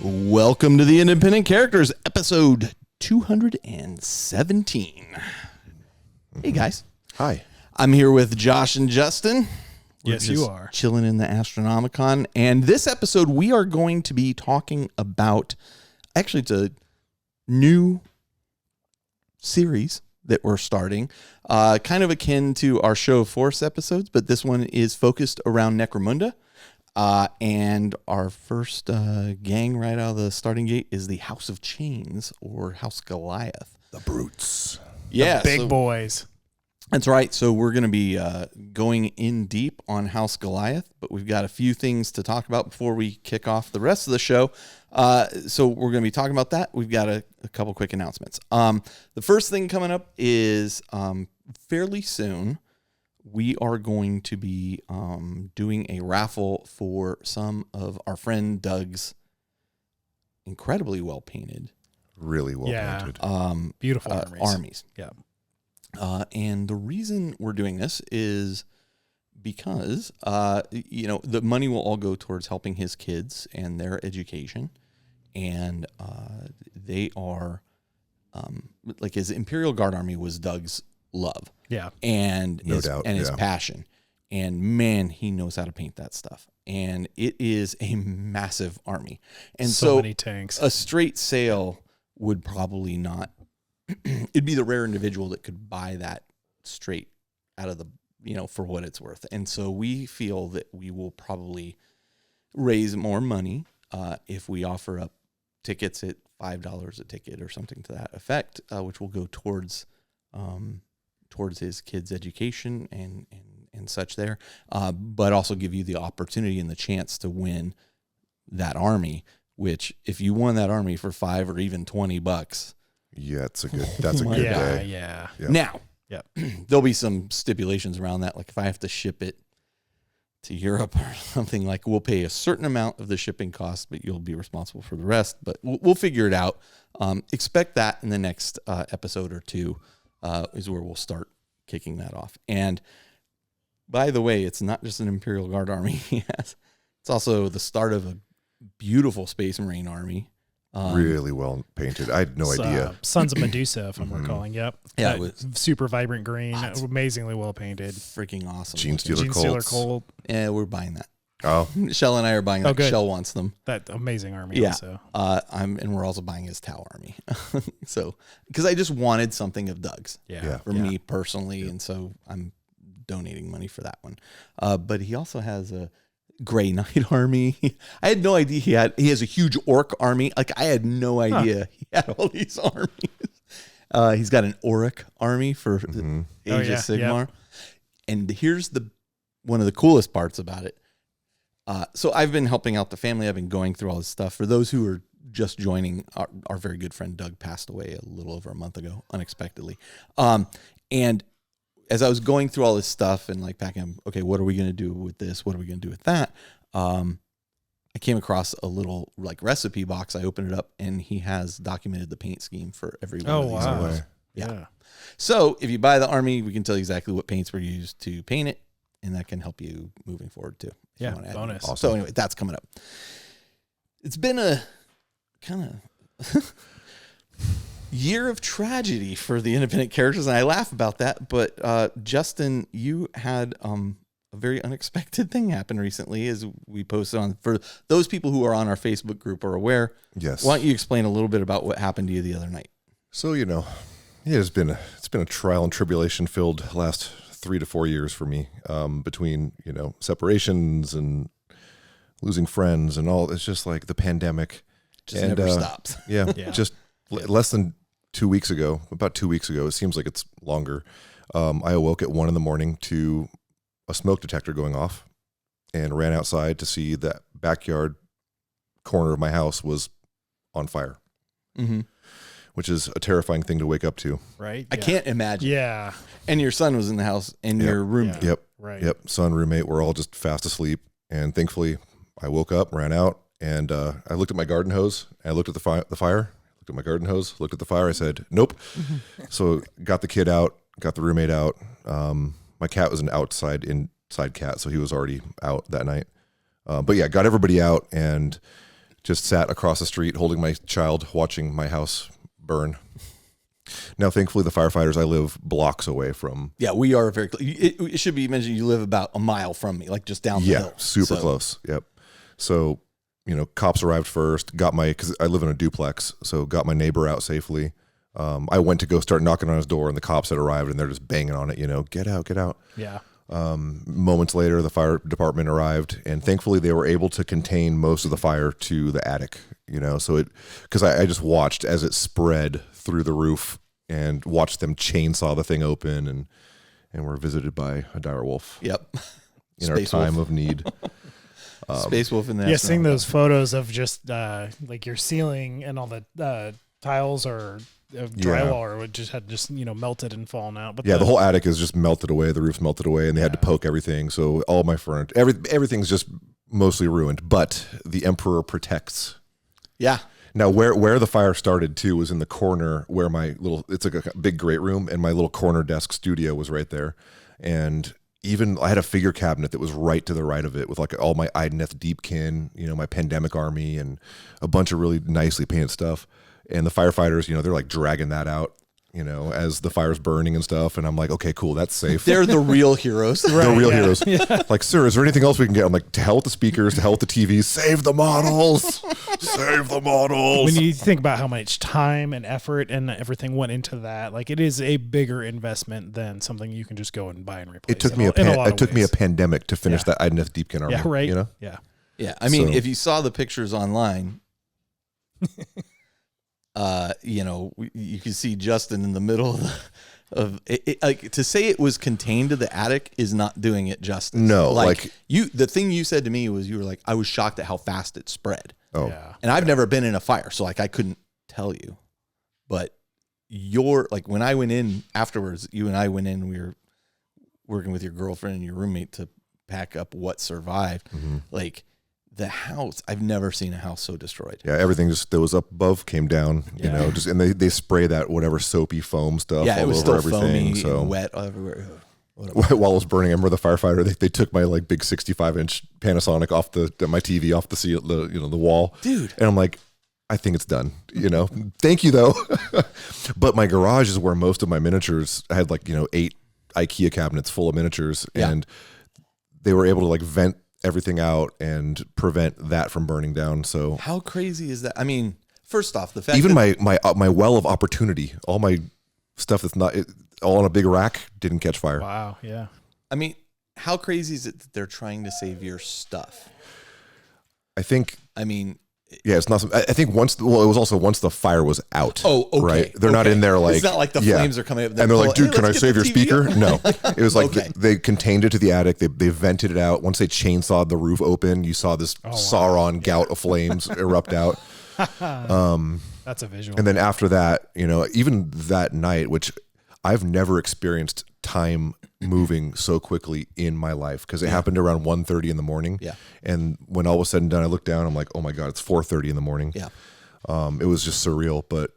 Welcome to the Independent Characters, episode 217. Hey, guys. Hi. I'm here with Josh and Justin. Yes, you are. Chilling in the Astronomicon. And this episode, we are going to be talking about, actually, it's a new series that we're starting, kind of akin to our Show of Force episodes, but this one is focused around Necromunda. And our first gang right out of the starting gate is the House of Chains, or House Goliath. The brutes. Yeah, The big boys. That's right. So we're going to be going in deep on House Goliath, but we've got a few things to talk about before we kick off the rest of the show. So we're going to be talking about that. We've got a couple quick announcements. The first thing coming up is fairly soon, we are going to be doing a raffle for some of our friend Doug's incredibly well painted, really well painted, Beautiful armies. Yeah. And the reason we're doing this is because the money will all go towards helping his kids and their education, and they are like his Imperial Guard army was Doug's love. Yeah. And no doubt, his passion. And man, he knows how to paint that stuff. And it is a massive army. And so many tanks. A straight sale would probably not, it'd be the rare individual that could buy that straight out of the, for what it's worth. And so we feel that we will probably raise more money if we offer up tickets at $5 a ticket or something to that effect, which will go towards his kids' education and such there, but also give you the opportunity and the chance to win that army, which if you won that army for $5 or even $20, that's a good day. Yeah. Now, Yep. there'll be some stipulations around that. Like if I have to ship it to Europe or something, like we'll pay a certain amount of the shipping cost, but you'll be responsible for the rest, but we'll figure it out. Expect that in the next episode or two. Is where we'll start kicking that off. And by the way, it's not just an Imperial Guard army. Yes, it's also the start of a beautiful Space Marine army. Really well painted. I had no idea. Sons of Medusa, if I'm recalling. Yep. Yeah, it was super vibrant green, amazingly well painted. Freaking awesome. Gene Stealer Colt. Yeah, we're buying that. Oh, Shell and I are buying that. Good. Shell wants them. That amazing army. Yeah. Also. And we're also buying his Tau army. So, because I just wanted something of Doug's. Yeah. For me personally, and so I'm donating money for that one. But he also has a Grey Knight army. I had no idea he has a huge Orc army. Like I had no idea he had all these armies. He's got an Auric army for Age of Sigmar. Yep. And here's one of the coolest parts about it. So I've been helping out the family. I've been going through all this stuff. For those who are just joining, our very good friend Doug passed away a little over a month ago, unexpectedly. And as I was going through all this stuff and like packing, okay, what are we going to do with this? What are we going to do with that? I came across a little like recipe box. I opened it up and he has documented the paint scheme for every one of these armies. Yeah. So if you buy the army, we can tell you exactly what paints were used to paint it. And that can help you moving forward too. Yeah, bonus. Awesome. So anyway, that's coming up. It's been a kind of year of tragedy for the independent characters, and I laugh about that. But Justin, you had a very unexpected thing happen recently, as we posted on. For those people who are on our Facebook group are aware. Yes. Why don't you explain a little bit about what happened to you the other night? So it's been a trial and tribulation filled last 3 to 4 years for me, between separations and losing friends and all. It's just like the pandemic just never stops. Yeah. Just less than 2 weeks ago, about 2 weeks ago, it seems like it's longer. I awoke at 1 a.m. to a smoke detector going off and ran outside to see that backyard corner of my house was on fire. Mm-hmm. Which is a terrifying thing to wake up to. Right. I can't imagine. Yeah. And your son was in the house and your roommate. Yep. Right. Yep. Son, roommate, we're all just fast asleep. And thankfully I woke up, ran out, and I looked at my garden hose. And I looked at the fire, looked at my garden hose, looked at the fire. I said, nope. So got the kid out, got the roommate out. My cat was an inside cat, so he was already out that night. But yeah, got everybody out and just sat across the street holding my child, watching my house burn. Now, thankfully, the firefighters, I live blocks away from. Yeah, we are very close. It should be mentioned you live about a mile from me, like just down the hill. Yeah, super close. Yep. So, cops arrived first, because I live in a duplex, so got my neighbor out safely. I went to go start knocking on his door, and the cops had arrived, and they're just banging on it, get out, get out. Yeah. Moments later, the fire department arrived, and thankfully they were able to contain most of the fire to the attic, because I just watched as it spread through the roof and watched them chainsaw the thing open, and were visited by a dire wolf. Yep. In our time of need. Space wolf in there. Yeah, seeing those photos of just like your ceiling and all the tiles or drywall or it just had melted and fallen out. But the whole attic is just melted away. The roof's melted away, and they had to poke everything. So all my furniture, everything's just mostly ruined. But the Emperor protects. Yeah. Now, where the fire started too was in the corner where it's like a big great room, and my little corner desk studio was right there, and even I had a figure cabinet that was right to the right of it with like all my Ideneth Deepkin, my Pandemic Army, and a bunch of really nicely painted stuff. And the firefighters, they're like dragging that out, as the fire's burning and stuff. And I'm like, okay, cool, that's safe. They're the real heroes. They're real heroes. Yeah. Like, sir, is there anything else we can get? I'm like, to hell with the speakers, to hell with the TVs, save the models, save the models. When you think about how much time and effort and everything went into that, like it is a bigger investment than something you can just go and buy and replace. It took me a pandemic to finish that Ideneth Deepkin army. Yeah, right. Yeah. Yeah. I mean, if you saw the pictures online, you can see Justin in the middle of it, like to say it was contained to the attic is not doing it justice. No, the thing you said to me was you were like, I was shocked at how fast it spread. Oh, yeah. And I've never been in a fire, so like I couldn't tell you. But when I went in afterwards, you and I went in, we were working with your girlfriend and your roommate to pack up what survived. Mm-hmm. Like the house, I've never seen a house so destroyed. Yeah, everything that was up above came down, and they spray that whatever soapy foam stuff all it was over still everything. Foamy and wet everywhere. While it was burning, I remember the firefighter, they took my like big 65-inch Panasonic off my TV off the wall. Dude. And I'm like, I think it's done. Thank you though. But my garage is where most of my miniatures, I had 8 IKEA cabinets full of miniatures, and they were able to like vent everything out and prevent that from burning down. So how crazy is that? I mean, first off, the fact even that my well of opportunity, all my stuff that's not all on a big rack didn't catch fire. Wow. Yeah. I mean, how crazy is it that they're trying to save your stuff? I mean, it's not. I think it was also once the fire was out. Oh, okay. Right? They're not in there like. It's not like the flames are coming up. And they're like, dude, can I save your speaker? No. It was like Okay. they contained it to the attic. They vented it out. Once they chainsawed the roof open, you saw this Sauron gout of flames erupt out. That's a visual. And then after that, even that night, which I've never experienced time moving so quickly in my life, because it happened around 1:30 in the morning. Yeah. And when all was said and done, I looked down, I'm like, oh my God, it's 4:30 in the morning. Yeah. It was just surreal, but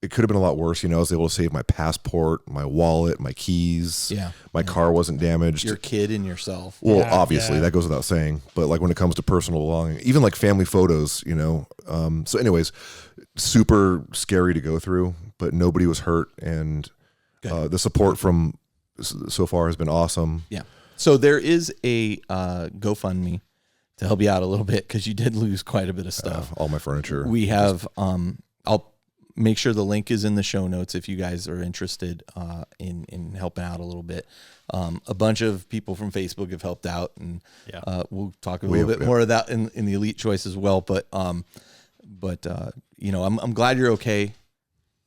it could have been a lot worse. I was able to save my passport, my wallet, my keys. Yeah. My car wasn't damaged. Your kid and yourself. Well, obviously that goes without saying, but like when it comes to personal belonging, even like family photos, so anyways, super scary to go through, but nobody was hurt. And the support from so far has been awesome. Yeah. So there is a GoFundMe to help you out a little bit, because you did lose quite a bit of stuff. All my furniture. We have, I'll make sure the link is in the show notes if you guys are interested in helping out a little bit. A bunch of people from Facebook have helped out, and we'll talk a little bit more of that in the Elite Choice as well. But I'm glad you're okay.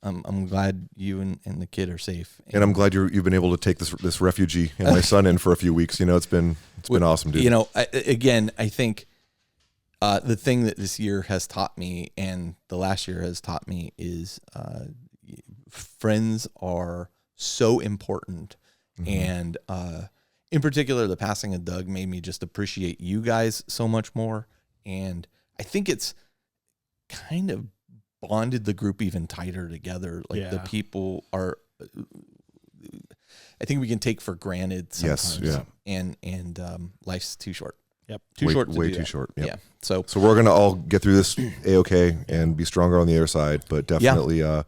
I'm glad you and the kid are safe, and I'm glad you've been able to take this refugee and my son in for a few weeks. It's been awesome, dude. I think the thing that this year has taught me, and the last year has taught me, is friends are so important. Mm-hmm. And in particular, the passing of Doug made me just appreciate you guys so much more. And I think it's kind of bonded the group even tighter together. Like the people are, I think we can take for granted sometimes. Yes, yeah. And life's too short. Yep. Too short. Way too short. Yep. Yeah. So we're gonna all get through this a-okay and be stronger on the other side, but definitely, I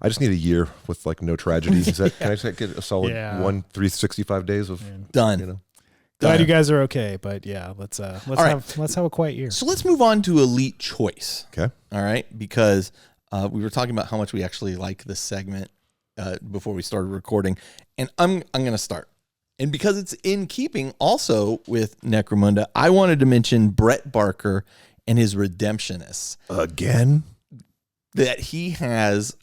just need a year with like no tragedies. Is that, can I just get a solid 365 days of done? You know, glad you guys are okay, but yeah, let's have a quiet year. So let's move on to Elite Choice. Okay. All right, because we were talking about how much we actually like this segment before we started recording, and I'm gonna start. And because it's in keeping also with Necromunda, I wanted to mention Brett Barker and his Redemptionists. Again? That he has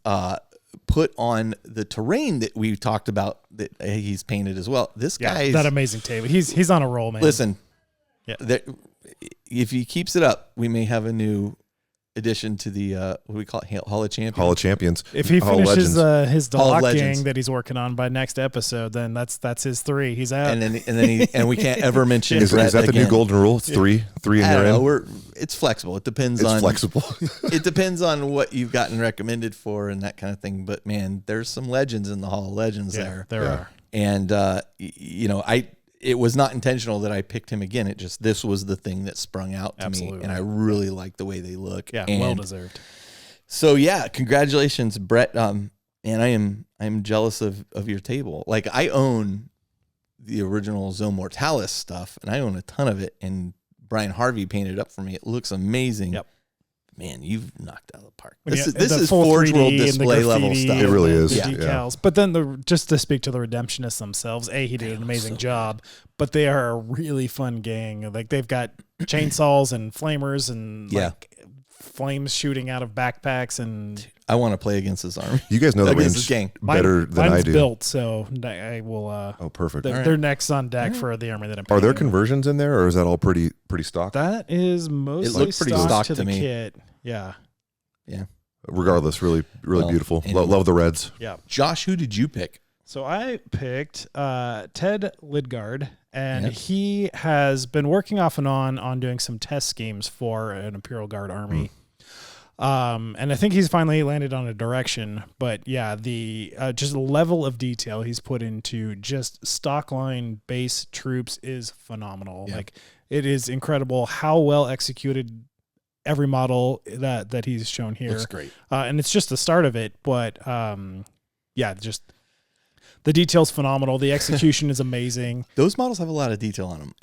put on the terrain that we talked about that he's painted as well. This guy, that amazing table. He's on a roll, man. Listen, if he keeps it up, we may have a new addition to the what do we call it, Hall of Champions. Hall of Champions. If he finishes his Hall of Delac Legends. gang that he's working on by next episode, then that's his 3. He's out. And we can't ever mention Is Brett that the again. new golden rule? It's three in I your don't know. end? It's flexible. It depends It's on flexible. it depends on what you've gotten recommended for and that kind of thing. But man, there's some legends in the Hall of Legends there. There are. And it was not intentional that I picked him again. It just, this was the thing that sprung out to me, and I really like the way they look. Yeah, and well deserved. So yeah, congratulations, Brett. And I'm jealous of your table. Like, I own the original Zone Mortalis stuff, and I own a ton of it. And Brian Harvey painted it up for me. It looks amazing. Yep. Man, you've knocked out of the park. When This the is full Forge 3D World and the display level graffiti stuff. It really and is. the Yeah. decals. But then just to speak to the Redemptionists themselves, he did an amazing job. But they are a really fun gang. Like, they've got chainsaws and flamers and like flames shooting out of backpacks, and I want to play against this army. You guys know the Against range this gang. better than I mine's do. built, so I will. Oh, perfect. They're next on deck for the army that I'm. Are there painting. conversions in there, or is that all pretty stock? That is mostly looked pretty stock to to the me. kit. Yeah. Regardless, really Well, beautiful. anyway. Love the reds. Yeah. Josh, who did you pick? So I picked Ted Lidgard, and he has been working off and on doing some test schemes for an Imperial Guard army. And I think he's finally landed on a direction, but yeah, the just level of detail he's put into just stockline base troops is phenomenal. Yeah. Like, it is incredible how well executed every model that he's shown here. Looks great. And it's just the start of it, but just the detail's phenomenal. The execution is amazing. Those models have a lot of detail on them,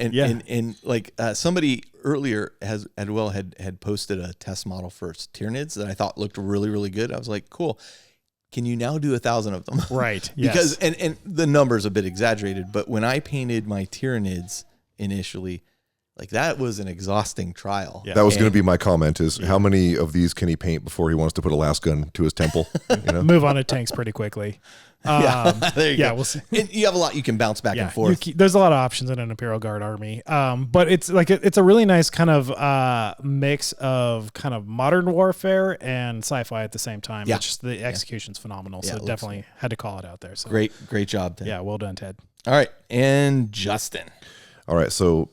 and like somebody earlier had posted a test model for Tyranids that I thought looked really, really good. I was like, cool. Can you now do 1,000 of them? Right. Because and the number's a bit exaggerated, but when I painted my Tyranids initially, like, that was an exhausting trial. Yeah. That was going to be my comment, is how many of these can he paint before he wants to put a last gun to his temple? You know? Move on to tanks pretty quickly. There you go. We'll see. And you have a lot you can bounce back and forth. There's a lot of options in an Imperial Guard army, but it's like it's a really nice kind of mix of kind of modern warfare and sci-fi at the same time. Yeah. It's just the execution's phenomenal, so it looks definitely had to call it out there. So Great job, Ted. yeah, well done, Ted. All right, and Justin. All right, so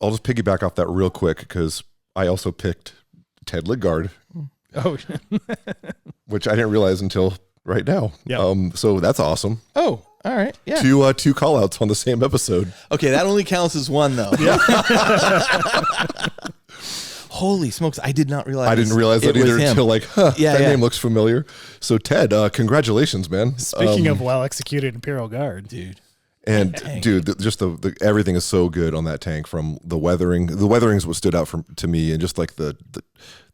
I'll just piggyback off that real quick, because I also picked Ted Lidgard, Oh, which I didn't realize until right now. Yeah. So that's awesome. Oh, all right. Yeah. Two call outs on the same episode. Okay, that only counts as one, though. Yeah. Holy smokes, I did not realize. I didn't realize that it was either him. until that Yeah. name looks familiar. So Ted, congratulations, man. speaking of well-executed Imperial Guard, Dude. And dude, just the everything is so good on that tank, from the weathering. The weathering's what stood out to me, and just like the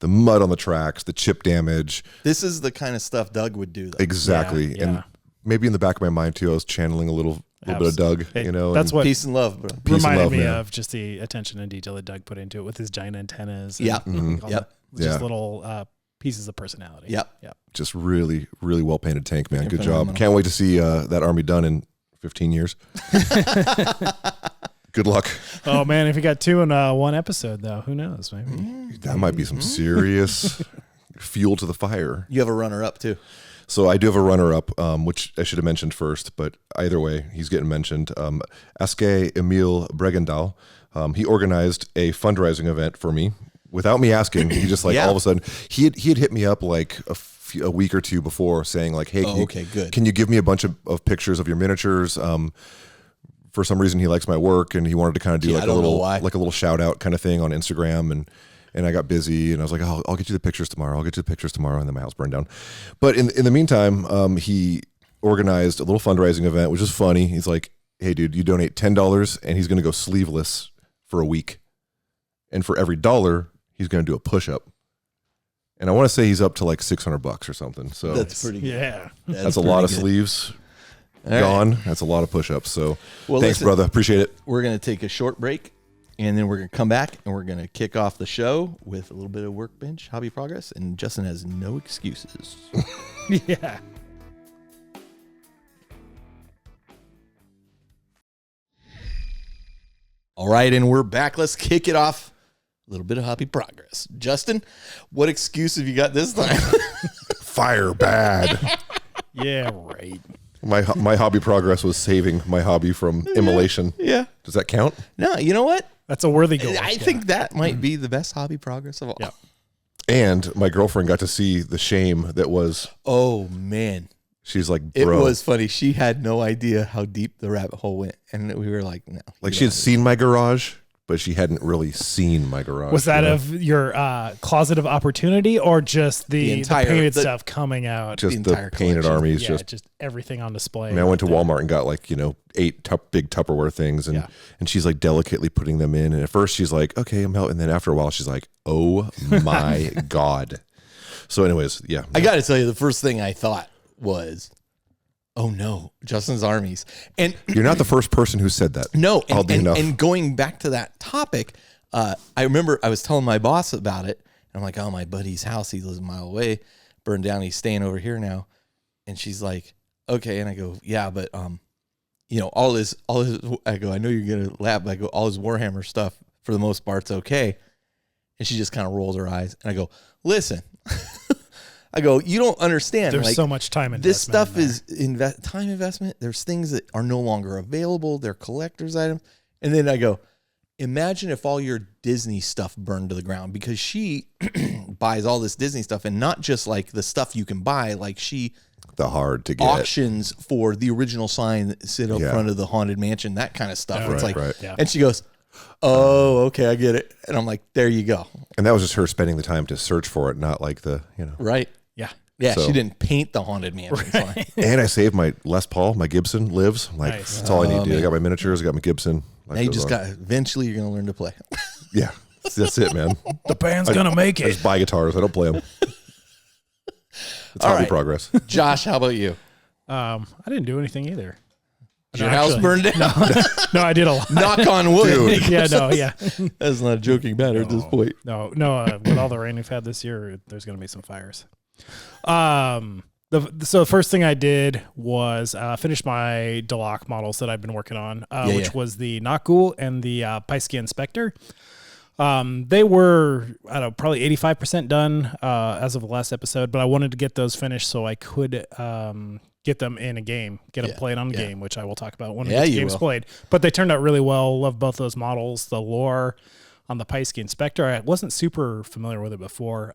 mud on the tracks, the chip damage. This is the kind of stuff Doug would do, though. Exactly. Yeah. And maybe in the back of my mind too, I was channeling a little bit of Doug, Hey, you know. that's and what Peace and love, bro. Peace and reminded love, me man. of just the attention and detail that Doug put into it with his giant antennas. And Yeah. all Yep. that, just Yeah. little pieces of personality. Yep. Yep. just really, really well painted tank, man. You're Good phenomenal. job. Can't wait to see that army done in 15 years. Good luck. Oh man, if you got 2 in one episode, though, who knows? Maybe. That might be some serious fuel to the fire. You have a runner-up, too. So I do have a runner-up, which I should have mentioned first, but either way, he's getting mentioned. Aske Emil Bregendahl. He organized a fundraising event for me without me asking. He just all of a sudden, he had hit me up like a week or two before, saying like, "Hey, Good. can you give me a bunch of pictures of your miniatures for some reason he likes my work and he wanted to kind of do like a little shout out kind of thing on Instagram, and I got busy and I was like, oh, I'll get you the pictures tomorrow. And then my house burned down. But in the meantime, he organized a little fundraising event, which is funny. He's like, hey dude, you donate $10 and he's going to go sleeveless for a week. And for every $1, he's going to do a push-up. And I want to say he's up to like $600 or something. So that's pretty good. Yeah. That's a lot of sleeves gone. Right. That's a lot of push-ups. So thanks, brother. Appreciate it. We're going to take a short break, and then we're going to come back, and we're going to kick off the show with a little bit of Workbench, hobby progress, and Justin has no excuses. Yeah. All right, and we're back. Let's kick it off. A little bit of hobby progress. Justin, what excuse have you got this time? Fire bad. Yeah, right. My hobby progress was saving my hobby from immolation. Yeah. Does that count? No, you know what? That's a worthy goal. I think that might be the best hobby progress of all. Yeah. And my girlfriend got to see the shame that was. Oh, man. She's like, bro. It was funny. She had no idea how deep the rabbit hole went. And we were like, no. Like she had seen my garage, but she hadn't really seen my garage. Was that of your closet of opportunity or just the entire painted stuff coming out? Just the painted collection. armies. Yeah, just everything on display. I mean, I went to Walmart and got like, 8 big Tupperware things. And she's like delicately putting them in. And at first she's like, okay, I'm out. And then after a while, she's like, oh my God. So anyways, yeah. I got to tell you, the first thing I thought was, oh no, Justin's armies. And you're not the first person who said that. No, and going back to that topic, I remember I was telling my boss about it. And I'm like, oh, my buddy's house, he lives a mile away, burned down. He's staying over here now. And she's like, okay. And I go, yeah, but all his. I go, I know you're gonna laugh. But I go, all his Warhammer stuff for the most part's okay. And she just kind of rolls her eyes. And I go, listen. I go, you don't understand. There's so much time investment. This stuff is time investment. There's things that are no longer available. They're collector's items. And then I go, imagine if all your Disney stuff burned to the ground, because she buys all this Disney stuff, and not just like the stuff you can buy, like the hard to get auctions for the original sign that sit up front of the Haunted Mansion, that kind of stuff. Oh, it's right, like, yeah. And she goes, oh, okay, I get it. And I'm like, there you go. And that was just her spending the time to search for it, not like Right. Yeah. Yeah, so, she didn't paint the Haunted Mansion sign. And I saved my Les Paul, my Gibson lives. I'm like, nice. That's all I need to do. I got my miniatures, I got my Gibson. Now you just eventually you're going to learn to play. Yeah, that's it, man. The band's going to make it. I just buy guitars. I don't play them. It's hobby progress. Josh, how about you? I didn't do anything either. Did your house burned down? No, I did a lot. Knock on wood. Dude. Yeah, no, yeah. That's not a joking matter at this point. No. With all the rain we've had this year, there's going to be some fires. So the first thing I did was finish my Delac models that I've been working on, which was the Nakgul and the Paiskia Inspector. They were, probably 85% done as of the last episode, but I wanted to get those finished so I could get them in a game, get them played on the game, which I will talk about when the game's played. But they turned out really well. Love both those models. The lore on the Paiskia Inspector, I wasn't super familiar with it before.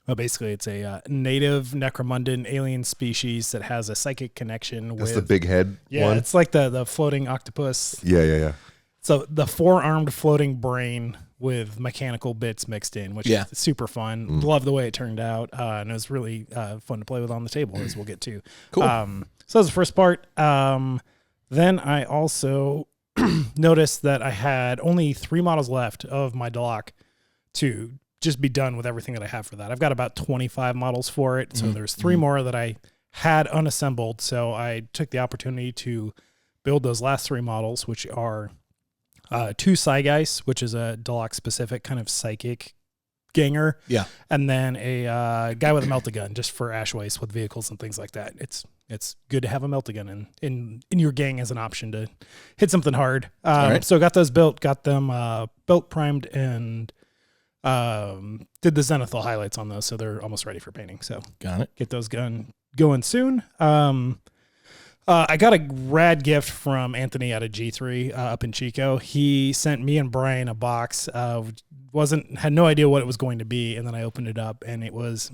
But basically, it's a native Necromundan alien species that has a psychic connection with... That's the big head one? Yeah, it's like the floating octopus. Yeah. So the 4-armed floating brain with mechanical bits mixed in, which is super fun. Love the way it turned out. And it was really fun to play with on the table, as we'll get to. Cool. So that was the first part. Then I also noticed that I had only 3 models left of my Delac to just be done with everything that I have for that. I've got about 25 models for it. So there's 3 more that I had unassembled. So I took the opportunity to build those last 3 models, which are 2 Psygeist, which is a Delac specific kind of psychic ganger. Yeah. And then a guy with a melta-gun just for ash waste with vehicles and things like that. It's good to have a melta-gun in your gang as an option to hit something hard. Right. So got those built, got them built, primed, and did the Zenithal highlights on those, so they're almost ready for painting. So got it. Get those going soon. I got a rad gift from Anthony out of G3 up in Chico. He sent me and Brian a box. Had no idea what it was going to be, and then I opened it up, and it was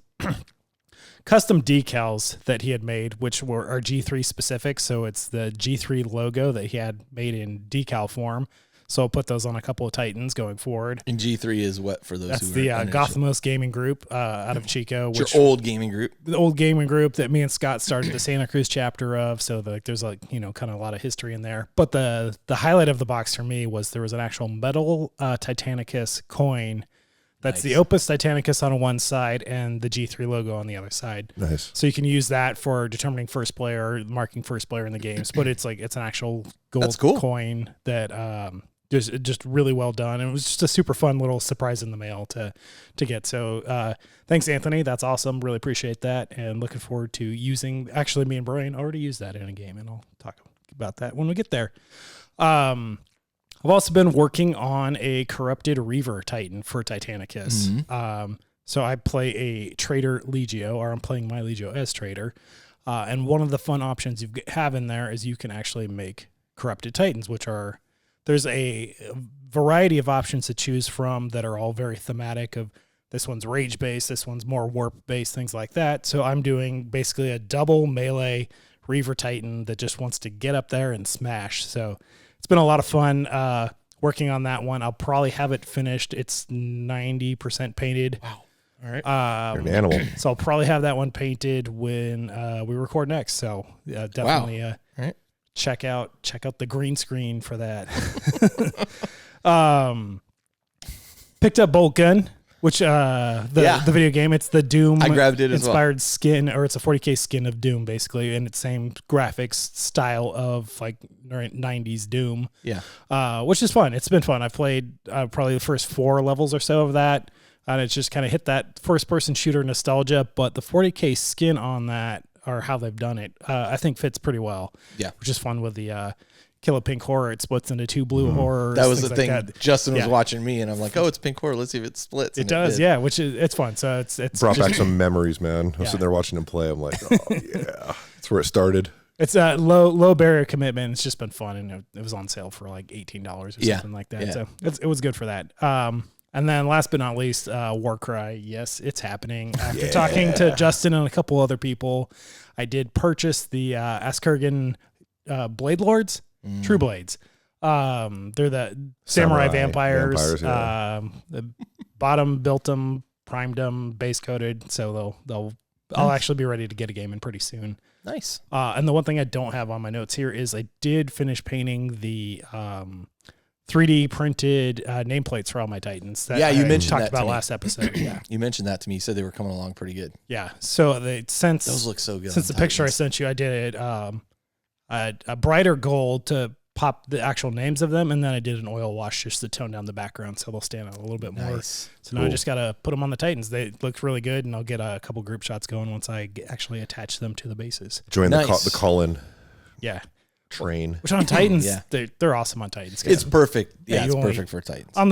custom decals that he had made, which are G3 specific. So it's the G3 logo that he had made in decal form. So I'll put those on a couple of Titans going forward. And G3 is what for those That's who the are Gothamos gaming group out of Chico. It's your old gaming group. The old gaming group that me and Scott started the Santa Cruz chapter of. So there's kind of a lot of history in there. But the highlight of the box for me was there was an actual metal Titanicus coin. That's the Opus Titanicus on one side and the G3 logo on the other side. Nice. So you can use that for determining first player, marking first player in the games. But it's an actual gold coin that just really well done. And it was just a super fun little surprise in the mail to get. So thanks, Anthony. That's awesome. Really appreciate that. And looking forward to using, actually me and Brian already used that in a game, and I'll talk about that when we get there. I've also been working on a corrupted Reaver Titan for Titanicus. Mm-hmm. So I play a Trader Legio, or I'm playing my Legio as Trader. And one of the fun options you have in there is you can actually make corrupted Titans, there's a variety of options to choose from that are all very thematic of this one's rage based, this one's more warp based, things like that. So I'm doing basically a double melee Reaver Titan that just wants to get up there and smash. So it's been a lot of fun working on that one. I'll probably have it finished. It's 90% painted. Wow. All right. You're an animal. So I'll probably have that one painted when we record next. So definitely All right. check out the green screen for that. Picked up Bolt Gun, which the video game, it's the Doom I grabbed it inspired skin, or it's a 40K skin of Doom basically, and it's same graphics style of like 90s Doom. Yeah. Which is fun. It's been fun. I played probably the first 4 levels or so of that, and it's just kind of hit that first person shooter nostalgia, but the 40K skin on that, or how they've done it, I think fits pretty well. Yeah. Which is fun with the Kill a Pink Horror. It splits into 2 blue horrors. That was the thing. That. Justin was watching me, and I'm like, "Oh, it's Pink Horror. Let's see if it splits." It does, yeah. Which is it's fun. So it's brought back some memories, man. I was sitting there watching him play. I'm like, "Oh yeah, that's where it started." It's a low barrier commitment. It's just been fun, and it was on sale for like $18 or something like that. Yeah. So it was good for that. And then last but not least, Warcry. Yes, it's happening. After talking to Justin and a couple other people, I did purchase the Askurgan Blade Lords, True Blades. They're the samurai vampires. The bottom built them, primed them, base coated, so I'll actually be ready to get a game in pretty soon. Nice. And the one thing I don't have on my notes here is I did finish painting the 3D printed nameplates for all my Titans. That you mentioned talked that about to me. last episode. Yeah, You mentioned that to me. You said they were coming along pretty good. yeah. So Those look so good. since the picture I sent you, I did a brighter gold to pop the actual names of them, and then I did an oil wash just to tone down the background so they'll stand out a little bit more. Nice. So now I just got to put them on the Titans. They look really good, and I'll get a couple group shots going once I actually attach them to the bases. Join the call-in Yeah. train. Which on Titans, Yeah. they're awesome on Titans. It's perfect. Yeah, Yeah, it's you perfect for Titans. on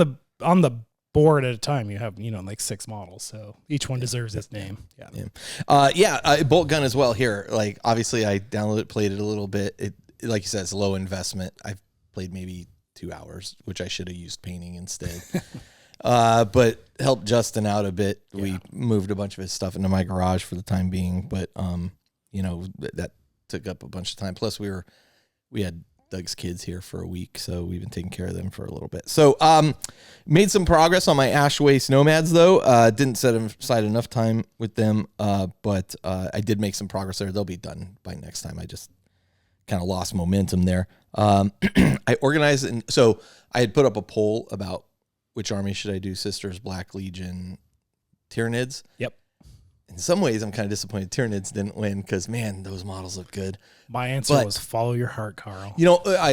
the board at a time. You have like 6 models, so each one deserves its name. Yeah. Bolt Gun as well here. Like obviously I downloaded it, played it a little bit. It like you said, it's low investment. I've played maybe 2 hours, which I should have used painting instead. But helped Justin out a bit. Yeah. We moved a bunch of his stuff into my garage for the time being, but that took up a bunch of time. Plus we had Doug's kids here for a week, so we've been taking care of them for a little bit. So made some progress on my Ash Waste Nomads though. Didn't set aside enough time with them, but I did make some progress there. They'll be done by next time. I just kind of lost momentum there. I organized, and so I had put up a poll about which army should I do: Sisters, Black Legion, Tyranids. Yep. In some ways, I'm kind of disappointed Tyranids didn't win because, man, those models look good. My answer was follow your heart, Carl. I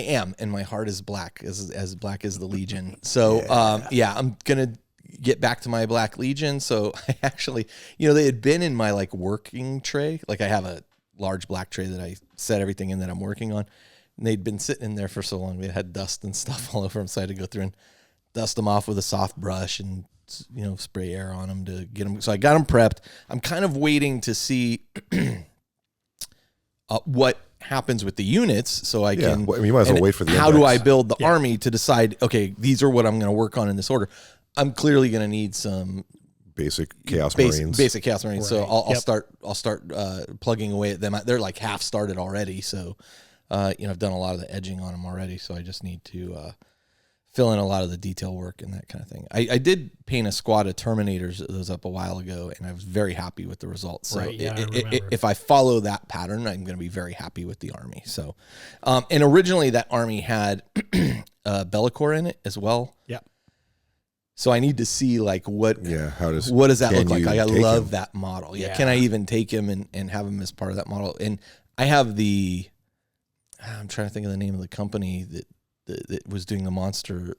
am, and my heart is black, as black as the Legion. So, I'm gonna get back to my Black Legion. So I actually, they had been in my like working tray. Like I have a large black tray that I set everything in that I'm working on. And they'd been sitting in there for so long. They had dust and stuff all over them. So I had to go through and dust them off with a soft brush and, spray air on them to get them. So I got them prepped. I'm kind of waiting to see what happens with the units so I can. Well, you might as well wait for the How index. do I build the army to decide, okay, these are what I'm going to work on in this order. I'm clearly going to need some basic Chaos Marines. Basic Chaos Marines. Right. So I'll Yep. start plugging away at them. They're like half started already. So, I've done a lot of the edging on them already. So I just need to fill in a lot of the detail work and that kind of thing. I did paint a squad of Terminators those up a while ago, and I was very happy with the results. So Right, yeah, I remember. if I follow that pattern, I'm going to be very happy with the army. So, and originally that army had Bellicor in it as well. Yeah. So I need to see like what does that look like? I love that model. Yeah. Can I even take him and have him as part of that model? And I have I'm trying to think of the name of the company that was doing the monster.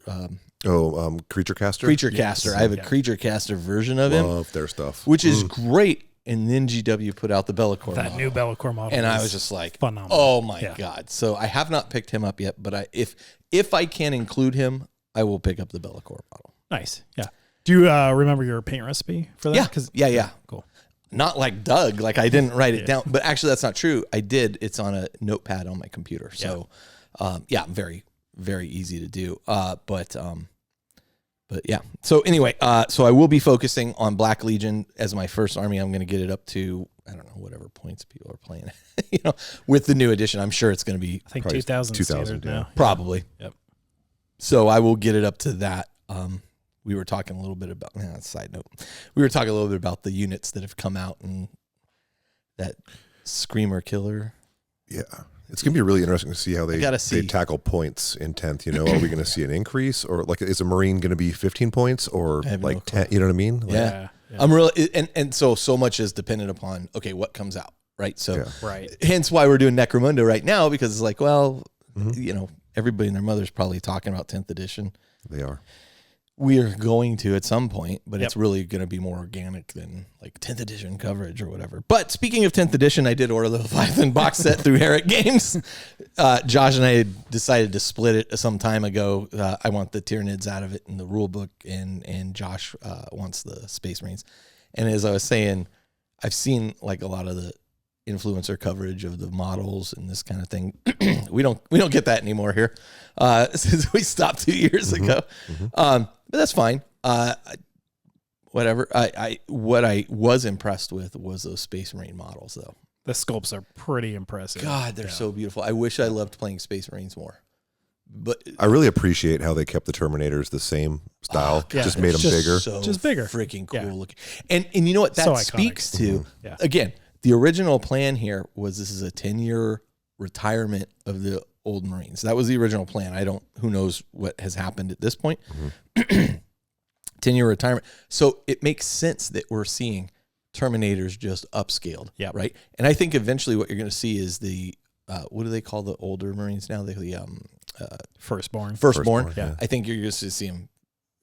Creature Caster. Creature Caster. I have a Creature Caster version of him. Love their stuff, which is great. And then GW put out the Bellicor That model. new Bellicor model. And I was just like, phenomenal. Oh my God. So I have not picked him up yet, but if I can include him, I will pick up the Bellicor model. Nice. Yeah. Do you remember your paint recipe for that? Yeah. Cool. Not like Doug, like I didn't write it down, but actually that's not true. I did. It's on a notepad on my computer. So, very, very easy to do. But yeah. So anyway, so I will be focusing on Black Legion as my first army. I'm going to get it up to, I don't know, whatever points people are playing, with the new edition. I'm sure it's going to be, I think 2,000 standard now. Probably. Yep. So I will get it up to that. We were talking a little bit about, side note, we were talking a little bit about the units that have come out and that Screamer Killer. Yeah. It's going to be really interesting to see how they tackle points in 10th. Are we going to see an increase, or like, is a Marine going to be 15 points or like 10? You know what I mean? Like, yeah. I'm really, and so much is dependent upon, what comes out. Right. So, hence why we're doing Necromunda right now, because it's like, well, everybody and their mother's probably talking about 10th edition. They are. We are going to at some point, but it's really going to be more organic than like 10th edition coverage or whatever. But speaking of 10th edition, I did order the Leviathan box set through Herrick Games. Josh and I decided to split it some time ago. I want the Tyranids out of it in the rule book, and Josh wants the Space Marines. And as I was saying, I've seen like a lot of the influencer coverage of the models and this kind of thing. we don't get that anymore here since we stopped 2 years ago. But that's fine. Whatever. What I was impressed with was those Space Marine models, though. The sculpts are pretty impressive. God, they're so beautiful. I wish I loved playing Space Marines more. But I really appreciate how they kept the Terminators the same style, just made them bigger. Just bigger. Freaking cool looking. And you know what that speaks to? Again, the original plan here was this is a 10-year retirement of the old Marines. That was the original plan. Who knows what has happened at this point. 10-year retirement. So it makes sense that we're seeing Terminators just upscaled. Yeah. Right. And I think eventually what you're going to see is the, what do they call the older Marines now? The Firstborn. Yeah. I think you're going to see them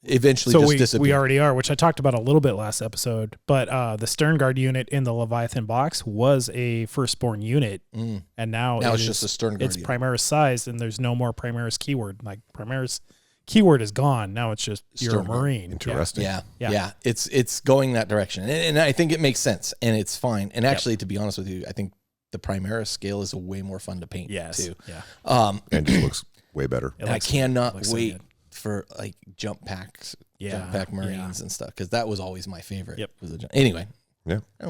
eventually just disappear. We already are, which I talked about a little bit last episode, but the Stern Guard unit in the Leviathan box was a Firstborn unit, and now it's just a Stern Guard. It's Primaris sized, and there's no more Primaris keyword. Like Primaris keyword is gone. Now it's just you're a Marine. Interesting. Yeah. It's going that direction, and I think it makes sense, and it's fine. And actually, to be honest with you, I think the Primaris scale is a way more fun to paint too. Yeah. And just looks way better. And I cannot wait for like jump pack Marines and stuff, because that was always my favorite. Anyway,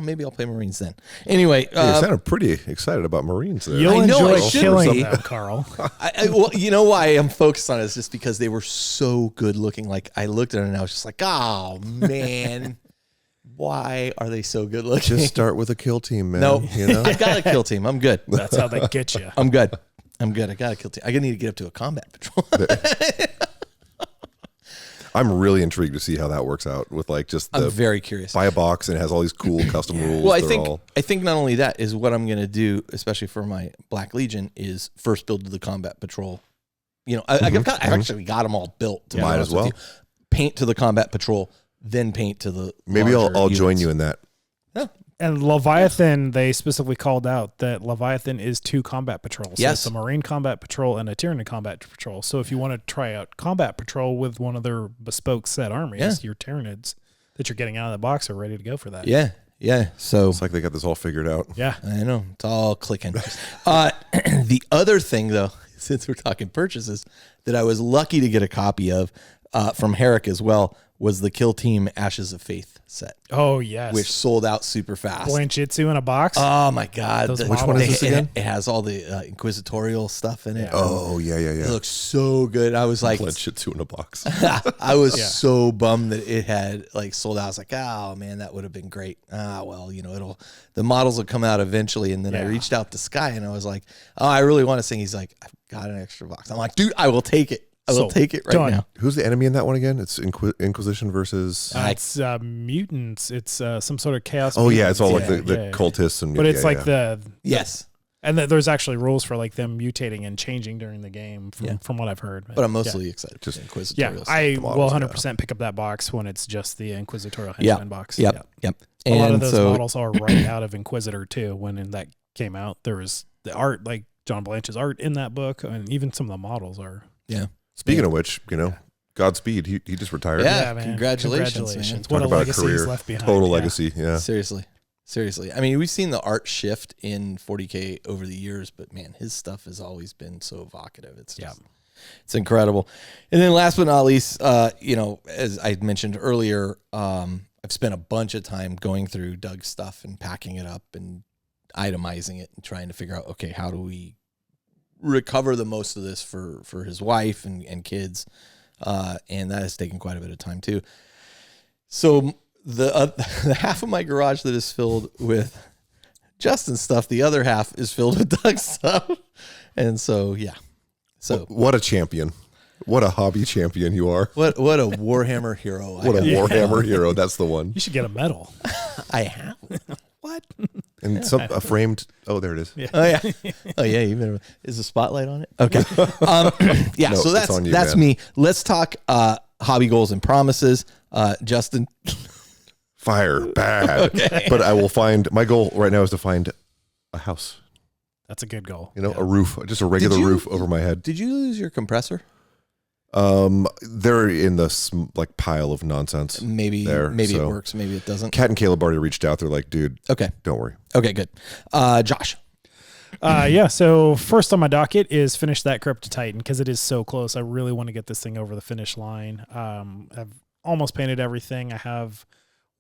maybe I'll play Marines then. Anyway, you sounded pretty excited about Marines there. You'll enjoy killing them, Carl. Well, you know why I'm focused on it is just because they were so good looking. Like I looked at it and I was just like, oh man. Why are they so good looking? Just start with a kill team, man. No, I've got a kill team. I'm good. That's how they get you. I'm good. I got a kill team. I need to get up to a combat patrol. I'm really intrigued to see how that works out with like just I'm very curious. Buy a box and it has all these cool custom rules. Well, I think not only that is what I'm going to do, especially for my Black Legion, is first build to the combat patrol. I've actually got them all built. To might as well paint to the combat patrol, then paint to the. Maybe I'll join you in that. Yeah. And Leviathan, they specifically called out that Leviathan is 2 combat patrols. Yes. So it's a Marine combat patrol and a Tyranid combat patrol. So if you want to try out combat patrol with one of their bespoke set armies, your Tyranids that you're getting out of the box are ready to go for that. Yeah. So it's like they got this all figured out. Yeah. I know. It's all clicking. The other thing, though, since we're talking purchases, that I was lucky to get a copy of from Herrick as well, was the Kill Team Ashes of Faith set, Oh yes, which sold out super fast. Blanchitsu in a box. Oh my God. Which one is this again? It has all the inquisitorial stuff in it. Oh, yeah. It looks so good. I was like, Blanchitsu in a box. I was so bummed that it had like sold out. I was like, oh man, that would have been great. Well, the models will come out eventually. And then I reached out to Sky and I was like, oh, I really want to sing. He's like, I've got an extra box. I'm like, dude, I will take it. I will take it right now. Who's the enemy in that one again? It's Inquisition versus... it's mutants. It's some sort of chaos. Oh, mutants. yeah. It's all like the cultists. And but it's like the... Yes. And there's actually rules for like them mutating and changing during the game from what I've heard. But I'm mostly excited. Just inquisitorial stuff. I will 100% pick up that box when it's just the inquisitorial henchman box. Yep. A lot of those models are right out of Inquisitor too. When that came out, there was the art, like John Blanche's art in that book, and even some of the models are. Yeah. Speaking of which, Godspeed. He just retired. Yeah, man. Congratulations. Man. What Talk a about legacy he's left behind. Total legacy. Yeah. Seriously. I mean, we've seen the art shift in 40K over the years, but man, his stuff has always been so evocative. It's incredible. And then last but not least, as I mentioned earlier, I've spent a bunch of time going through Doug's stuff and packing it up and itemizing it and trying to figure out, okay, how do we recover the most of this for his wife and kids, and that has taken quite a bit of time too. So the half of my garage that is filled with Justin's stuff, the other half is filled with Doug's stuff, and so what a champion, what a hobby champion you are. What a Warhammer hero! Warhammer hero. That's the one. You should get a medal. I have. What? And a framed. Oh, there it is. Yeah. Oh yeah. Is the spotlight on it? Okay. Yeah. No, so that's man. me. Let's talk hobby goals and promises. Justin. Fire bad. Okay. But I will find. My goal right now is to find a house. That's a good goal. A roof, just a regular roof over my head. Did you lose your compressor? They're in this like pile of nonsense. Maybe it works, maybe it doesn't. Kat and Caleb already reached out. They're like, dude, okay, don't worry. Okay, good. Josh. So first on my docket is finish that Crypto Titan because it is so close. I really want to get this thing over the finish line. I've almost painted everything. I have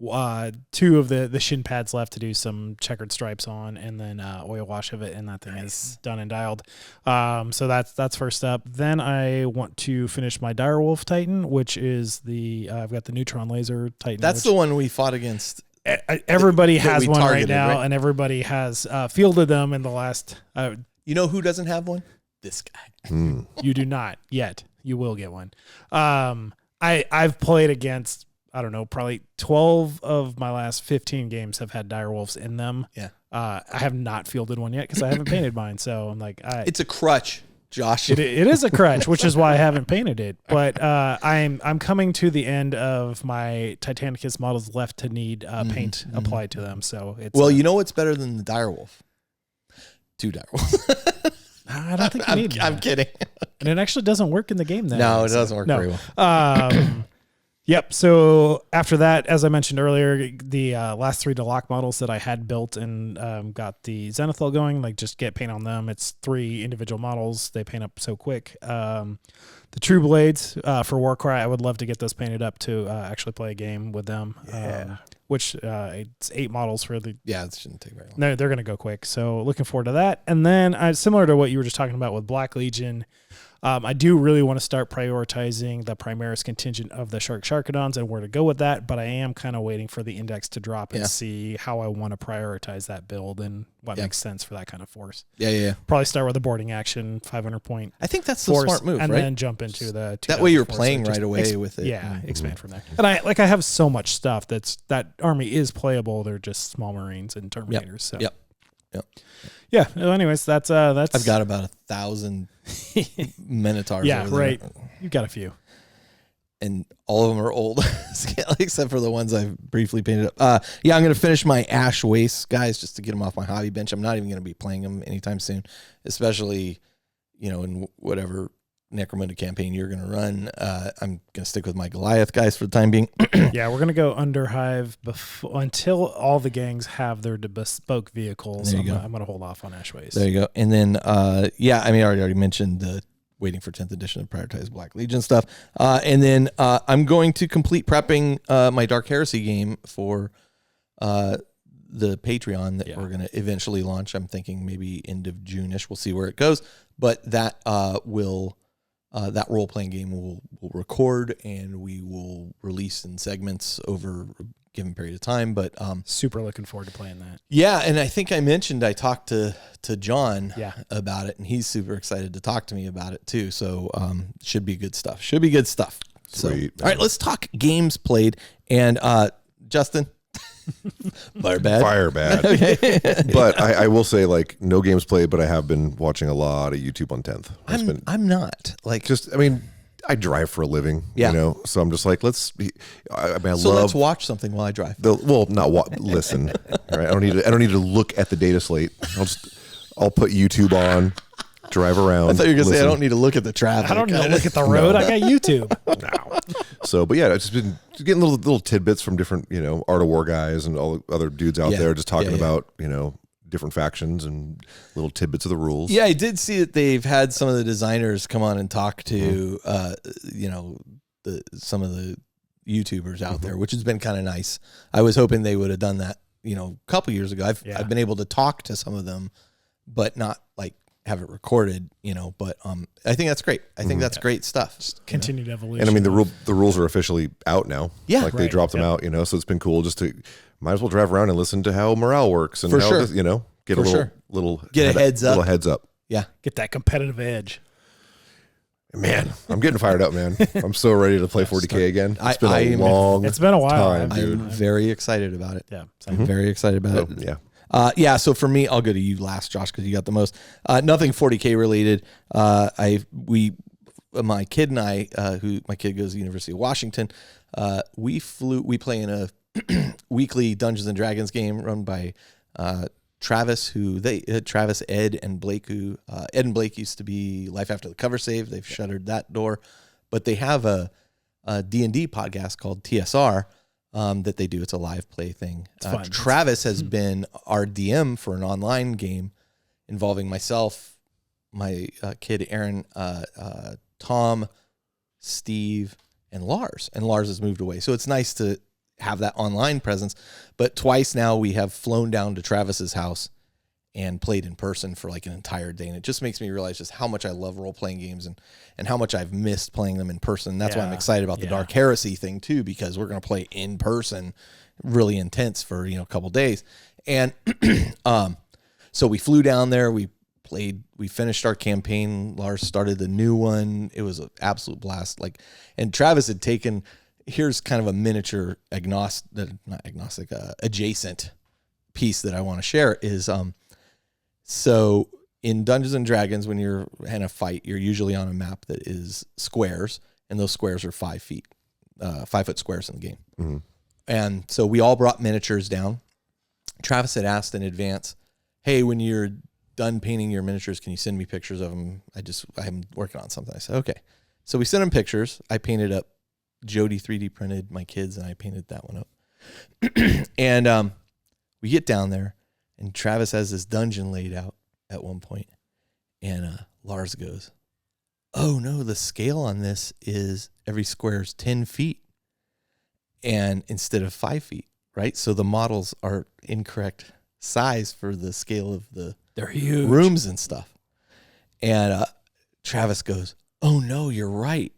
2 of the shin pads left to do some checkered stripes on, and then oil wash of it, and that thing is done and dialed. So that's first up. Then I want to finish my Direwolf Titan, which is I've got the Neutron Laser Titan. That's the one we fought against. Everybody has one right now, and everybody has fielded them in the last. You know who doesn't have one? This guy. You do not yet. You will get one. I've played against. I don't know, probably 12 of my last 15 games have had direwolves in them. Yeah. I have not fielded one yet because I haven't painted mine. So I'm like, it's a crutch, Josh. It is a crutch, which is why I haven't painted it. But I'm coming to the end of my Titanicus models left to need paint applied to them. So it's you know what's better than the direwolf? 2 direwolves. I don't think you need. I'm kidding. And it actually doesn't work in the game. It doesn't work very well. Yep. So after that, as I mentioned earlier, the last 3 Delok models that I had built and got the Zenithal going, like just get paint on them. It's 3 individual models. They paint up so quick. The True Blades for Warcry, I would love to get those painted up to actually play a game with them. Yeah. Which it's 8 models for the. Yeah, it shouldn't take very long. No, they're going to go quick. So looking forward to that. And then similar to what you were just talking about with Black Legion, I do really want to start prioritizing the Primaris contingent of the Sharkadons and where to go with that, but I am kind of waiting for the index to drop and see how I want to prioritize that build and what makes sense for that kind of force. Yeah. Probably start with a boarding action, 500 point. I think that's the force, smart move, and right? then jump into the. That way you're playing right away with it. Yeah, expand from there. And I have so much stuff that army is playable. They're just small Marines and Terminators. So. Yep. Yeah. Well, anyways, that's. I've got about 1,000 Minotaurs. Yeah, over right. there. You've got a few, and all of them are old, except for the ones I've briefly painted up. I'm going to finish my Ash Wastes, guys, just to get them off my hobby bench. I'm not even going to be playing them anytime soon, especially, in whatever Necromunda campaign you're going to run. I'm going to stick with my Goliath guys for the time being. Yeah, we're going to go Underhive until all the gangs have their bespoke vehicles. I'm going to hold off on Ashways. There you go. And then, I already mentioned the waiting for 10th edition to prioritize Black Legion stuff. And then I'm going to complete prepping my Dark Heresy game for the Patreon that we're going to eventually launch. I'm thinking maybe end of June-ish. We'll see where it goes. But that that role-playing game will record, and we will release in segments over a given period of time. But super looking forward to playing that. Yeah, and I think I talked to John about it, and he's super excited to talk to me about it too. So should be good stuff. Sweet, so, all right, let's talk games played. And Justin, Fire bad. Okay. But I will say, like, no games played, but I have been watching a lot of YouTube on 10th. I'm not like just, I mean, I drive for a living, you know, so I'm just like, let's watch something while I drive. Listen, right? I don't need to look at the data slate. I'll put YouTube on, drive around. I thought you were going to say, I don't need to look at the traffic. I don't need to look at the road. I got YouTube. No. So, but yeah, I've just been getting little tidbits from different, you know, Art of War guys and all the other dudes out there just talking about, you know, different factions and little tidbits of the rules. Yeah, I did see that they've had some of the designers come on and talk to, you know, some of the YouTubers out there, which has been kind of nice. I was hoping they would have done that, you know, a couple years ago. I've been able to talk to some of them, but not like have it recorded, you know, but I think that's great. I think that's great stuff. Just continued evolution. And I mean, the rules are officially out now. Yeah. Like they dropped them out, you know, so it's been cool just to, might as well drive around and listen to how morale works and this, you know, get a little heads up. Little heads up. Yeah. Get that competitive edge. Man, I'm getting fired up, man. I'm so ready to play 40K again. It's been it's been a while. Time, dude. I'm very excited about it. Yeah. I'm very excited about it. Yeah. So for me, I'll go to you last, Josh, because you got the most. Nothing 40K related. My kid and I, my kid goes to the University of Washington. We play in a weekly Dungeons and Dragons game run by Travis, Travis, Ed, and Blake, who Ed and Blake used to be Life After the Cover Save. They've shuttered that door, but they have a D&D podcast called TSR. That they do. It's a live play thing. Travis has been our DM for an online game involving myself, my kid Aaron, Tom, Steve, and Lars. And Lars has moved away. So it's nice to have that online presence. But twice now we have flown down to Travis's house and played in person for like an entire day. And it just makes me realize just how much I love role-playing games and how much I've missed playing them in person. That's why I'm excited about the Dark Heresy thing too, because we're going to play in person really intense for, you know, a couple days. And so we flew down there, we finished our campaign. Lars started the new one. It was an absolute blast. And Travis had taken, here's kind of a miniature adjacent piece that I want to share is, so in Dungeons and Dragons, when you're in a fight, you're usually on a map that is squares, and those squares are 5 feet, 5 foot squares in the game. Mm-hmm. And so we all brought miniatures down. Travis had asked in advance, hey, when you're done painting your miniatures, can you send me pictures of them? I'm working on something. I said, okay. So we sent him pictures. I painted up, Jody 3D printed my kids, and I painted that one up. And we get down there, and Travis has this dungeon laid out at one point, and Lars goes, oh no, the scale on this is every square is 10 feet and instead of 5 feet, right? So the models are incorrect size for the scale of they're huge rooms and stuff. And Travis goes, oh no, you're right.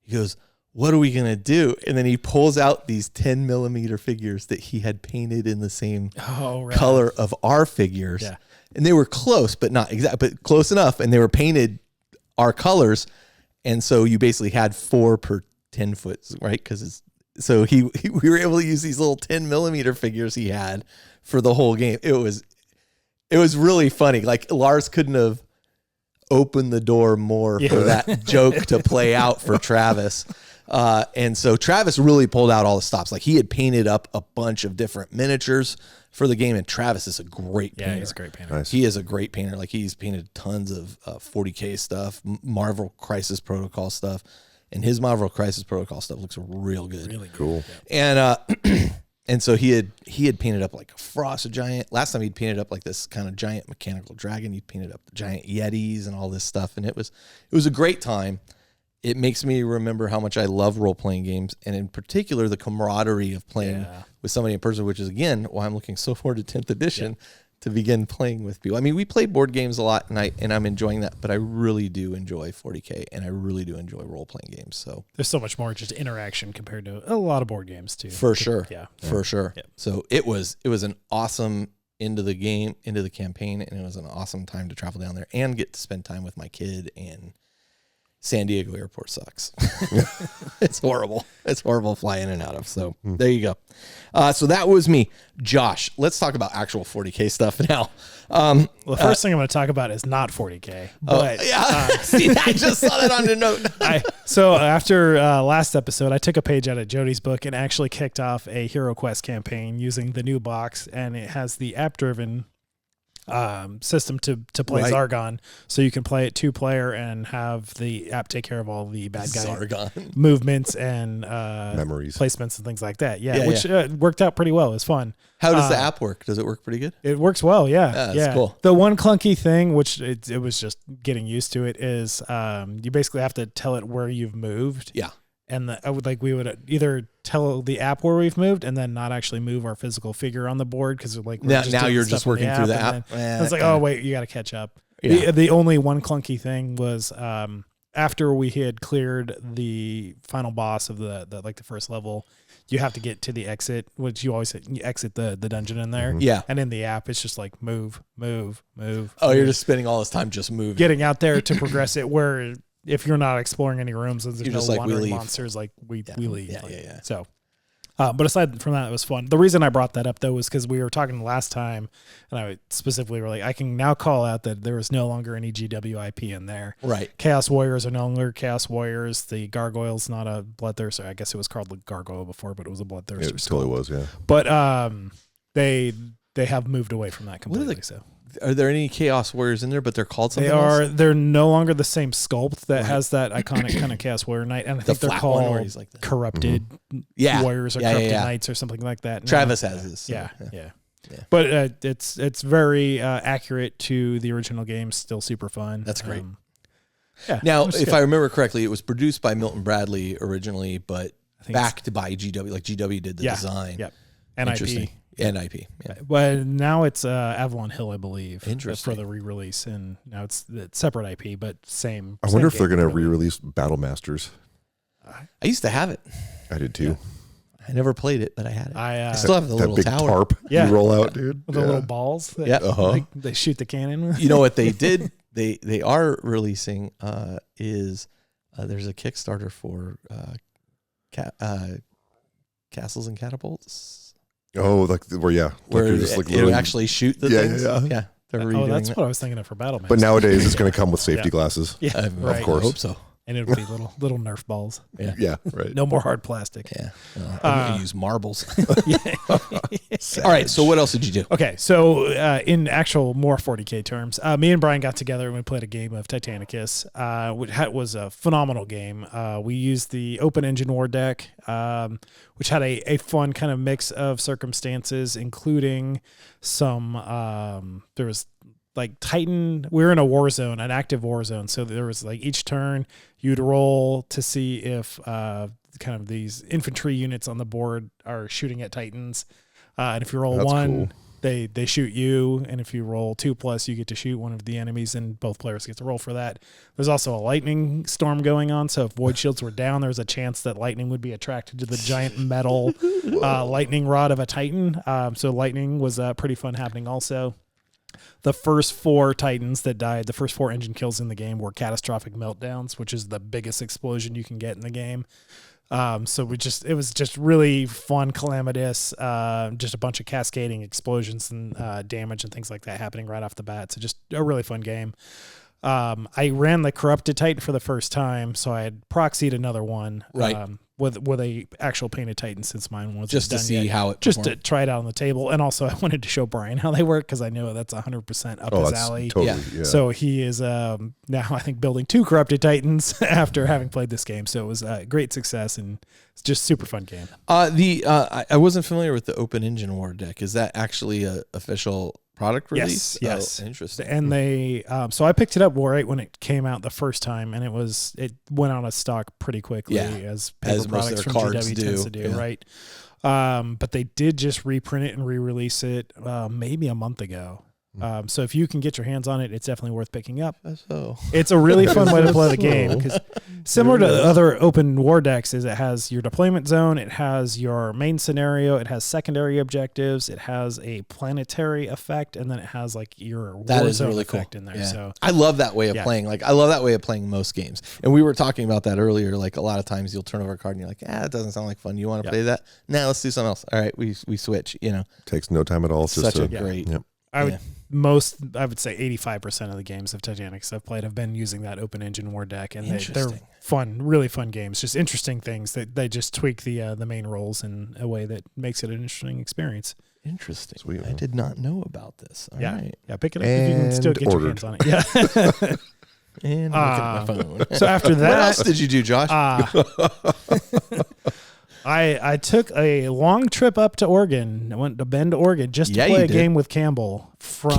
He goes, what are we going to do? And then he pulls out these 10 millimeter figures that he had painted in the same color of our figures. Yeah. And they were close, but not exact, but close enough. And they were painted our colors. And so you basically had 4 per 10 foot, right? Because we were able to use these little 10 millimeter figures he had for the whole game. It was really funny. Like Lars couldn't have opened the door more for that joke to play out for Travis. And so Travis really pulled out all the stops. Like he had painted up a bunch of different miniatures for the game, and Travis is a great painter. Yeah, he's a great painter. Nice. He is a great painter. Like he's painted tons of 40K stuff, Marvel Crisis Protocol stuff, and his Marvel Crisis Protocol stuff looks real good. Really cool. Good. And And so he had painted up like a frost giant. Last time he'd painted up like this kind of giant mechanical dragon. He'd painted up the giant yetis and all this stuff. And it was a great time. It makes me remember how much I love role-playing games, and in particular, the camaraderie of playing with somebody in person, which is, again, why I'm looking so forward to 10th edition to begin playing with people. I mean, we play board games a lot, and I'm enjoying that, but I really do enjoy 40K, and I really do enjoy role-playing games. So there's so much more just interaction compared to a lot of board games, too. For sure. Yeah. For sure. Yeah. So it was an awesome into the campaign, and it was an awesome time to travel down there and get to spend time with my kid. And San Diego airport sucks. It's horrible. It's horrible flying in and out of. So there you go. So that was me. Josh, let's talk about actual 40K stuff now. Well, the first thing I'm going to talk about is not 40K. But see, I just saw that on the note. So after last episode, I took a page out of Jody's book and actually kicked off a Hero Quest campaign using the new box, and it has the app-driven system to play Zargon, so you can play it 2-player and have the app take care of all the bad guy Zargon movements and memories, placements, and things like that. Which worked out pretty well. It was fun. How does the app work? Does it work pretty good? It works well. That's cool. The one clunky thing, which it was just getting used to it, is you basically have to tell it where you've moved. Yeah. And we would either tell the app where we've moved and then not actually move our physical figure on the board because now you're just working through the app. It's like, oh wait, you got to catch up. Yeah. The only one clunky thing was after we had cleared the final boss of the first level, you have to get to the exit, which you always exit the dungeon in there. Yeah. And in the app, it's just like move. Oh, you're just spending all this time just moving, getting out there to progress it. Where if you're not exploring any rooms, there's no wandering monsters, we leave. Yeah. So, but aside from that, it was fun. The reason I brought that up, though, was because we were talking last time, and I specifically were like, I can now call out that there is no longer any GWIP in there. Right. Chaos Warriors are no longer Chaos Warriors. The Gargoyle's not a Bloodthirster. I guess it was called the Gargoyle before, but it was a Bloodthirster. It totally was, yeah. But they have moved away from that completely. Are there any Chaos Warriors in there, but they're called something else? They're no longer the same sculpt that has that iconic kind of Chaos Warrior Knight. And I think they're called Corrupted Warriors or Corrupted Knights or something like that. Travis has this. Yeah. But it's very accurate to the original game. Still super fun. That's great. Now, if I remember correctly, it was produced by Milton Bradley originally, but backed by GW. Like GW did the design. Yep. NIP. NIP. Yeah. But now it's Avalon Hill, I believe. Interesting. For the re-release, and now it's separate IP, but same. I wonder if they're going to re-release Battle Masters. I used to have it. I did too. I never played it, but I had it. I still have the little big tower. tarp you roll out, dude. With the little balls. That, they shoot the cannon with. You know what they did? They are releasing is there's a Kickstarter for Castles and Catapults. Oh, where you just it'll actually shoot the things. Yeah. That's what I was thinking of for Battle Masters. But nowadays it's going to come with safety glasses. Yeah, of course. I hope so. And it'll be little Nerf balls. Yeah, right. No more hard plastic. Yeah. I'm going to use marbles. All right. So what else did you do? Okay. So in actual more 40K terms, me and Brian got together and we played a game of Titanicus, which was a phenomenal game. We used the open engine war deck, which had a fun kind of mix of circumstances, including some, there was Titan, we were in a war zone, an active war zone. So there was each turn you'd roll to see if kind of these infantry units on the board are shooting at Titans. And if you roll one, cool. they shoot you. And if you roll 2+, you get to shoot one of the enemies, and both players get to roll for that. There's also a lightning storm going on. So if void shields were down, there was a chance that lightning would be attracted to the giant metal lightning rod of a Titan. So lightning was pretty fun happening also. The first 4 Titans that died, the first 4 engine kills in the game were catastrophic meltdowns, which is the biggest explosion you can get in the game. So it was just really fun, calamitous, just a bunch of cascading explosions and damage and things like that happening right off the bat. So just a really fun game. I ran the Corrupted Titan for the first time, so I had proxied another one. Right. with a actual painted Titan, since mine wasn't just to done see yet. how it Just performed. to try it out on the table. And also I wanted to show Brian how they work, because I know that's 100% up his alley. Totally, yeah. So he is now I think building 2 corrupted Titans after having played this game. So it was a great success, and it's just super fun game. I wasn't familiar with the Open Engine War deck. Is that actually a official product release? Yes. Oh, interesting. And they so I picked it up right when it came out the first time, and it went out of stock pretty quickly, as paper most products of their from cards GW tends to do, yeah. right? But they did just reprint it and re-release it maybe a month ago. So if you can get your hands on it, it's definitely worth picking up. So It's a really fun way to play the game, because similar to other open war decks, is it has your deployment zone, it has your main scenario, it has secondary objectives, it has a planetary effect, and then it has like your war zone really effect cool in there. Yeah. So I love that way of Yeah. playing. Like I love that way of playing most games. And we were talking about that earlier. Like a lot of times you'll turn over a card and you're like, it doesn't sound like fun. You want to play that? Nah, let's do something else. All right, we switch. Takes no time at all. It's Such just a great. Yep. I would say 85% of the games of Titanics I've played have been using that open engine war deck, and they're fun, really fun games. Just interesting things that they just tweak the main roles in a way that makes it an interesting experience. Interesting. Sweet. I did not know about this. All right. Yeah, pick it up if you can still get your hands on it. Yeah. And look at my phone. So after that, what else did you do, Josh? I took a long trip up to Oregon. I went to Bend, Oregon, just to play a game with Campbell from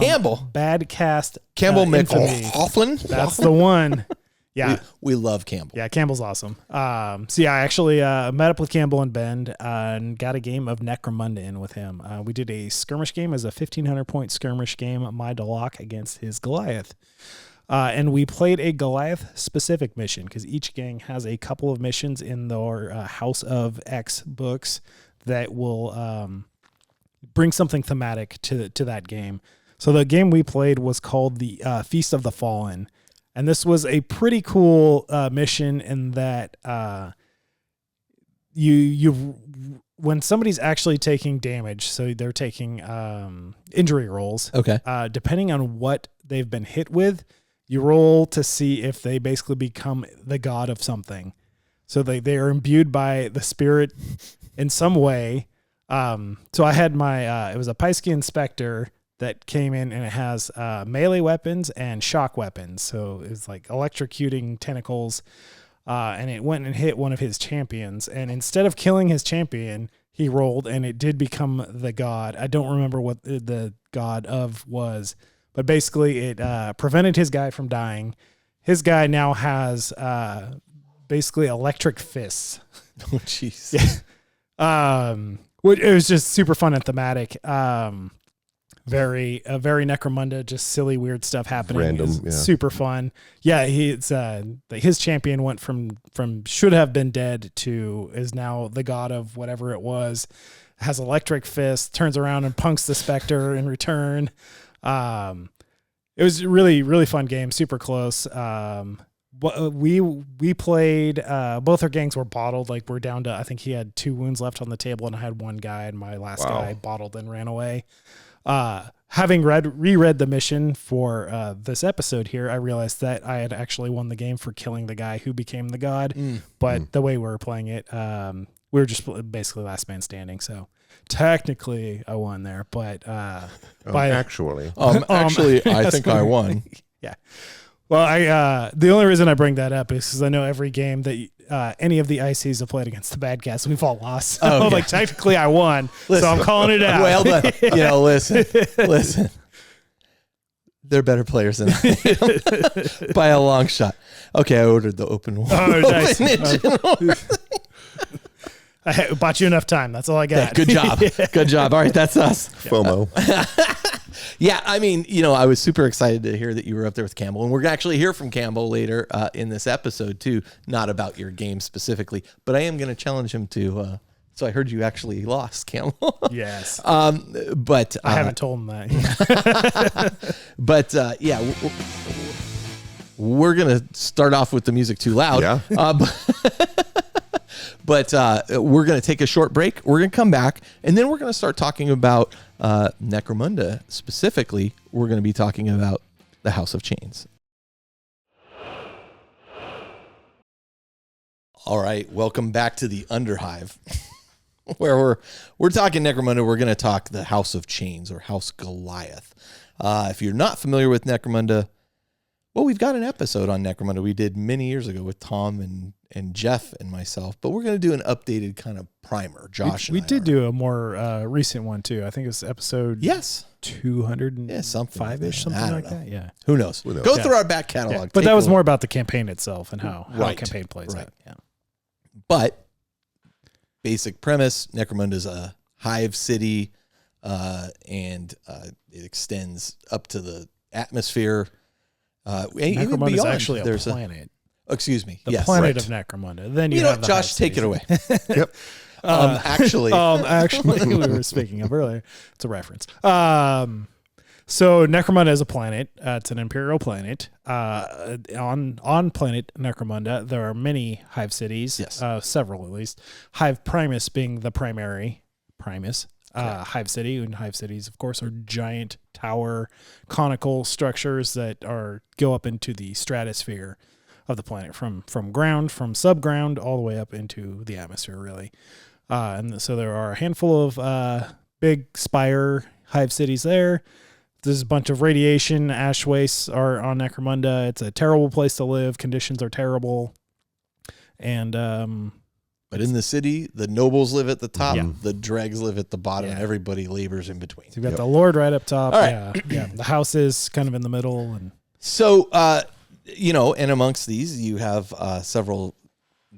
Bad Cast. Campbell Infamy. McLaughlin? That's the one. Yeah. We love Campbell. Yeah, Campbell's awesome. So yeah, I actually met up with Campbell in Bend and got a game of Necromunda in with him. We did a skirmish game as a 1,500-point skirmish game, my Deloc against his Goliath. And we played a Goliath-specific mission, because each gang has a couple of missions in their House of X books that will bring something thematic to that game. So the game we played was called the Feast of the Fallen. And this was a pretty cool mission in that when somebody's actually taking damage, so they're taking injury rolls. Okay. Depending on what they've been hit with, you roll to see if they basically become the god of something. So they are imbued by the spirit in some way. So I had my it was a Paisky Inspector that came in, and it has melee weapons and shock weapons. So it was like electrocuting tentacles, and it went and hit one of his champions. And instead of killing his champion, he rolled, and it did become the god. I don't remember what the god of was, but basically it prevented his guy from dying. His guy now has basically electric fists. Oh, jeez. Yeah. It was just super fun and thematic. Very Necromunda, just silly, weird stuff happening. Random, yeah. Super fun. Yeah, his champion went from should have been dead to is now the god of whatever it was. Has electric fist, turns around and punks the Spectre in return. It was a really, really fun game, super close. We played, both our gangs were bottled. Like we're down to, I think he had 2 wounds left on the table, and I had one guy, and my last guy bottled and ran away. Having reread the mission for this episode here, I realized that I had actually won the game for killing the guy who became the god. But the way we were playing it, we were just basically last man standing. So technically I won there, but actually, I think I won. Yeah. Well, the only reason I bring that up is because I know every game that any of the ICs have played against the bad cats, we've all lost. So, like, technically I won. So I'm calling it out. Well done. Listen. They're better players than I am by a long shot. Okay, I ordered the open one. Oh, nice. I bought you enough time. That's all I got. Yeah, good job. Good job. All right, that's us. FOMO. Yeah, I mean, I was super excited to hear that you were up there with Campbell, and we're going to actually hear from Campbell later in this episode too, not about your game specifically, but I am going to challenge him to, so I heard you actually lost, Campbell. Yes. But I haven't told him that. But yeah, we're going to start off with the music too loud. Yeah. But we're going to take a short break. We're going to come back, and then we're going to start talking about Necromunda. Specifically, we're going to be talking about the House of Chains. All right, welcome back to the Underhive, where we're talking Necromunda. We're going to talk the House of Chains or House Goliath. If you're not familiar with Necromunda, well, we've got an episode on Necromunda we did many years ago with Tom and Jeff and myself, but we're going to do an updated kind of primer. Josh, we did do a more recent one too. I think it was episode 205-ish, something like that. Yeah, who knows? Go through our back catalog. Yeah. But that was more about the campaign itself and how a campaign plays out. Yeah. But basic premise: Necromunda's a hive city, and it extends up to the atmosphere. Necromunda is actually a planet. Excuse me. The planet of Necromunda. Then you have Josh, take it away. Yep. Actually, we were speaking of earlier. It's a reference. So Necromunda is a planet. It's an imperial planet. On planet Necromunda, there are many hive cities. Yes. Several at least. Hive Primus being the primary Primus. Hive city, and hive cities, of course, are giant tower conical structures that go up into the stratosphere of the planet from subground all the way up into the atmosphere, really. And so there are a handful of big spire hive cities there. There's a bunch of radiation ash wastes are on Necromunda. It's a terrible place to live. Conditions are terrible. And but in the city, the nobles live at the top, the dregs live at the bottom, and everybody labors in between. So you've got the Lord right up top. All right. Yeah. The house is kind of in the middle. And so, and amongst these, you have several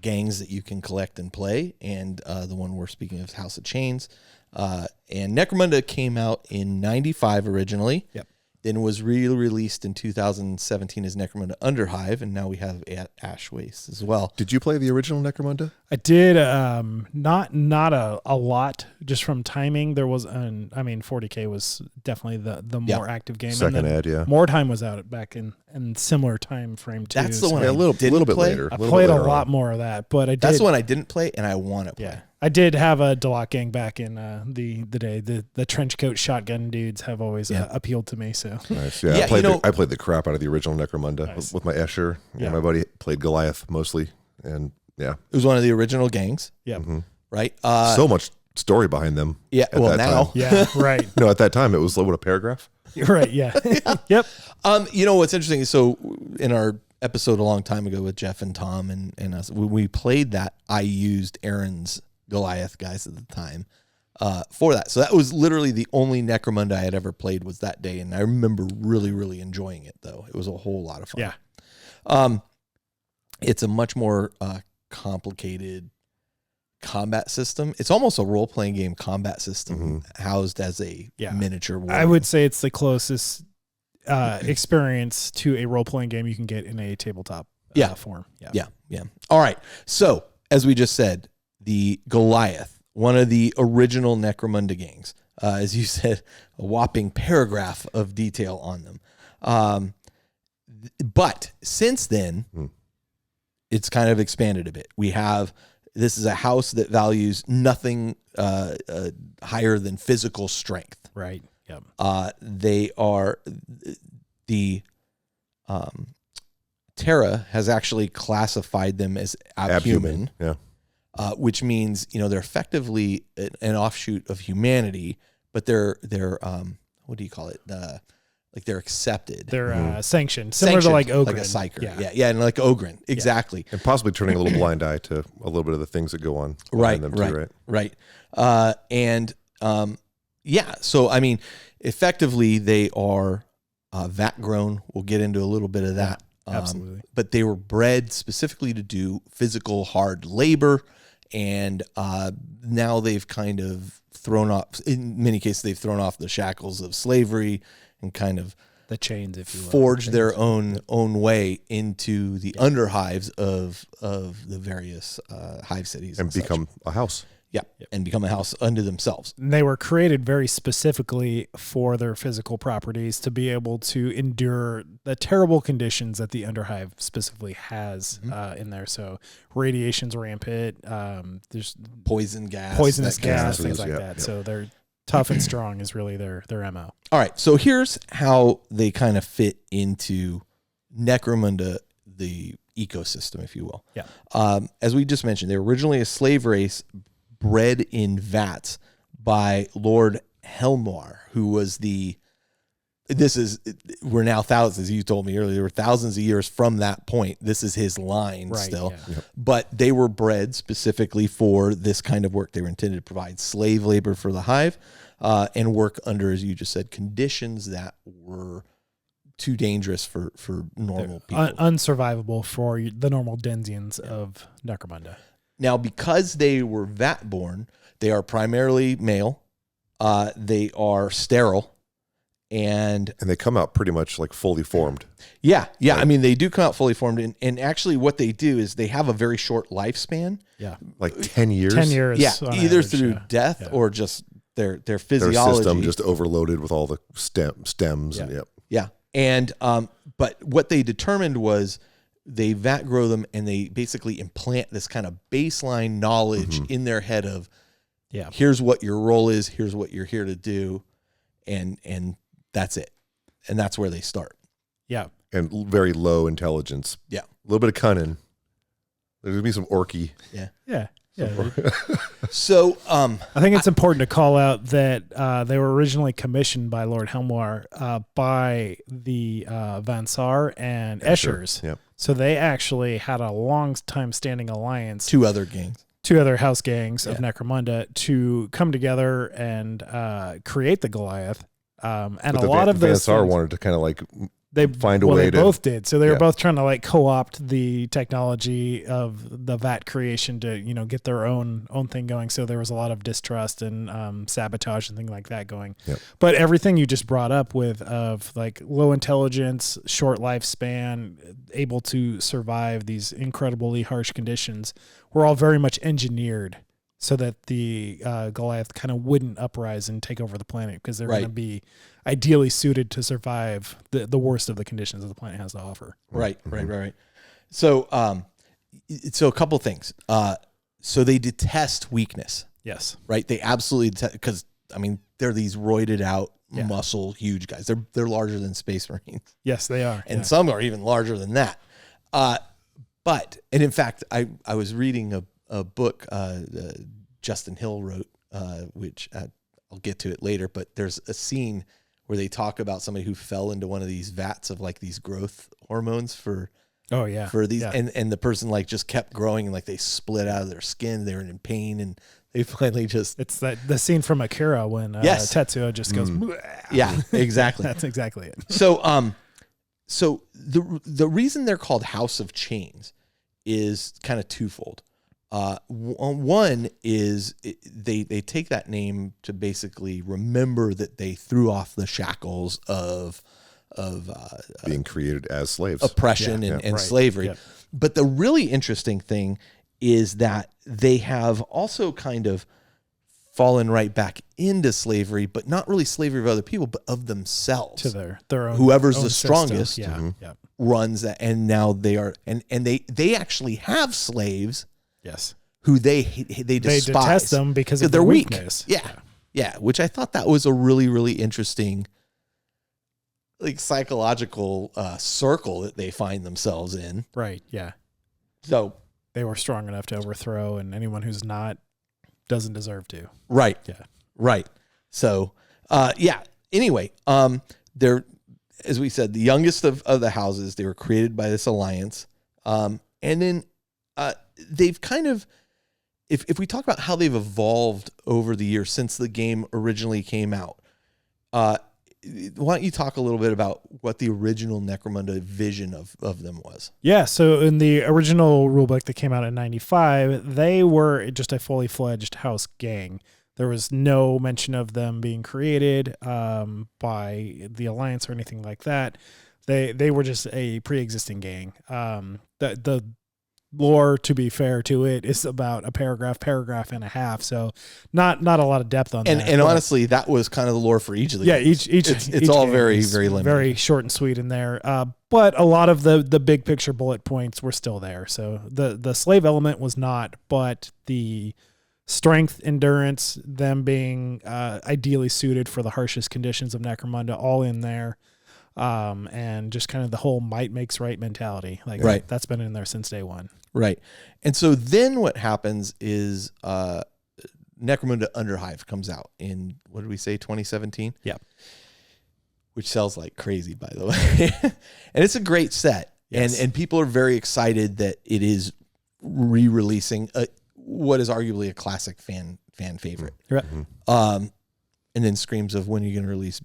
gangs that you can collect and play, and the one we're speaking of is House of Chains. And Necromunda came out in 95 originally. Yep. Then was re-released in 2017 as Necromunda Underhive, and now we have Ash Waste as well. Did you play the original Necromunda? I did, not a lot, just from timing. There was 40K was definitely the more active game. Second ed, yeah. Mordheim was out back in similar time frame too. That's the one a little bit later. I played a lot more of that, but I did. That's the one I didn't play, and I want to play. Yeah. I did have a Delot gang back in the day. The trench coat shotgun dudes have always appealed to me. So nice. Yeah, I played the crap out of the original Necromunda with my Escher. Yeah. My buddy played Goliath mostly, and yeah, it was one of the original gangs. Yeah, right. So much story behind them. Yeah. Well, now, time. Yeah, right. No, at that time it was what, a paragraph. Right. Yeah. Yep. What's interesting is, so in our episode a long time ago with Jeff and Tom and us, when we played that, I used Aaron's Goliath guys at the time for that. So that was literally the only Necromunda I had ever played was that day, and I remember really, really enjoying it, though. It was a whole lot of fun. Yeah. It's a much more complicated combat system. It's almost a role-playing game combat system housed as a miniature war. I would say it's the closest experience to a role-playing game you can get in a tabletop form. Yeah. All right. So, as we just said, the Goliath, one of the original Necromunda gangs, as you said, a whopping paragraph of detail on them. But since then, it's kind of expanded a bit. This is a house that values nothing higher than physical strength. Right. Yep. They are the Terra has actually classified them as abhuman. Yeah. Which means, they're effectively an offshoot of humanity, but they're what do you call it? They're accepted. They're sanctioned, similar to like Ogren. Like a psyker. Yeah, and like Ogren. Exactly. And possibly turning a little blind eye to a little bit of the things that go on. Right. So, effectively they are vat grown. We'll get into a little bit of that. Absolutely. But they were bred specifically to do physical hard labor. And now they've kind of thrown off, in many cases, they've thrown off the shackles of slavery and kind of the chains, if you will, forged their own way into the underhives of the various hive cities and become a house. Yeah, and become a house unto themselves. And they were created very specifically for their physical properties to be able to endure the terrible conditions that the Underhive specifically has in there. So radiation's rampant. There's poisonous gas, things like that. Yep. So they're tough and strong is really their MO. All right, so here's how they kind of fit into Necromunda, the ecosystem, if you will. Yeah. As we just mentioned, they were originally a slave race bred in vats by Lord Helmar, who was we're now thousands, you told me earlier, we're thousands of years from that point. This is his line still. Yeah. Yep. But they were bred specifically for this kind of work. They were intended to provide slave labor for the hive and work under, as you just said, conditions that were too dangerous for normal people. Unsurvivable for the normal denizens of Necromunda. Now, because they were vat-born, they are primarily male. They are sterile. And they come out pretty much like fully formed. Yeah. I mean, they do come out fully formed. And actually what they do is they have a very short lifespan. Yeah. Like 10 years. 10 years. Yeah. Either average, through death or just their physiology. Their system just overloaded with all the stems. Yeah. And yep. Yeah. And, but what they determined was they vat grow them and they basically implant this kind of baseline knowledge in their head of, here's what your role is. Here's what you're here to do. And that's it. And that's where they start. Yeah. And very low intelligence. Yeah. A little bit of cunning. There's going to be some orky. Yeah. So I think it's important to call out that they were originally commissioned by Lord Helmar by the Van Saar and Eschers. Yep. So they actually had a long time standing alliance. two other house gangs of Necromunda to come together and create the Goliath. And but a lot of those Van Saar things, wanted to kind of like they find a way they to both did. So they were both trying to like co-opt the technology of the vat creation to, get their own thing going. So there was a lot of distrust and sabotage and things like that going. Yep. But everything you just brought up with of like low intelligence, short lifespan, able to survive these incredibly harsh conditions were all very much engineered so that the Goliath kind of wouldn't uprise and take over the planet because they're going to be ideally suited to survive the worst of the conditions that the planet has to offer. Right. So, so a couple things. So they detest weakness. Yes. Right. They absolutely detest, because I mean they're these roided out muscle huge guys. They're larger than Space Marines. Yes, they are, and some are even larger than that. But in fact, I was reading a book Justin Hill wrote, which I'll get to it later, but there's a scene where they talk about somebody who fell into one of these vats of like these growth hormones for these and the person like just kept growing and like they split out of their skin. They were in pain and they finally just it's the scene from Akira when Tetsuo just goes yeah, exactly. That's exactly it. So the reason they're called House of Chains is kind of twofold. One is they take that name to basically remember that they threw off the shackles of being created as slaves, oppression and slavery. Yeah. But the really interesting thing is that they have also kind of fallen right back into slavery, but not really slavery of other people, but of themselves. To their own, whoever's the strongest system. runs that, and now they are, and they actually have slaves. Yes. Who they despise. They detest them because of their weakness. Yeah. Which I thought that was a really, really interesting, like psychological circle that they find themselves in. Right. Yeah. So they were strong enough to overthrow, and anyone who's not doesn't deserve to. Right. Yeah. Right. So, Anyway, they're, as we said, the youngest of the houses. They were created by this alliance, and then they've kind of, if we talk about how they've evolved over the years since the game originally came out, why don't you talk a little bit about what the original Necromunda vision of them was? Yeah, so in the original rulebook that came out in 95, they were just a fully fledged house gang. There was no mention of them being created by the Alliance or anything like that. They were just a pre-existing gang. The lore, to be fair to it, is about a paragraph and a half, so not a lot of depth on that. And honestly, that was kind of the lore for each of the games. It's all very, very limited. Very short and sweet in there. But a lot of the big picture bullet points were still there. So the slave element was not, but the strength, endurance, them being ideally suited for the harshest conditions of Necromunda, all in there. and just kind of the whole might makes right mentality. Like Right. that's been in there since day one. Right. And so then what happens is Necromunda Underhive comes out in, what did we say, 2017? Yeah. Which sells like crazy, by the way. And it's a great set. Yes. And people are very excited that it is re-releasing what is arguably a classic fan favorite. Right. And then screams of, when are you going to release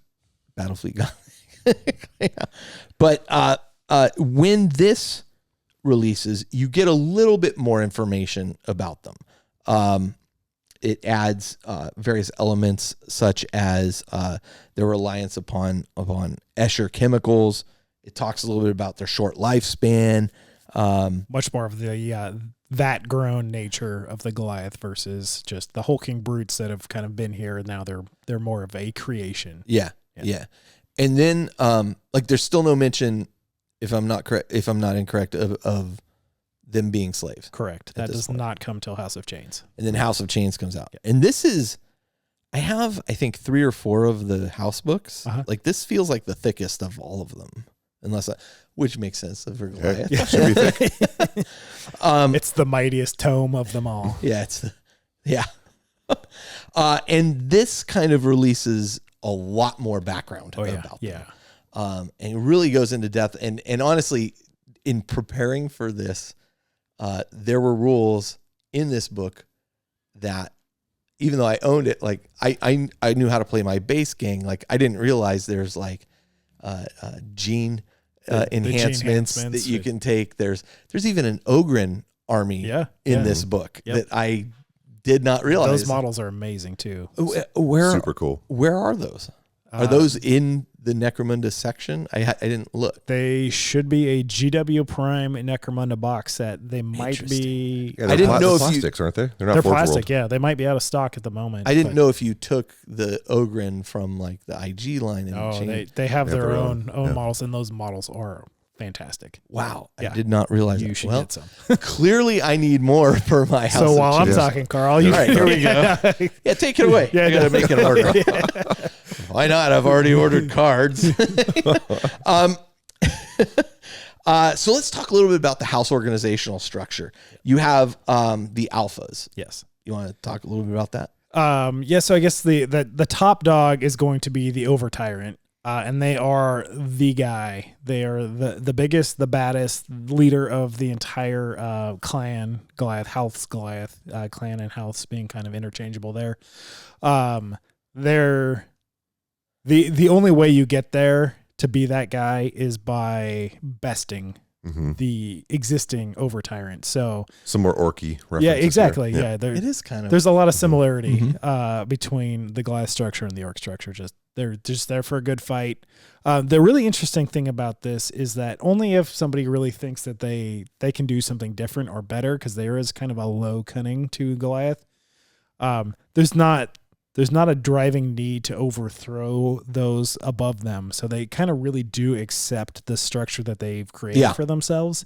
Battlefleet Goliath? Yeah. But when this releases, you get a little bit more information about them. It adds various elements such as their reliance upon Escher chemicals. It talks a little bit about their short lifespan. Much more of the that grown nature of the Goliath versus just the hulking brutes that have kind of been here, and now they're more of a creation. Yeah. And then like there's still no mention, if I'm not incorrect, of them being slaves. Correct. That does not come till House of Chains. And then House of Chains comes out. And this is, I have, I think, 3 or 4 of the house books. Like this feels like the thickest of all of them. Which makes sense for Goliath. Yeah, should be thick. It's the mightiest tome of them all. Yeah. And this kind of releases a lot more background about them. And it really goes into depth. And honestly, in preparing for this, there were rules in this book that, even though I owned it, like I knew how to play my base gang. Like I didn't realize there's like gene enhancements that you can take. There's even an Ogren army in this book that I did not realize. Those models are amazing too. Super cool. Where are those? Are those in the Necromunda section? I didn't look. They should be a GW Prime Necromunda box set. They might be. Yeah, I didn't know if plastics, aren't they? They're not They're Forge plastic. World. Yeah, they might be out of stock at the moment. I didn't know if you took the Ogren from like the IG line and they have their own models, and those models are fantastic. Wow, I did not realize you that. should Well, get some. Clearly, I need more for my house. So while I'm Yes. talking, Carl, All right, here we go. Yeah, take it away. I gotta make an order. Why not? I've already ordered cards. So let's talk a little bit about the house organizational structure. You have the alphas. Yes. You want to talk a little bit about that? So I guess the top dog is going to be the Overtyrant. And they are the guy. They are the biggest, the baddest leader of the entire clan, Goliath, House Goliath, clan and house being kind of interchangeable there. They're the only way you get there to be that guy is by besting the existing Overtyrant. So some more orky references. Yeah, exactly. There. Yeah, It is kind of. there's a lot of similarity between the Goliath structure and the orc structure. They're just there for a good fight. The really interesting thing about this is that only if somebody really thinks that they can do something different or better, because there is kind of a low cunning to Goliath. There's not a driving need to overthrow those above them. So they kind of really do accept the structure that they've created for themselves.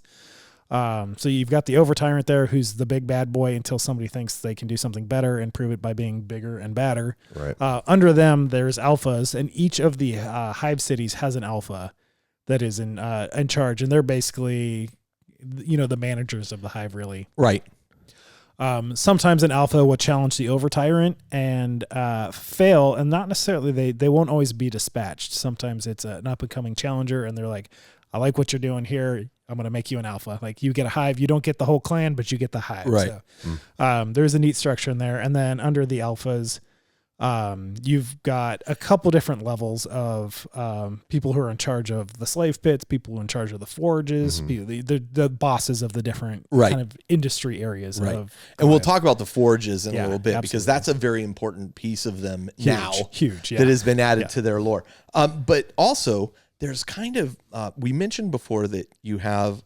So you've got the Overtyrant there, who's the big bad boy until somebody thinks they can do something better and prove it by being bigger and badder. Right. Under them, there's alphas, and each of the hive cities has an alpha that is in charge, and they're basically, the managers of the hive, really. Right. Sometimes an alpha will challenge the Overtyrant and fail, and not necessarily they won't always be dispatched. Sometimes it's an up-and-coming challenger, and they're like, I like what you're doing here. I'm going to make you an alpha. Like, you get a hive. You don't get the whole clan, but you get the hive. Right. So, there's a neat structure in there. And then under the alphas, you've got a couple different levels of people who are in charge of the slave pits, people who are in charge of the forges, the bosses of the different kind of industry areas. Right. And we'll talk about the forges in a little bit, absolutely. because that's a very important piece of them now. Huge. Yeah. That has been added to their lore. But also, there's kind of, we mentioned before that you have,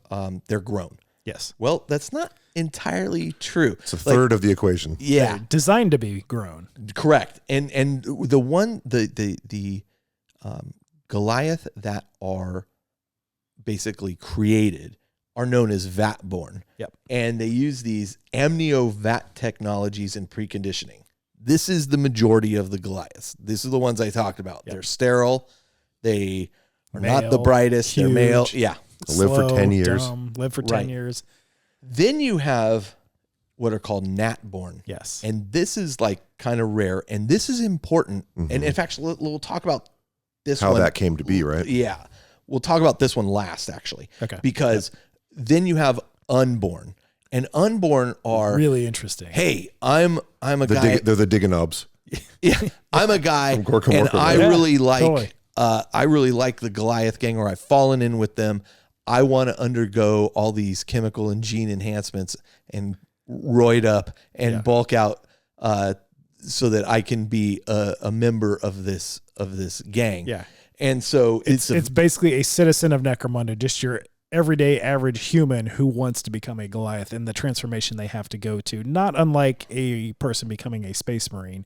they're grown. Yes. Well, that's not entirely true. It's a third of the equation. Yeah. They're designed to be grown. Correct. And the Goliath that are basically created are known as vat-born. Yep. And they use these amnio-vat technologies in preconditioning. This is the majority of the Goliaths. These are the ones I talked about. Yep. They're sterile. They not the brightest. Huge, they're male. Yeah. Live for 10 years. Live for 10 years. Then you have what are called Natborn. Yes. And this is like kind of rare. And this is important. Mm-hmm. And in fact, we'll talk about this How one. that came to be, right? Yeah. We'll talk about this one last, actually. Okay. Because then you have Unborn. And Unborn are really interesting. Hey, I'm a guy. They're the Digonobs. Yeah. I'm a guy and I really like the Goliath gang, or I've fallen in with them. I want to undergo all these chemical and gene enhancements and roid up and bulk out so that I can be a member of this gang. Yeah. And so it's basically a citizen of Necromunda, just your everyday average human who wants to become a Goliath, and the transformation they have to go to, not unlike a person becoming a Space Marine,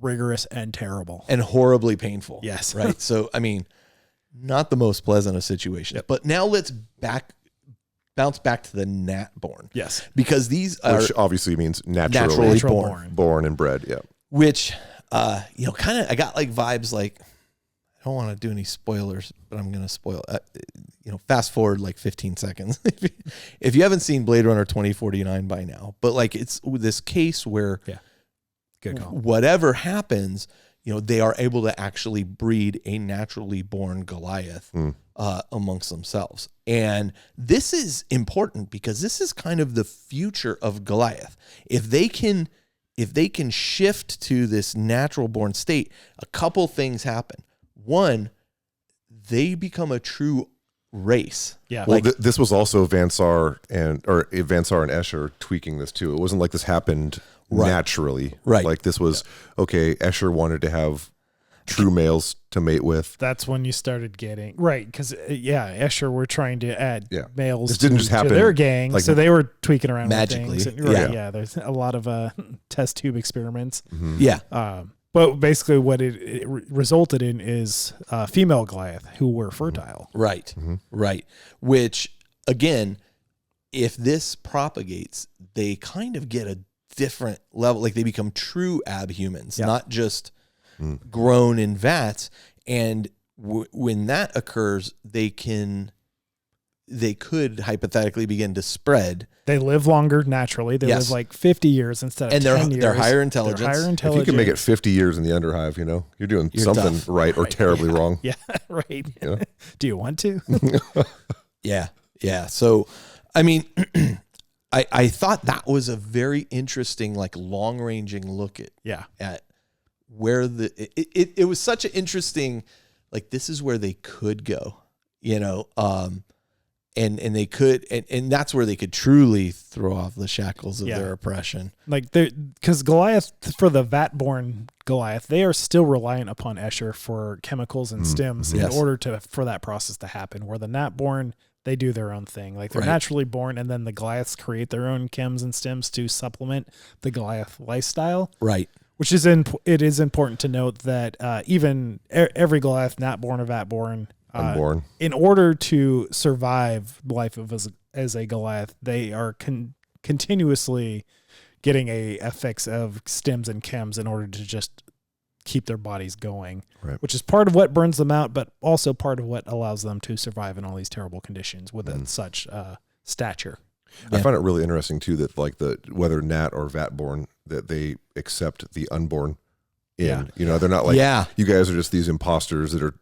rigorous and terrible. And horribly painful. Yes. Right. So, I mean, not the most pleasant of situations. But now let's bounce back to the Natborn. Yes. Because these are Which obviously means naturally born. born and bred. Yeah. Which, kind of, I got like vibes like, I don't want to do any spoilers, but I'm going to spoil, fast forward like 15 seconds. If you haven't seen Blade Runner 2049 by now, but like it's this case where Good call. whatever happens, they are able to actually breed a naturally born Goliath amongst themselves. And this is important because this is kind of the future of Goliath. If they can shift to this natural born state, a couple things happen. One, they become a true race. Yeah. Well, this was also Vansar and Escher tweaking this too. It wasn't like this happened naturally. Right. Like this was, okay, Escher wanted to have true males to mate with. That's when you started getting because Escher were trying to add males. This didn't just happen to their gang, like, so they were tweaking around magically. with things. Right, there's a lot of test tube experiments. Mm-hmm. Yeah. But basically, what it resulted in is female Goliath who were fertile. Right. Mm-hmm. Right. Which, again, if this propagates, they kind of get a different level. Like they become true abhumans, not just grown in vats. And when that occurs, they could hypothetically begin to spread. They live longer naturally. They live like 50 years instead of 10 years. They're higher intelligence. If you can make it 50 years in the Underhive, you're doing something tough. right or terribly wrong. Yeah, right. Do you want to? Yeah. So, I mean, I thought that was a very interesting, like long-ranging look at where it was such an interesting, like this is where they could go, and they could, and that's where they could truly throw off the shackles of their oppression. Like because Goliath, for the vat-born Goliath, they are still reliant upon Escher for chemicals and stims in order for that process to happen. Where the Nat-born, they do their own thing. Like they're naturally born, and then the Goliaths create their own chems and stims to supplement the Goliath lifestyle. Right. Which is it is important to note that even every Goliath, Nat-born or vat-born, Unborn. In order to survive life as a Goliath, they are continuously getting a fix of stims and chems in order to just keep their bodies going, which is part of what burns them out, but also part of what allows them to survive in all these terrible conditions with such stature. I find it really interesting too that like whether Nat or Vatborn, that they accept the unborn in. They're not like you guys are just these imposters that are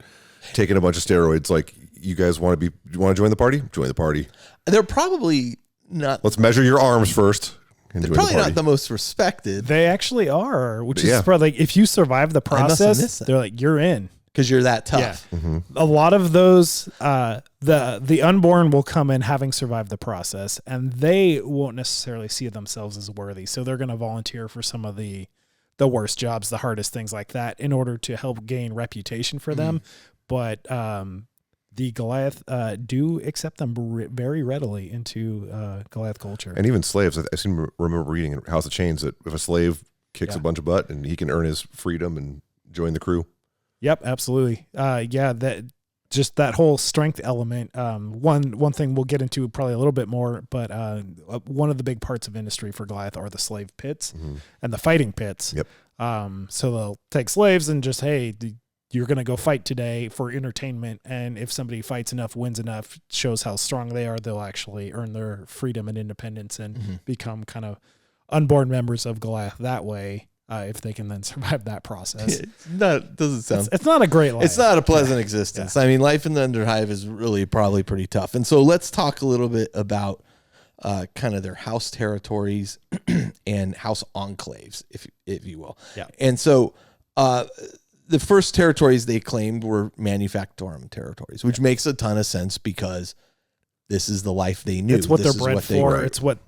taking a bunch of steroids. Like, you guys want to join the party? Join the party. They're probably not. Let's measure your arms first. They're probably not the most respected. They actually are, which is probably like if you survive the process, they're like, you're in. Because you're that tough. Yeah. Mm-hmm. A lot of those, the unborn will come in having survived the process, and they won't necessarily see themselves as worthy. So they're going to volunteer for some of the worst jobs, the hardest things like that, in order to help gain reputation for them. But the Goliath do accept them very readily into Goliath culture. And even slaves, I seem to remember reading in House of Chains that if a slave kicks a bunch of butt, and he can earn his freedom and join the crew. Yep, absolutely. That whole strength element. One thing we'll get into probably a little bit more, but one of the big parts of industry for Goliath are the slave pits and the fighting pits. Yep. So they'll take slaves and just, hey, you're going to go fight today for entertainment. And if somebody fights enough, wins enough, shows how strong they are, they'll actually earn their freedom and independence and become kind of unborn members of Goliath that way. If they can then survive that process. It's not a great life. It's not a pleasant existence. I mean, life in the Underhive is really probably pretty tough. And so let's talk a little bit about kind of their house territories and house enclaves, if you will. Yeah. And so the first territories they claimed were manufactorum territories, which makes a ton of sense because this is the life they knew. It's what they're bred for. It's what.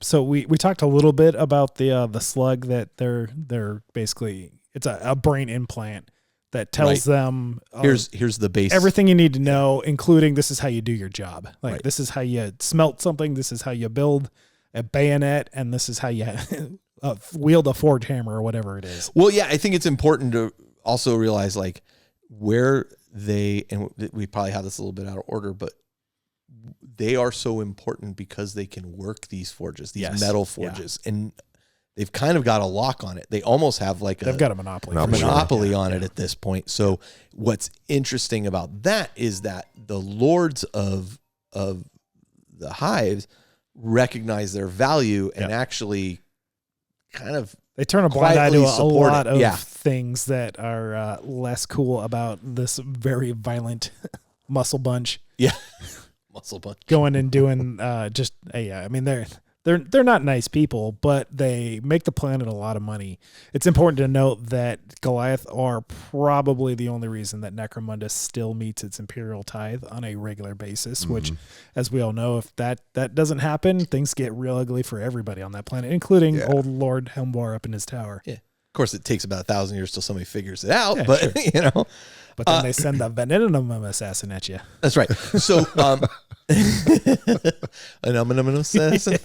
So we talked a little bit about the slug that they're basically, it's a brain implant that tells them here's the base, everything you need to know, including this is how you do your job. Like this is how you smelt something. This is how you build a bayonet, and this is how you wield a forge hammer or whatever it is. Well, yeah, I think it's important to also realize like where and we probably have this a little bit out of order, but they are so important because they can work these forges, these metal forges, and they've kind of got a lock on it. They almost have they've got a monopoly on it at this point. So what's interesting about that is that the lords of the hives recognize their value and actually kind of they turn a blind eye to a lot of things that are less cool about this very violent muscle bunch. Yeah. Muscle bunch going and doing I mean they're not nice people, but they make the planet a lot of money. It's important to note that Goliath are probably the only reason that Necromunda still meets its imperial tithe on a regular basis, which, as we all know, if that doesn't happen, things get real ugly for everybody on that planet, including old Lord Helmbar up in his tower. Yeah. Of course, it takes about 1,000 years till somebody figures it out, but sure. But then they send the venomum assassin at you. That's right. So, an assassin.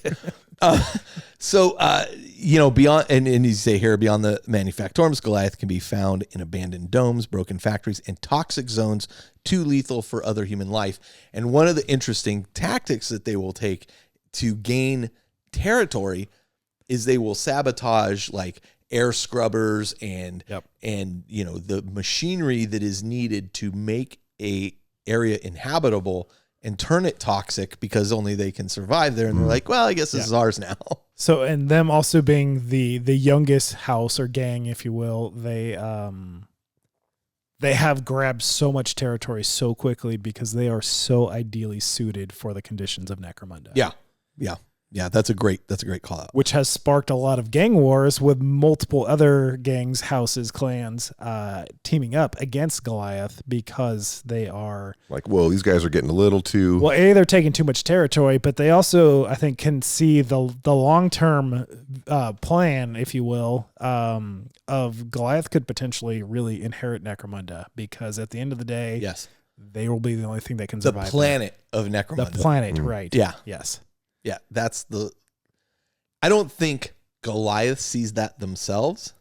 Beyond, and you say here, beyond the manufactorums, Goliath can be found in abandoned domes, broken factories, and toxic zones too lethal for other human life. And one of the interesting tactics that they will take to gain territory is they will sabotage like air scrubbers and the machinery that is needed to make a area inhabitable and turn it toxic because only they can survive there. And they're like, well, I guess this is ours now. So, and them also being the youngest house or gang, if you will, they have grabbed so much territory so quickly because they are so ideally suited for the conditions of Necromunda. Yeah. Yeah. Yeah, that's a great call out. Which has sparked a lot of gang wars with multiple other gangs, houses, clans teaming up against Goliath because they are like, whoa, these guys are getting a little too. Well, they're taking too much territory, but they also, I think, can see the long-term plan, if you will, of Goliath could potentially really inherit Necromunda because at the end of the day, yes, they will be the only thing that can survive. The planet of Necromunda. The planet, right? Yeah. Yes. Yeah, I don't think Goliath sees that themselves.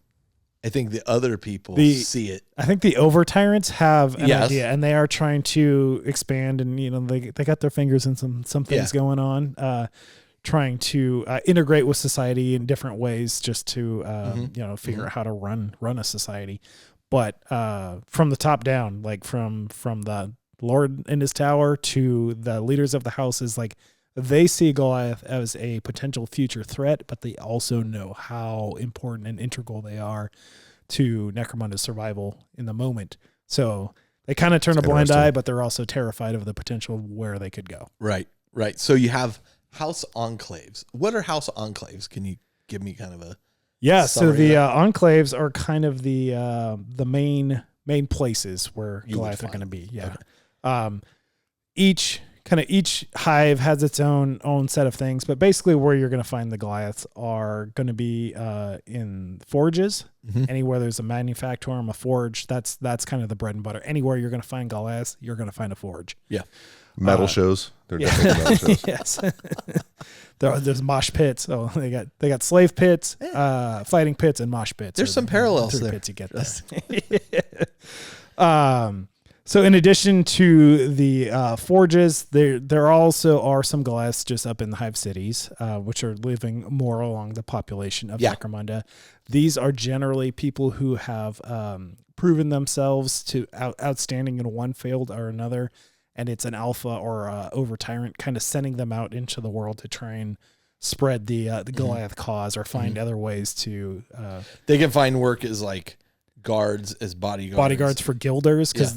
I think the other people see it. I think the over tyrants have an idea, and they are trying to expand, and they got their fingers in some things going on, trying to integrate with society in different ways, just to figure out how to run a society. But from the top down, like from the Lord in his tower to the leaders of the houses, like. They see Goliath as a potential future threat, but they also know how important and integral they are to Necromunda's survival in the moment. So they kind of turn a blind eye, but they're also terrified of the potential of where they could go. Right, right. So you have house enclaves. What are house enclaves? Can you give me kind of a so the enclaves are kind of the main places where Goliath are going to be. Yeah. Okay. Each hive has its own set of things, but basically where you're going to find the Goliaths are going to be in forges. Anywhere there's a manufactorum, a forge, that's kind of the bread and butter. Anywhere you're going to find Goliaths, you're going to find a forge. Yeah. Metal shows. They're definitely metal shows. Yes. There's mosh pits. Oh, they got slave pits, fighting pits, and mosh pits. There's some parallels there. Pits you get there. So in addition to the forges, there also are some Goliaths just up in the hive cities, which are living more along the population of Necromunda. These are generally people who have proven themselves to outstanding in one field or another, and it's an alpha or over tyrant kind of sending them out into the world to try and spread the Goliath cause or find other ways to. They can find work as like guards, as bodyguards for guilders, because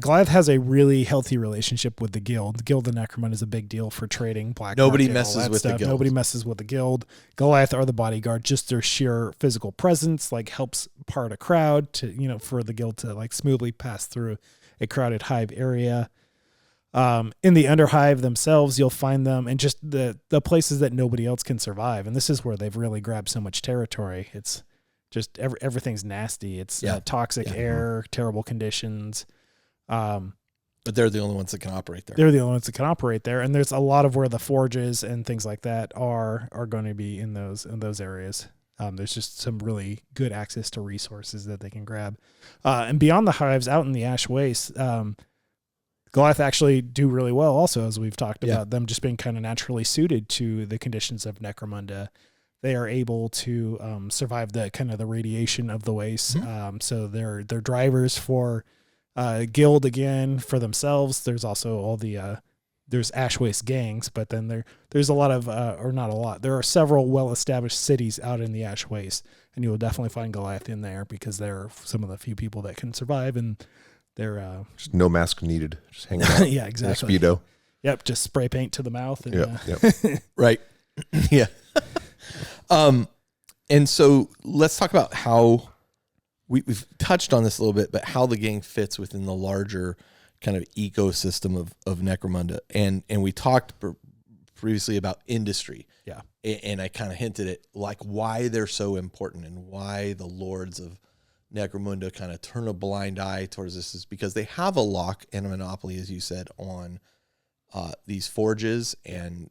Goliath has a really healthy relationship with the guild. The Guild of Necromunda is a big deal for trading black Nobody market, messes with the guild. Nobody messes with the guild. Goliath are the bodyguard. Just their sheer physical presence like helps part a crowd to for the guild to like smoothly pass through a crowded hive area. In the Underhive themselves, you'll find them in just the places that nobody else can survive, and this is where they've really grabbed so much territory. It's just everything's nasty. It's toxic air, terrible conditions. But they're the only ones that can operate there. They're the only ones that can operate there, and there's a lot of where the forges and things like that are going to be in those areas. There's just some really good access to resources that they can grab. And beyond the hives, out in the Ash Waste, Goliath actually do really well. Also, as we've talked about, them just being kind of naturally suited to the conditions of Necromunda. They are able to survive the kind of the radiation of the waste. So they're drivers for guild again for themselves. There's also all the there's Ash Waste gangs, but then there's a lot of or not a lot. There are several well-established cities out in the Ash Waste, and you will definitely find Goliath in there because they're some of the few people that can survive, and they're just no mask needed. Just hanging out. Yeah, exactly. Speedo. Yep, just spray paint to the mouth. And, right. Yeah. And so let's talk about how we've touched on this a little bit, but how the gang fits within the larger kind of ecosystem of Necromunda. And we talked previously about industry. Yeah. And I kind of hinted at like why they're so important and why the lords of Necromunda kind of turn a blind eye towards this is because they have a lock and a monopoly, as you said, on these forges, and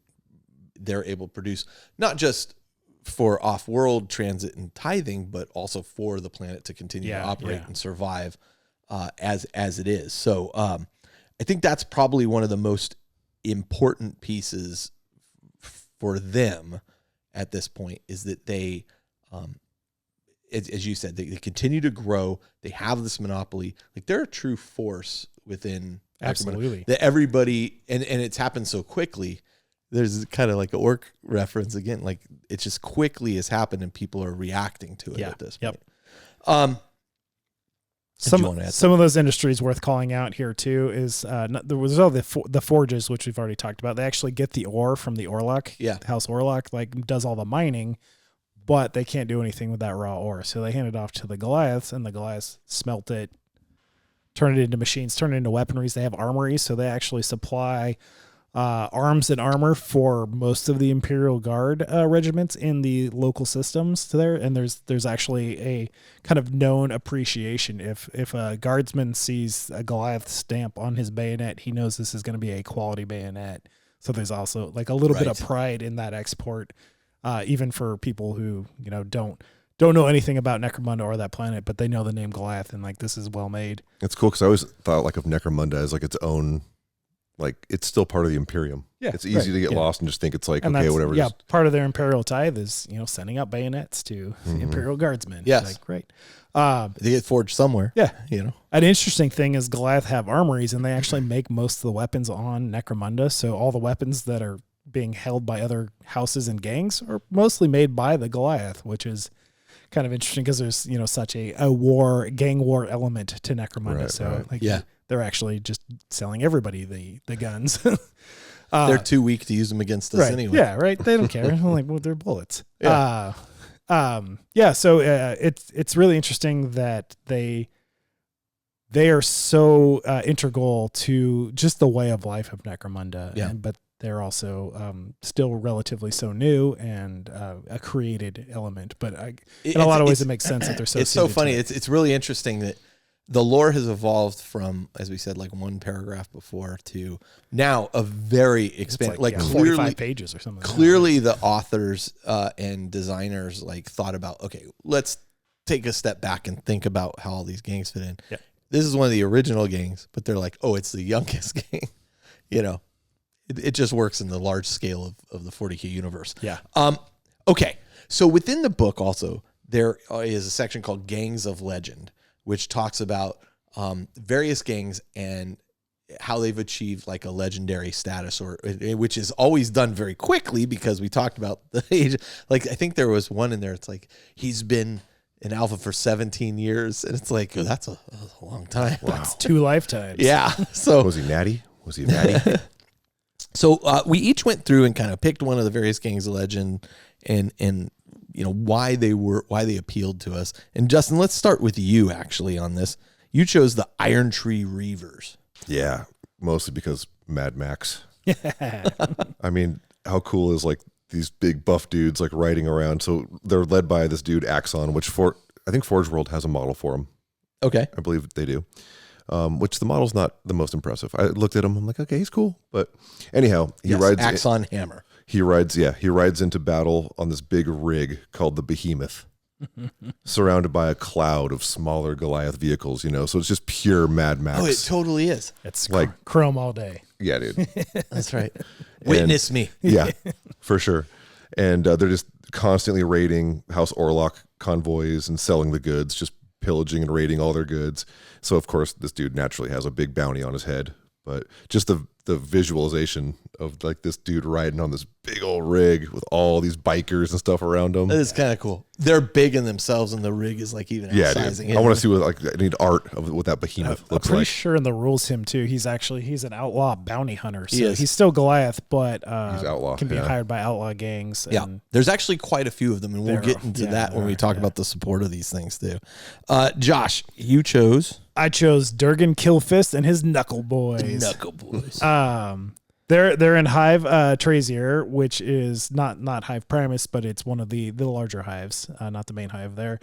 they're able to produce not just for off-world transit and tithing, but also for the planet to continue to operate and survive as it is. So I think that's probably one of the most important pieces for them at this point is that they, as you said, they continue to grow. They have this monopoly. Like they're a true force within absolutely that everybody, and it's happened so quickly. There's kind of like an orc reference again. Like it just quickly has happened and people are reacting to it at this point. Some of those industries worth calling out here too is there was all the forges, which we've already talked about. They actually get the ore from the Orlok. House Orlok like does all the mining, but they can't do anything with that raw ore. So they hand it off to the Goliaths, and the Goliaths smelt it, turn it into machines, turn it into weaponries. They have armories, so they actually supply arms and armor for most of the Imperial Guard regiments in the local systems there. And there's actually a kind of known appreciation. If a guardsman sees a Goliath stamp on his bayonet, he knows this is going to be a quality bayonet. So there's also like a little bit of pride in that export, even for people who, don't know anything about Necromunda or that planet, but they know the name Goliath and like, this is well made. It's cool. Cause I always thought like of Necromunda as like its own, like it's still part of the Imperium. Yeah, it's easy to get lost and just think it's like, and okay, whatever. Yeah, part of their Imperial tithe is sending up bayonets to Imperial Guardsmen. Yes, like, great. They get forged somewhere. Yeah, An interesting thing is Goliath have armories, and they actually make most of the weapons on Necromunda. So all the weapons that are being held by other houses and gangs are mostly made by the Goliath, which is kind of interesting because there's such a gang war element to Necromunda. They're actually just selling everybody the guns. They're too weak to use them against us anyway. Yeah, right. They don't care. Like, well, they're bullets. Yeah. So it's really interesting that they are so integral to just the way of life of Necromunda. Yeah. But they're also still relatively so new and a created element. But in a lot of ways, it makes sense that they're so. It's so funny. It's really interesting that the lore has evolved from, as we said, like one paragraph before to now a very expanded, like clearly 45 pages or something. Clearly, the authors and designers like thought about, okay, let's take a step back and think about how all these gangs fit in. Yeah. this is one of the original gangs, but they're like, oh, it's the youngest gang. It just works in the large scale of the 40K universe. Yeah. Okay. So within the book also, there is a section called Gangs of Legend, which talks about various gangs and how they've achieved like a legendary status, which is always done very quickly because we talked about the age. Like, I think there was one in there. It's like, he's been an alpha for 17 years. And it's like, oh, that's a long time. Wow. That's 2 lifetimes. Yeah. So Was he natty? Was he natty? So we each went through and kind of picked one of the various gangs of legend and why they appealed to us. And Justin, let's start with you actually on this. You chose the Iron Tree Reavers. Yeah, mostly because Mad Max. I mean, how cool is like these big buff dudes like riding around? So they're led by this dude Axon, which I think Forge World has a model for him. Okay, I believe they do. Which the model's not the most impressive. I looked at him. I'm like, okay, he's cool. But anyhow, he rides Axon Hammer. He rides into battle on this big rig called the Behemoth, surrounded by a cloud of smaller Goliath vehicles. So it's just pure Mad Max. Oh, it totally is. It's like chrome all day. Yeah, dude. That's right. Witness me. Yeah, for sure. And they're just constantly raiding House Orlok convoys and selling the goods, just pillaging and raiding all their goods. So of course this dude naturally has a big bounty on his head, but just the visualization of like this dude riding on this big old rig with all these bikers and stuff around him. That is kind of cool. They're big in themselves, and the rig is like even outsizing it. I want to see I need art of what that Behemoth looks I'm pretty like. sure in the rules too. He's an outlaw bounty hunter. So he's still Goliath, but he's outlaw. Can be hired by outlaw gangs. Yeah, there's actually quite a few of them, and we'll get into that when we talk about the support of these things too. Josh, you chose. I chose Durgan Killfist and his Knuckle Boys. Knuckle Boys. They're in Hive Trazier, which is not Hive Primus, but it's one of the larger hives, not the main hive there.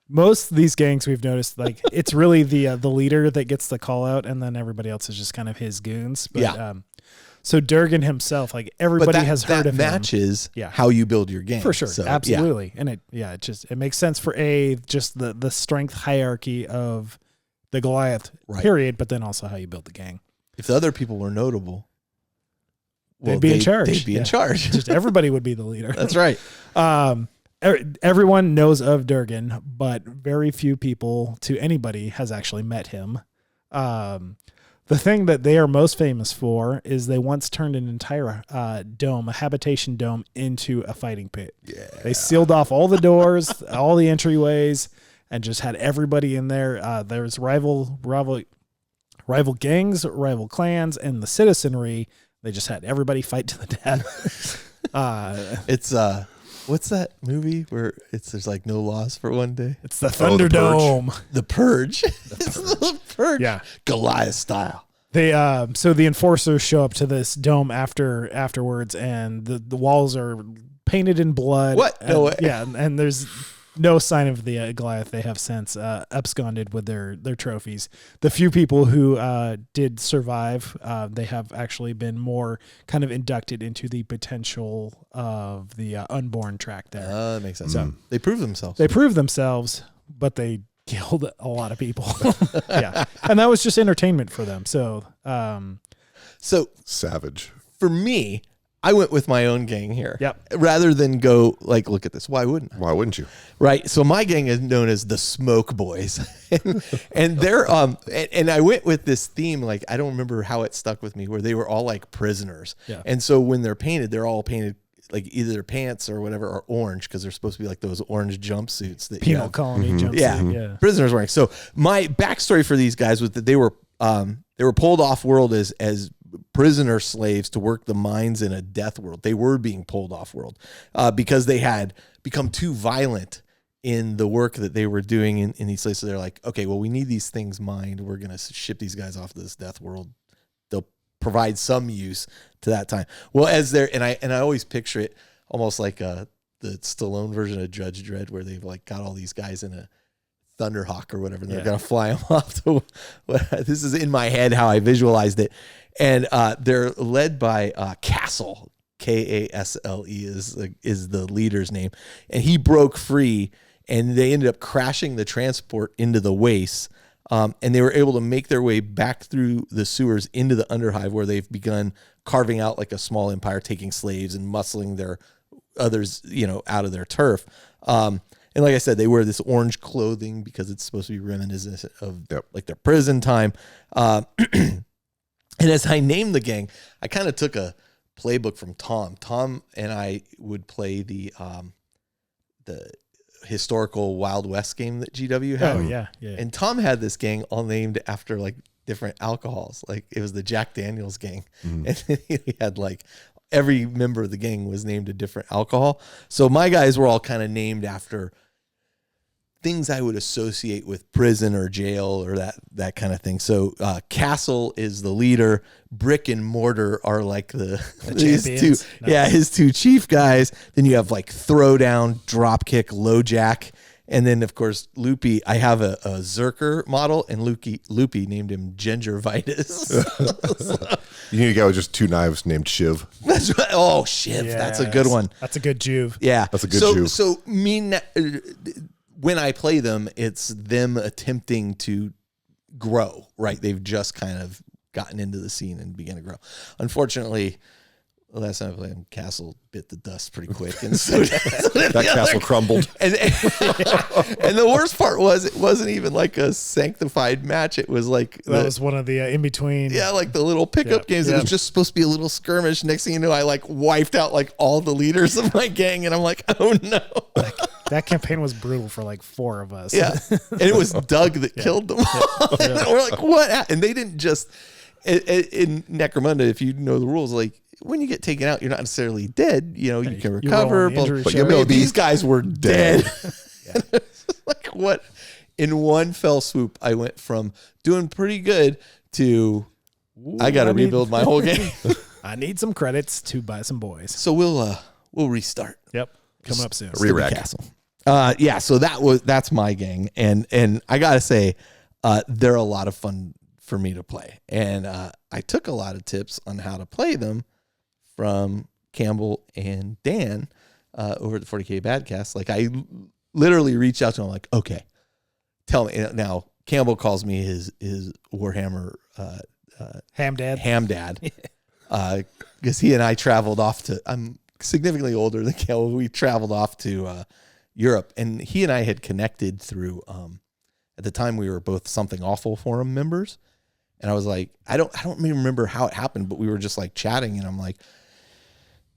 Most of these gangs we've noticed, like it's really the leader that gets the call out, and then everybody else is just kind of his goons. But, so Durgan himself, like everybody has heard of him. Matches how you build your game. For sure. So, absolutely. And it makes sense for just the strength hierarchy of the Goliath period, but then also how you build the gang. If the other people were notable, they'd be in charge. They'd be in charge. Just everybody would be the leader. That's right. Everyone knows of Durgan, but very few people to anybody has actually met him. The thing that they are most famous for is they once turned an entire dome, a habitation dome, into a fighting pit. Yeah. They sealed off all the doors, all the entryways, and just had everybody in there. There's rival gangs, rival clans, and the citizenry. They just had everybody fight to the death. It's what's that movie where there's like no laws for one day? It's the Thunderdome. The Purge. It's the Purge. Yeah. Goliath style. They so the enforcers show up to this dome afterwards, and the walls are painted in blood. What? No way. Yeah, and there's no sign of the Goliath. They have since absconded with their trophies. The few people who did survive, they have actually been more kind of inducted into the potential of the unborn track there. That makes sense. So they prove themselves. They prove themselves, but they killed a lot of people. Yeah. And that was just entertainment for them. So savage. For me, I went with my own gang here. Yep. Rather than go like, look at this. Why wouldn't I? Why wouldn't you? Right. So my gang is known as the Smoke Boys. and they're and I went with this theme, like I don't remember how it stuck with me, where they were all like prisoners. Yeah. And so when they're painted, they're all painted like either their pants or whatever are orange, because they're supposed to be like those orange jumpsuits that penal colony jumpsuit. Yeah. Prisoners wearing. So my backstory for these guys was that they were pulled off world as prisoner slaves to work the mines in a death world. They were being pulled off world because they had become too violent in the work that they were doing in these places. So they're like, okay, well, we need these things mined. We're going to ship these guys off to this death world. They'll provide some use to that time. Well, as they're, and I always picture it almost like the Stallone version of Judge Dredd, where they've like got all these guys in a Thunderhawk or whatever, and they're going to fly them off to, this is in my head how I visualized it. And they're led by Castle, Kasle is the leader's name. And he broke free, and they ended up crashing the transport into the wastes. And they were able to make their way back through the sewers into the Underhive, where they've begun carving out like a small empire, taking slaves and muscling their others, out of their turf. And like I said, they wear this orange clothing because it's supposed to be reminiscent of like their prison time. And as I named the gang, I kind of took a playbook from Tom. Tom and I would play the historical Wild West game that GW had. Oh yeah. And Tom had this gang all named after like different alcohols. Like it was the Jack Daniels gang. And he had like every member of the gang was named a different alcohol. So my guys were all kind of named after things I would associate with prison or jail or that kind of thing. So Castle is the leader. Brick and Mortar are like his two, his two chief guys. Then you have like Throwdown, Dropkick, Lowjack. And then, of course, Loopy, I have a Zerker model, and Loopy named him Gingivitis. You need a guy with just 2 knives named Shiv. That's right. Oh, Shiv. Yes. That's a good one. That's a good Juve. Yeah. That's a good Juve. So when I play them, it's them attempting to grow, right? They've just kind of gotten into the scene and began to grow. Unfortunately, the last time I played him, Castle bit the dust pretty quick, and so that Castle crumbled. And the worst part was it wasn't even like a sanctified match. It was like that was one of the in between. Yeah, like the little pickup games. It was just supposed to be a little skirmish. Next thing you know, I like wiped out like all the leaders of my gang, and I'm like, oh no. That campaign was brutal for like 4 of us. Yeah, and it was Doug that killed them. And we're like, what? And they didn't just in Necromunda. If you know the rules, like, when you get taken out, you're not necessarily dead. You can recover. But these guys were dead. Like what? In one fell swoop, I went from doing pretty good to I got to rebuild my whole game. I need some credits to buy some boys. So we'll restart. Yep, coming up soon. Re-rack. Castle. So that's my gang, and I gotta say, they're a lot of fun for me to play, and I took a lot of tips on how to play them from Campbell and Dan over at the 40K Badcast. Like I literally reached out to him like, okay, tell me now. Campbell calls me his Warhammer Ham Dad, because he and I traveled off to. I'm significantly older than Campbell. We traveled off to Europe, and he and I had connected through. At the time, we were both Something Awful Forum members, and I was like, I don't even remember how it happened, but we were just like chatting, and I'm like,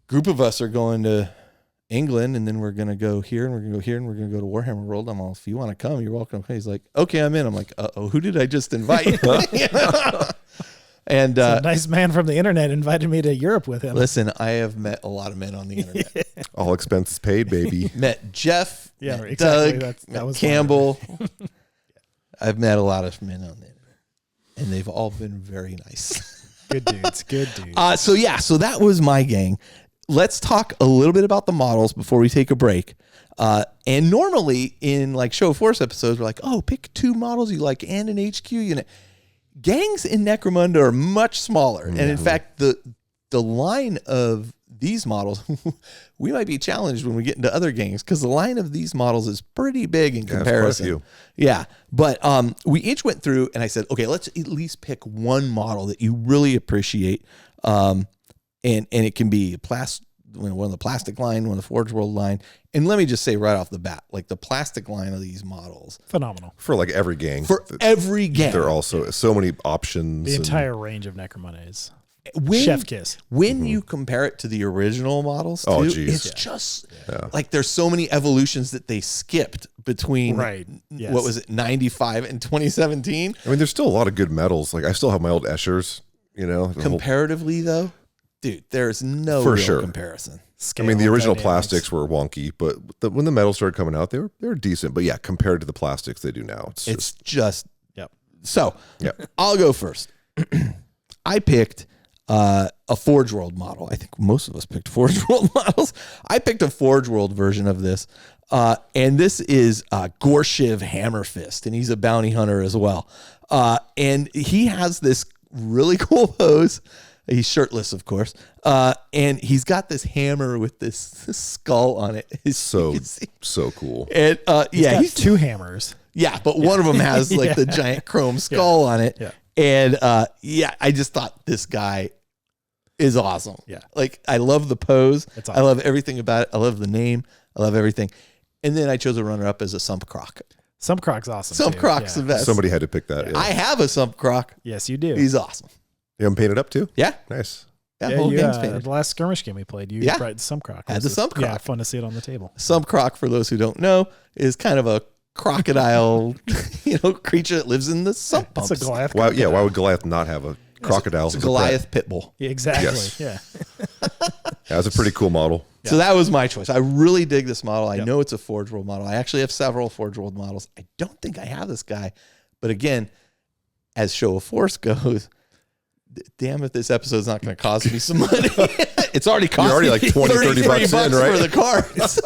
group of us are going to England, and then we're going to go here, and we're going to go here, and we're going to go to Warhammer World. I'm all, if you want to come, you're welcome. He's like, okay, I'm in. I'm like, who did I just invite? And a nice man from the internet invited me to Europe with him. Listen, I have met a lot of men on the internet. All expenses paid, baby. Met Jeff, met exactly. Doug, That was Campbell. I've met a lot of men on the internet, and they've all been very nice. Good dudes. So that was my gang. Let's talk a little bit about the models before we take a break. And normally in like Show of Force episodes, we're like, oh, pick 2 models you like and an HQ unit. Gangs in Necromunda are much smaller. And in fact, the line of these models, we might be challenged when we get into other gangs because the line of these models is pretty big in comparison. Yeah. But we each went through and I said, okay, let's at least pick one model that you really appreciate. And it can be one of the plastic line, one of the Forge World line. And let me just say right off the bat, like the plastic line of these models. Phenomenal. For like every gang. Every gang. There are also so many options. The entire range of Necromunda is chef kiss. When you compare it to the original models, too, it's just like there's so many evolutions that they skipped between what was it, 95 and 2017. I mean, there's still a lot of good metals. Like I still have my old Eschers, Comparatively though, dude, there's no real comparison. I mean, the original plastics were wonky, but when the metals started coming out, they were decent. But yeah, compared to the plastics they do now, it's just So I'll go first. I picked a Forge World model. I think most of us picked Forge World models. I picked a Forge World version of this, and this is Gorshiv Hammerfist, and he's a bounty hunter as well. And he has this really cool pose He's shirtless, of course. And he's got this hammer with this skull on it. So cool. And he's 2 hammers. Yeah, but one of them has like the giant chrome skull on it. Yeah. And I just thought this guy is awesome. Yeah. Like I love the pose. Awesome. I love everything about it. I love the name. I love everything. And then I chose a runner up as a Sump Croc. Sump Croc's awesome. Sump Croc's the best. Somebody had to pick that. Yeah. I have a Sump Croc. Yes, you do. He's awesome. You haven't painted up too? Yeah. Nice. Yeah, the whole game's painted. The last skirmish game we played, you brought the Sump Croc. Had the Sump Croc. Yeah, fun to see it on the table. Sump Croc, for those who don't know, is kind of a crocodile, creature that lives in the sump pumps. That's a Goliath. Why would Goliath not have a crocodile? It's a Goliath pit bull. Yeah, exactly. Yes. Yeah. That's a pretty cool model. So that was my choice. I really dig this model. I know it's a Forge World model. I actually have several Forge World models. I don't think I have this guy. But again, as Show of Force goes, damn if this episode's not going to cost me some money. It's already cost You're already me like 20, 30 bucks in, right? for the cards.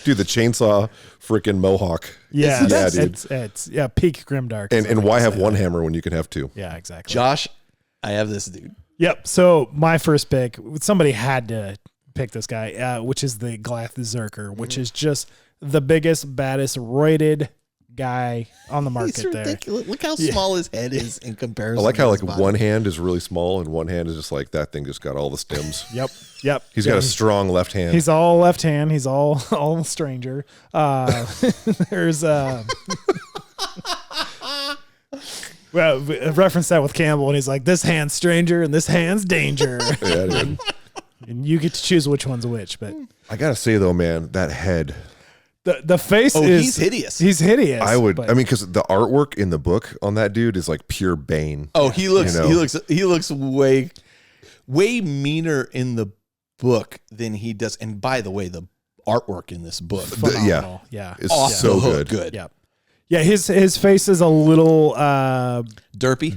Dude, the chainsaw freaking mohawk. Yeah, dude. It's peak grimdark. And why have one hammer when you can have 2? Yeah, exactly. Josh, I have this dude. Yep. So my first pick, somebody had to pick this guy, which is the Goliath Zerker, which is just the biggest, baddest, roided guy on the market. He's ridiculous. Look how small his head is in comparison. I like how like body. one hand is really small and one hand is just like that thing just got all the stems. Yep. He's got a strong left hand. He's all left hand. He's all stranger. There's well, reference that with Campbell, and he's like, this hand's stranger and this hand's danger. Yeah, dude. And you get to choose which one's which. But I gotta say though, man, that head. The face is he's hideous. He's hideous. Because the artwork in the book on that dude is like pure Bane. Oh, he looks way meaner in the book than he does. And by the way, the artwork in this book, is so good. Yeah, his face is a little derpy,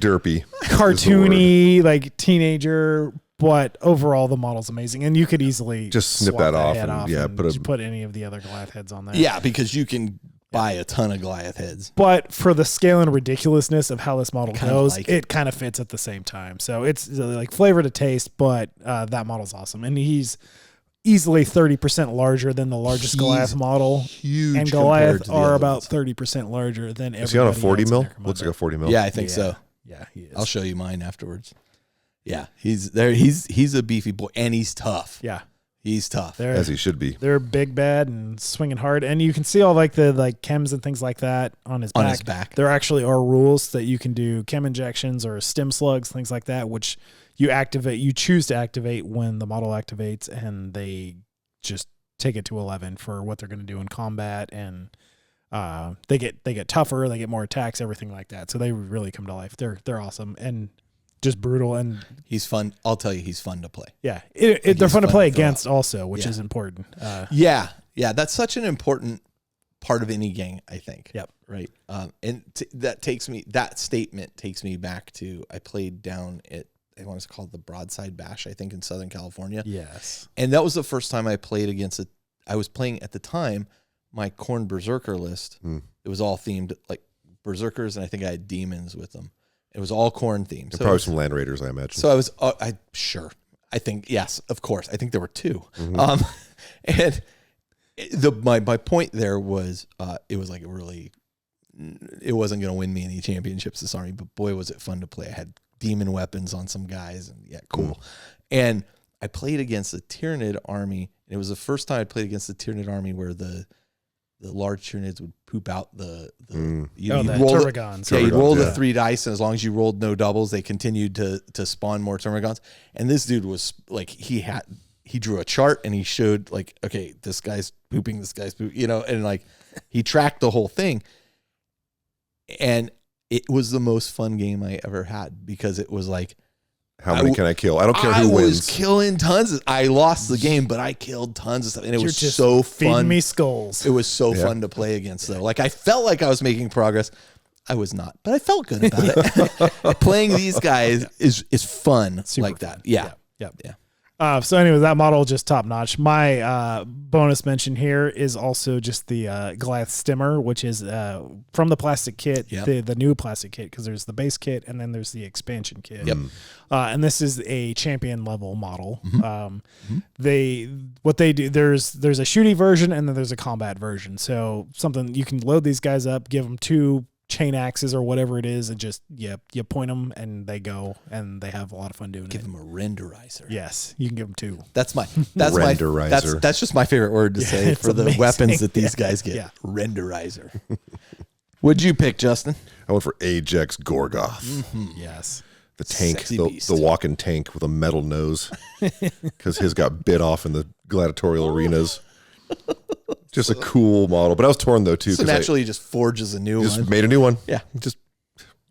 cartoony, like teenager. But overall, the model's amazing, and you could easily just snip that off and put any of the other Goliath heads on there. Yeah, because you can buy a ton of Goliath heads. But for the scale and ridiculousness of how this model goes, like it kind of fits at the same time. So it's like flavor to taste, but that model's awesome, and he's easily 30% larger than the largest Goliath model. Huge, and Goliath are about 30% larger than everybody. Is he on a 40 mil? Looks like a 40 mil. Yeah, I think so. Yeah, he is. I'll show you mine afterwards. Yeah, he's there. He's a beefy boy, and he's tough. Yeah, he's tough, as he should be. They're big, bad, and swinging hard, and you can see all like the chems and things like that on his back. There actually are rules that you can do chem injections or stem slugs, things like that, which you choose to activate when the model activates, and they just take it to 11 for what they're going to do in combat, and they get tougher, they get more attacks, everything like that. So they really come to life. They're awesome and just brutal, and he's fun. I'll tell you, he's fun to play. Yeah, they're fun to play against also, which is important. Yeah, that's such an important part of any game, I think. Yep. Right. That statement takes me back to, I played down at, I want to call it the Broadside Bash, I think in Southern California. Yes. And that was the first time I played against it. I was playing at the time my Khorne Berserker list. It was all themed like Berserkers, and I think I had demons with them. It was all Khorne themed. So probably some Land Raiders, I imagine. So I was, sure. I think, yes, of course. I think there were 2. Mm-hmm. And my point there was, it was like it wasn't going to win me any championships, this army, but boy, was it fun to play. I had demon weapons on some guys, and cool. And I played against the Tyranid army, and it was the first time I played against the Tyranid army where the large Tyranids would poop out the Termagons. Yeah, you'd roll the 3 dice, and as long as you rolled no doubles, they continued to spawn more Termagons. And this dude was like, he drew a chart, and he showed like, okay, this guy's pooping, this guy's pooping, and like he tracked the whole thing. And it was the most fun game I ever had, because it was like, how many can I kill? I don't care who wins. I was killing tons. I lost the game, but I killed tons of stuff, and it was just so feeding fun. me skulls. It was so fun to play against, though. Like I felt like I was making progress. I was not, but I felt good about it. Playing these guys is fun. Super like fun. that. Yeah. Yeah. So anyway, that model just top notch. My bonus mention here is also just the Goliath stimmer, which is from the plastic kit, the new plastic kit, because there's the base kit and then there's the expansion kit. Yep. And this is a champion level model. What they do, there's a shooty version and then there's a combat version. So something you can load these guys up, give them 2 chain axes or whatever it is, and just you point them and they go, and they have a lot of fun doing it. Give them a renderizer. Yes, you can give them 2. Renderizer. That's just my favorite word to say for the weapons that these guys get. Yeah. Renderizer. What'd you pick, Justin? I went for Ajax Gorgoth. Yes. The tank, Sexy the beast. walking tank with a metal nose, because his got bit off in the gladiatorial arenas. Just a cool model, but I was torn though too. So naturally, he just forges a new just one. made a new one. Yeah. Just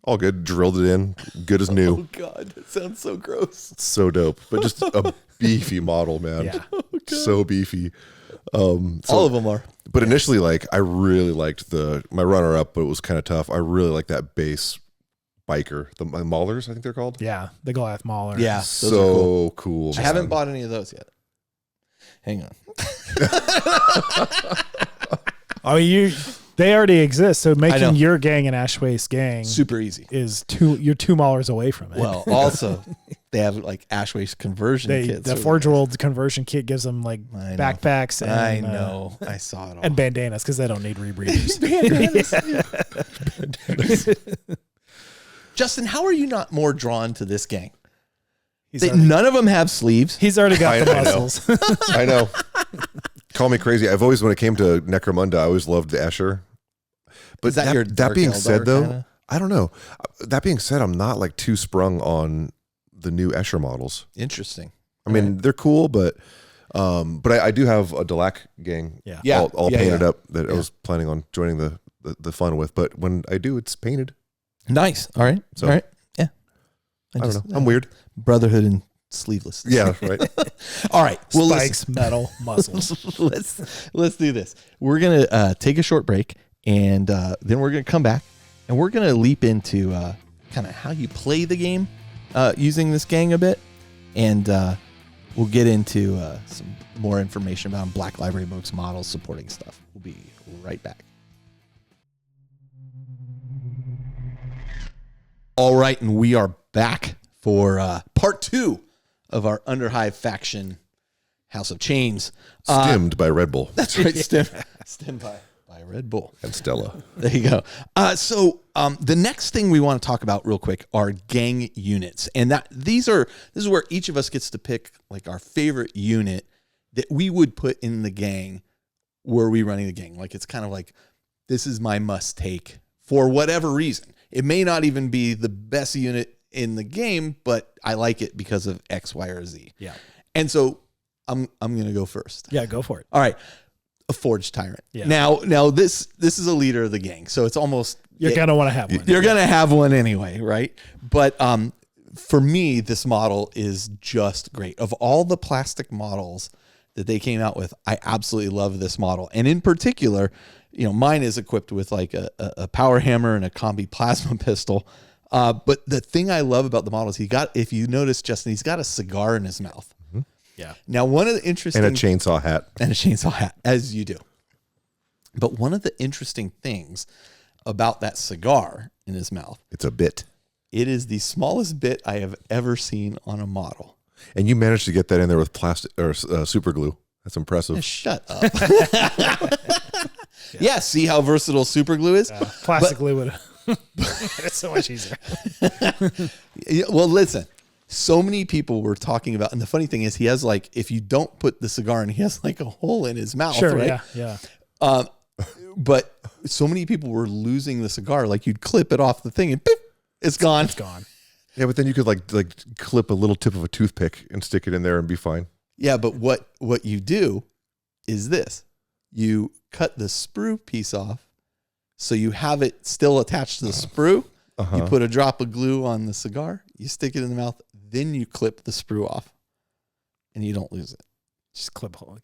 all good. Drilled it in, good as new. Oh God, that sounds so gross. So dope, but just a beefy model, man. Yeah. So beefy. All of them are. But initially, like, I really liked my runner up, but it was kind of tough. I really like that base biker, the Maulers, I think they're called. Yeah, the Goliath Mauler. Yeah, those are So cool. I haven't bought any of those yet. Hang on. Oh, they already exist. So making your gang an Ashwaste gang Super easy. is you're 2 Maulers away from it. Well, also they have like ash waste conversion kits. The Forge World conversion kit gives them like I know. backpacks. And, I know. I saw it all. And bandanas because they don't need rebreathers. Bandanas. Justin, how are you not more drawn to this gang? None of them have sleeves. He's already got the I know. muscles. I know. Call me crazy. I've always, when it came to Necromunda, I always loved the Escher. But Is that your that being Dark said, Eldar though, kinda? I don't know. That being said, I'm not like too sprung on the new Escher models. Interesting. I mean, they're cool, but I do have a Delac gang, Yeah. all painted up that I was planning on joining the fun with. But when I do, it's painted. Nice. All right. So- all right. Yeah. I don't know. I'm weird. Brotherhood and sleeveless. Yeah, right. All right. Well, Spikes, metal, muscles. let's do this. We're gonna take a short break, and then we're gonna come back, and we're gonna leap into kind of how you play the game using this gang a bit, and we'll get into some more information about Black Library books, models, supporting stuff. We'll be right back. All right, and we are back for part 2 of our Underhive Faction House of Chains. Stemmed by Red Bull That's right, stemmed by Red Bull. and Stella. There you go. So the next thing we want to talk about real quick are gang units. And this is where each of us gets to pick like our favorite unit that we would put in the gang were we running the gang. Like it's kind of like, this is my must take for whatever reason. It may not even be the best unit in the game, but I like it because of X, Y, or Z. Yeah. And so I'm going to go first. Yeah, go for it. All right. A Forged Tyrant. Yeah. Now this is a leader of the gang. So it's almost You're going to want to have one. You're going to have one anyway, right? But for me, this model is just great. Of all the plastic models that they came out with, I absolutely love this model. And in particular, mine is equipped with like a power hammer and a combi plasma pistol. But the thing I love about the model is if you notice, Justin, he's got a cigar in his mouth. Mm-hmm. Yeah. Now, one of the interesting... And a chainsaw hat. And a chainsaw hat, as you do. But one of the interesting things about that cigar in his mouth... It's a bit. It is the smallest bit I have ever seen on a model. And you managed to get that in there with plastic or super glue. That's impressive. Shut up. Yeah, see how versatile super glue is? Plastic glue would... It's so much easier. Well, listen. So many people were talking about, and the funny thing is, he has like, if you don't put the cigar in, he has like a hole in his mouth, Sure, right? yeah. But so many people were losing the cigar. Like you'd clip it off the thing and beep, it's gone. It's gone. Yeah, but then you could like clip a little tip of a toothpick and stick it in there and be fine. Yeah, but what you do is this. You cut the sprue piece off, so you have it still attached to the sprue. Uh-huh. You put a drop of glue on the cigar, you stick it in the mouth, then you clip the sprue off, and you don't lose it. Just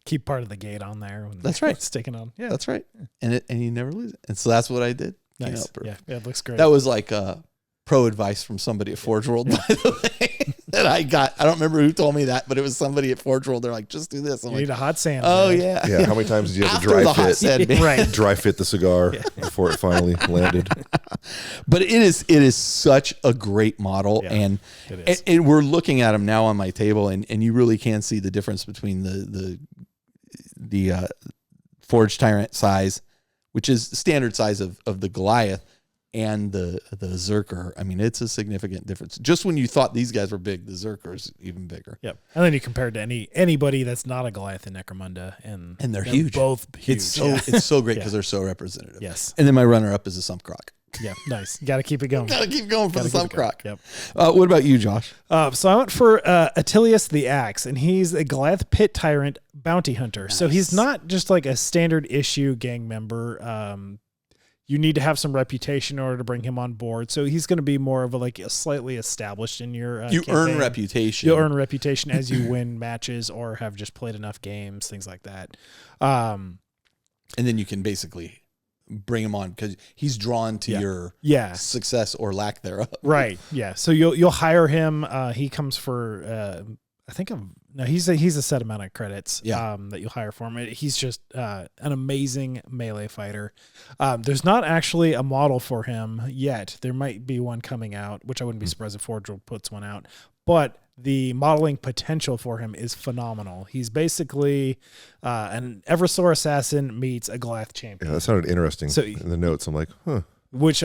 keep part of the gate on there. When That's right. Sticking on. Yeah. That's right. And you never lose it. And so that's what I did. Nice. Yeah, it looks great. That was like pro advice from somebody at Forge World, by the way. that I got. I don't remember who told me that, but it was somebody at Forge World. They're like, just do this. I'm You like, need a hot sand. oh man. yeah. Yeah. How many times did you have to After the dry hot fit? sand, man. Right. Dry fit the cigar before it finally landed. But it is such a great model, Yeah, and, it is. and we're looking at them now on my table, and you really can see the difference between the Forge Tyrant size, which is standard size of the Goliath, and the Zerker. I mean, it's a significant difference. Just when you thought these guys were big, the Zerker is even bigger. Yep. And then you compare it to anybody that's not a Goliath in Necromunda, and they're huge. Both huge. It's so great Yeah. because they're so representative. Yes. And then my runner-up is a Sump Croc. Yeah. Nice. Got to keep it going. Got to keep going for the Sump Croc. Yep. What about you, Josh? So I went for Attilius the Axe, and he's a Goliath Pit Tyrant bounty hunter. So he's not just like a standard issue gang member. You need to have some reputation in order to bring him on board. So he's going to be more of a slightly established in your You campaign. earn reputation. You'll earn reputation as you win matches or have just played enough games, things like that. And then you can basically bring him on because he's drawn to your success or lack thereof. Right. Yeah. So you'll hire him. He comes for I think he's a set amount of credits that you'll hire for him. He's just an amazing melee fighter. There's not actually a model for him yet. There might be one coming out, which I wouldn't be surprised if Forge World puts one out. But the modeling potential for him is phenomenal. He's basically an Eversor assassin meets a Goliath champion. Yeah, that sounded interesting. So, in the notes, I'm like, huh. Which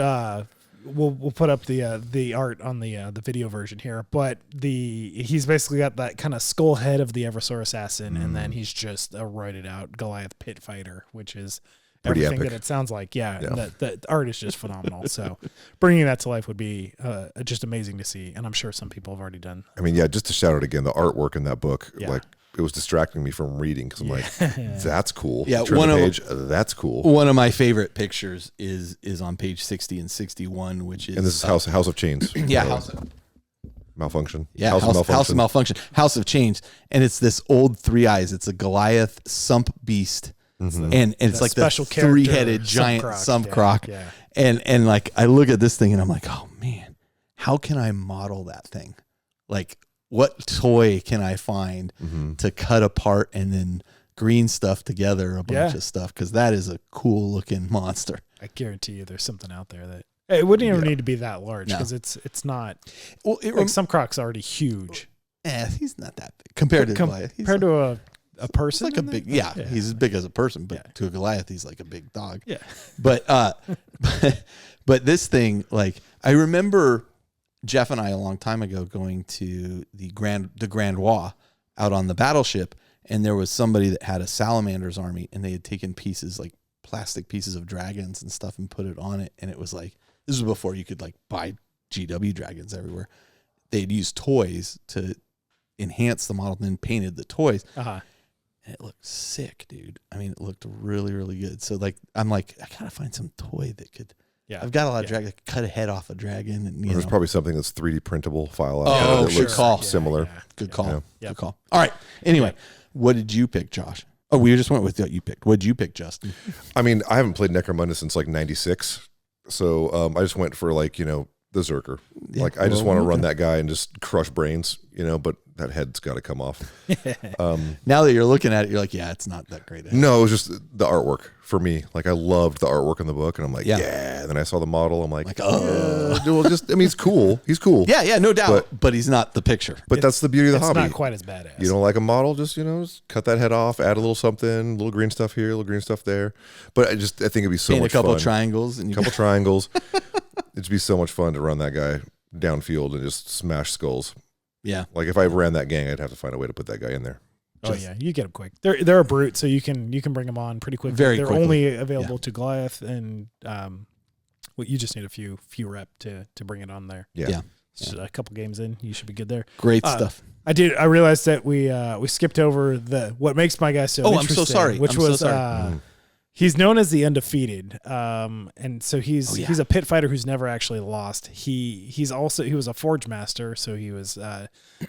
we'll put up the art on the video version here, but he's basically got that kind of skull head of the Eversor assassin, and then he's just a roided out Goliath pit fighter, which is Pretty everything epic. that it sounds like. Yeah, and the art is just phenomenal. So bringing that to life would be just amazing to see, and I'm sure some people have already done. I mean, yeah, just to shout out again, the artwork in that book, Yeah. like it was distracting me from reading because I'm like, that's cool. Yeah, Turn one the of- page, that's cool. One of my favorite pictures is on page 60 and 61, which is And this is House of Chains. yeah, House of Malfunction. House of Malfunction, House of Chains, and it's this old three eyes. It's a Goliath Sump Beast, and it's like the special character, three-headed giant Sump Croc. Yeah. And like I look at this thing and I'm like, oh man, how can I model that thing? Like, what toy can I find to cut apart and then green stuff together a bunch of stuff? Because that is a cool looking monster. I guarantee you, there's something out there that it wouldn't even need to be that large because it's not. Well, Some Croc's already huge he's not that big compared to Goliath. He's compared to a person. like a big, he's as big as a person, but to a Goliath, he's like a big dog. Yeah. But but this thing, like, I remember Jeff and I a long time ago going to the Grand Wa out on the battleship, and there was somebody that had a Salamander's army, and they had taken pieces, like plastic pieces of dragons and stuff, and put it on it, and it was like, this was before you could like buy GW dragons everywhere. They'd used toys to enhance the model, and then painted the toys. Uh-huh. And it looked sick, dude. I mean, it looked really, really good. So like, I'm like, I gotta find some toy that could. Yeah, I've got a lot of dragon. I could cut a head off a dragon, and There's probably something that's 3D printable file out Oh, there that good looks call. similar. Good call. Yeah. Good call. All right. Anyway, what did you pick, Josh? Oh, we just went with what you picked. What did you pick, Justin? I mean, I haven't played Necromunda since like 96. So I just went for like, the Zerker. Yeah, Like, I just well, want to run okay. that guy and just crush brains, but that head's got to come off. Now that you're looking at it, you're like, yeah, it's not that great. No, it was just the artwork for me. Like, I loved the artwork in the book, and I'm like, Yeah. yeah. And then I saw the model. I'm like, oh. yeah. Well, he's cool. He's cool. Yeah, no doubt. But he's not the picture. But that's the beauty of the It's hobby. not quite as badass. You don't like a model, just cut that head off, add a little something, a little green stuff here, a little green stuff there. But I think it'd be so Paint much a couple fun. of triangles and A couple triangles. It'd be so much fun to run that guy downfield and just smash skulls. yeah. Like, if I ran that gang, I'd have to find a way to put that guy in there. Oh yeah, you get them quick. They're a brute, so you can bring them on pretty quickly. Very They're quickly. only available to Goliath, and you just need a few rep to bring it on there. Yeah. Yeah. So a couple games in, you should be good there. Great stuff. I realized that we skipped over what makes my guy so Oh, I'm so interesting, sorry. which I'm so was sorry. He's known as the Undefeated, and so he's a pit fighter who's never actually lost. He was a forge master, so he was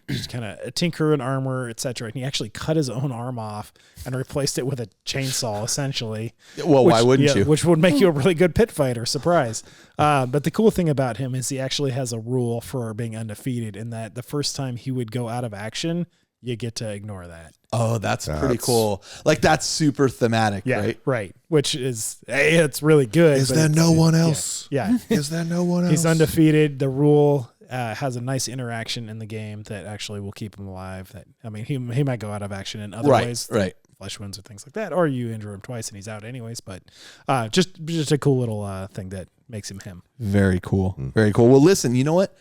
just kind of a tinkerer in armor, etc. And he actually cut his own arm off and replaced it with a chainsaw, essentially. Well, why wouldn't you? Which would make you a really good pit fighter. Surprise! But the cool thing about him is he actually has a rule for being undefeated, in that the first time he would go out of action, you get to ignore that. Oh, that's pretty cool. Like, that's super thematic, right? Right. Which is, it's really good. Is there no one else? Yeah. Is there no one else? He's undefeated. The rule has a nice interaction in the game that actually will keep him alive. He might go out of action in other ways. Right. Flesh wounds or things like that. Or you injure him twice and he's out anyways. But just a cool little thing that makes him him. Very cool. Very cool. Well, listen, you know what?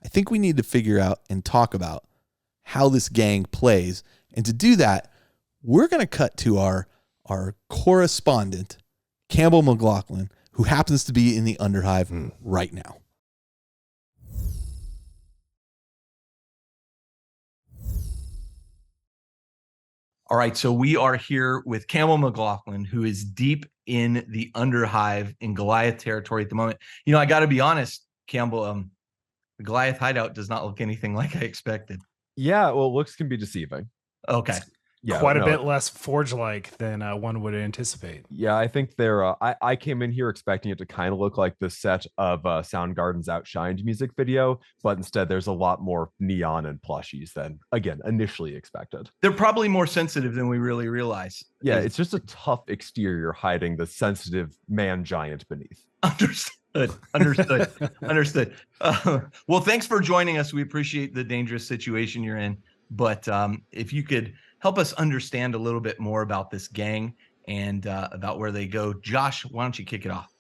I think we need to figure out and talk about how this gang plays. And to do that, we're going to cut to our correspondent, Campbell McLaughlin, who happens to be in the Underhive right now. All right, so we are here with Campbell McLaughlin, who is deep in the Underhive in Goliath territory at the moment. You know, I got to be honest, Campbell, the Goliath hideout does not look anything like I expected. Yeah, well, looks can be deceiving. Okay. Yeah, quite a bit less forge-like than one would anticipate. Yeah, I think they're. I came in here expecting it to kind of look like the set of Soundgarden's Outshined music video, but instead there's a lot more neon and plushies than, again, initially expected. They're probably more sensitive than we really realize. Yeah, it's just a tough exterior hiding the sensitive man giant beneath. Understood. Well, thanks for joining us. We appreciate the dangerous situation you're in, but if you could help us understand a little bit more about this gang and about where they go. Josh, why don't you kick it off?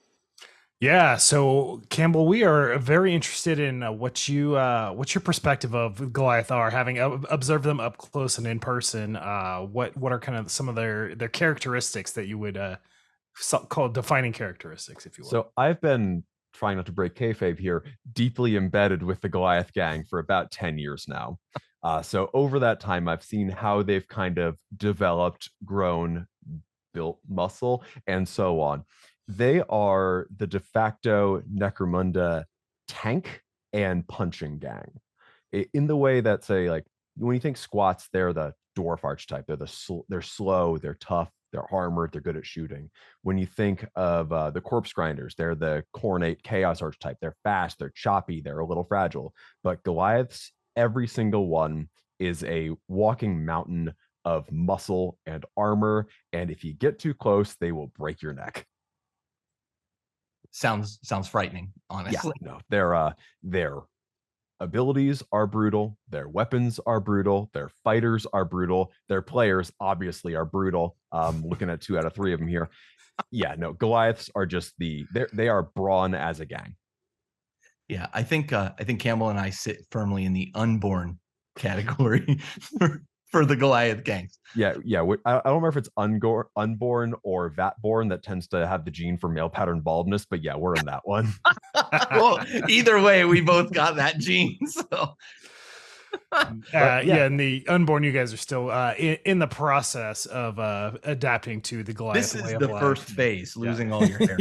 Yeah, so Campbell, we are very interested in what's your perspective of Goliath are, having observed them up close and in person. What are kind of some of their characteristics that you would call defining characteristics, if you will? So I've been trying not to break kayfabe here, deeply embedded with the Goliath gang for about 10 years now. So over that time, I've seen how they've kind of developed, grown, built muscle, and so on. They are the de facto Necromunda tank and punching gang. In the way that, say, like, when you think squats, they're the dwarf archetype. They're slow, they're tough, they're armored, they're good at shooting. When you think of the corpse grinders, they're the cornate chaos archetype. They're fast, they're choppy, they're a little fragile. But Goliaths, every single one is a walking mountain of muscle and armor, and if you get too close, they will break your neck. Sounds frightening, honestly. Yeah, no, their abilities are brutal, their weapons are brutal, their fighters are brutal, their players obviously are brutal. Looking at 2 out of 3 of them here. Yeah, no, Goliaths are just they are brawn as a gang. Yeah, I think Campbell and I sit firmly in the unborn category for the Goliath gangs. Yeah. I don't remember if it's unborn or vat-born that tends to have the gene for male pattern baldness, but yeah, we're in that one. Well, either way, we both got that gene. So, yeah, and the unborn, you guys are still in the process of adapting to the Goliath. This is the first phase, losing all your hair.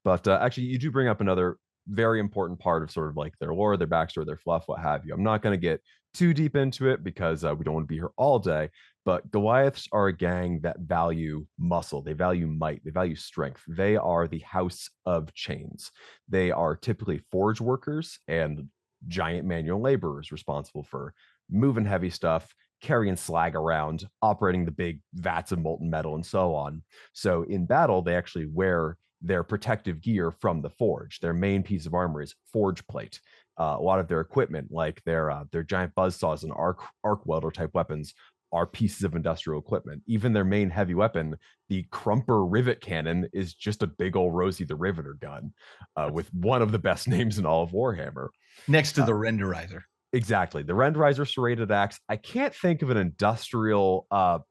But actually, you do bring up another very important part of sort of like their lore, their backstory, their fluff, what have you. I'm not going to get too deep into it because we don't want to be here all day. But Goliaths are a gang that value muscle. They value might. They value strength. They are the house of chains. They are typically forge workers and giant manual laborers responsible for moving heavy stuff, carrying slag around, operating the big vats of molten metal, and so on. So in battle, they actually wear their protective gear from the forge. Their main piece of armor is forge plate. A lot of their equipment, like their giant buzzsaws and arc welder type weapons, are pieces of industrial equipment. Even their main heavy weapon, the Crumper rivet cannon, is just a big old Rosie the Riveter gun, with one of the best names in all of Warhammer. Next to the renderizer. Exactly. The renderizer serrated axe. I can't think of an industrial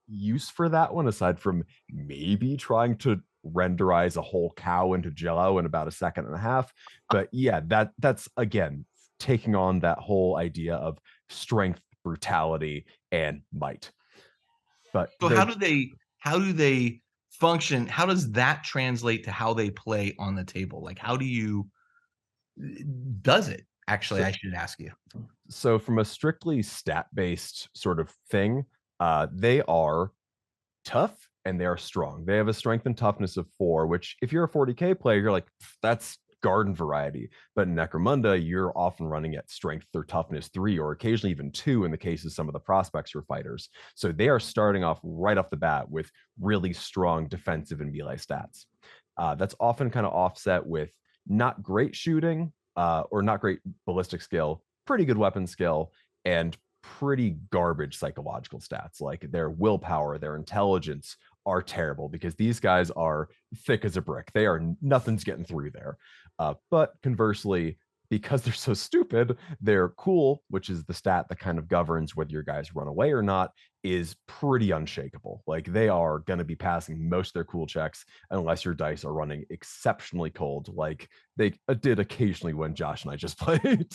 use for that one aside from maybe trying to renderize a whole cow into jello in about 1.5 seconds. But yeah, that's again taking on that whole idea of strength, brutality, and might. But so how do they function, how does that translate to how they play on the table? Like, how do you does it actually? I should ask you. So from a strictly stat-based sort of thing, they are tough and they are strong. They have a strength and toughness of 4, which if you're a 40k player, you're like, that's garden variety. But in Necromunda, you're often running at strength or toughness 3, or occasionally even 2 in the case of some of the prospects or fighters. So they are starting off right off the bat with really strong defensive and melee stats. That's often kind of offset with not great shooting or not great ballistic skill, pretty good weapon skill, and pretty garbage psychological stats. Like their willpower, their intelligence are terrible because these guys are thick as a brick. They are, nothing's getting through there. But conversely, because they're so stupid, their cool, which is the stat that kind of governs whether your guys run away or not, is pretty unshakable. Like they are going to be passing most of their cool checks unless your dice are running exceptionally cold, like they did occasionally when Josh and I just played.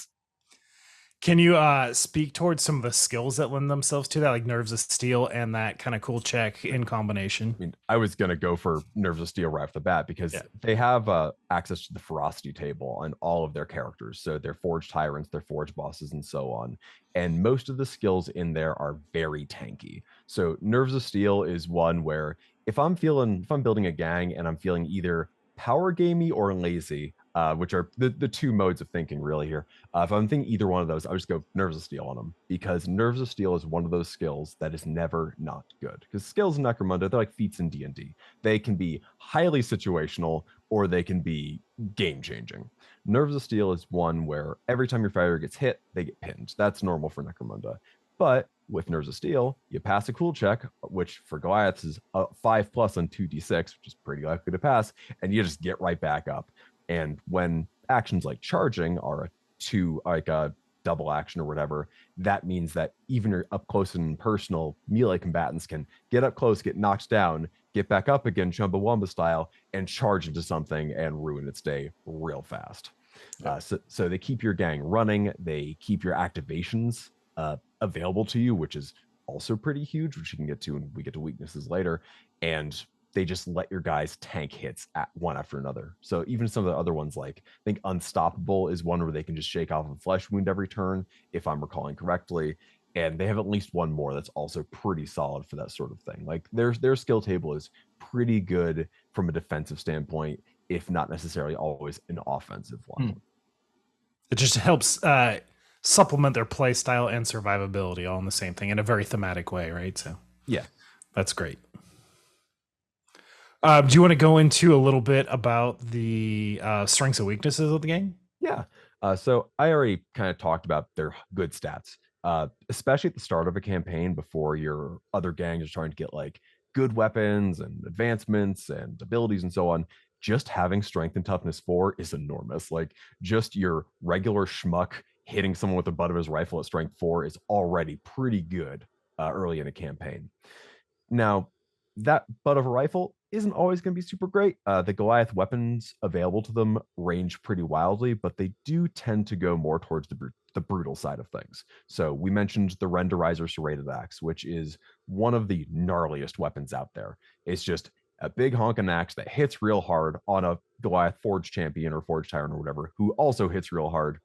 Can you speak towards some of the skills that lend themselves to that, like Nerves of Steel and that kind of cool check in combination? I mean, I was going to go for Nerves of Steel right off the bat because they have access to the ferocity table on all of their characters. So they're Forge Tyrants, they're Forge Bosses, and so on. And most of the skills in there are very tanky. So Nerves of Steel is one where if I'm building a gang and I'm feeling either power gamey or lazy, which are the two modes of thinking really here. If I'm thinking either one of those, I'll just go Nerves of Steel on them, because Nerves of Steel is one of those skills that is never not good. Because skills in Necromunda, they're like feats in D&D. They can be highly situational or they can be game-changing. Nerves of Steel is one where every time your fighter gets hit, they get pinned. That's normal for Necromunda. But with Nerves of Steel, you pass a cool check, which for Goliaths is 5+ on 2d6, which is pretty likely to pass, and you just get right back up. And when actions like charging are a double action or whatever, that means that even your up close and personal melee combatants can get up close, get knocked down, get back up again, Chumbawamba style, and charge into something and ruin its day real fast. So they keep your gang running. They keep your activations available to you, which is also pretty huge, which you can get to when we get to weaknesses later. And they just let your guys tank hits at one after another. So even some of the other ones, like I think Unstoppable is one where they can just shake off a flesh wound every turn, if I'm recalling correctly. And they have at least one more that's also pretty solid for that sort of thing. Like their skill table is pretty good from a defensive standpoint, if not necessarily always an offensive one. It just helps supplement their play style and survivability all in the same thing in a very thematic way, right? So yeah, that's great. Do you want to go into a little bit about the strengths and weaknesses of the game? Yeah. So I already kind of talked about their good stats, especially at the start of a campaign before your other gangs are trying to get like good weapons and advancements and abilities and so on. Just having strength and toughness 4 is enormous. Like just your regular schmuck hitting someone with the butt of his rifle at strength 4 is already pretty good early in a campaign. Now, that butt of a rifle isn't always going to be super great. The Goliath weapons available to them range pretty wildly, but they do tend to go more towards the brutal side of things. So we mentioned the Renderizer Serrated Axe, which is one of the gnarliest weapons out there. It's just a big honking axe that hits real hard on a Goliath Forge Champion or Forge Tyrant or whatever, who also hits real hard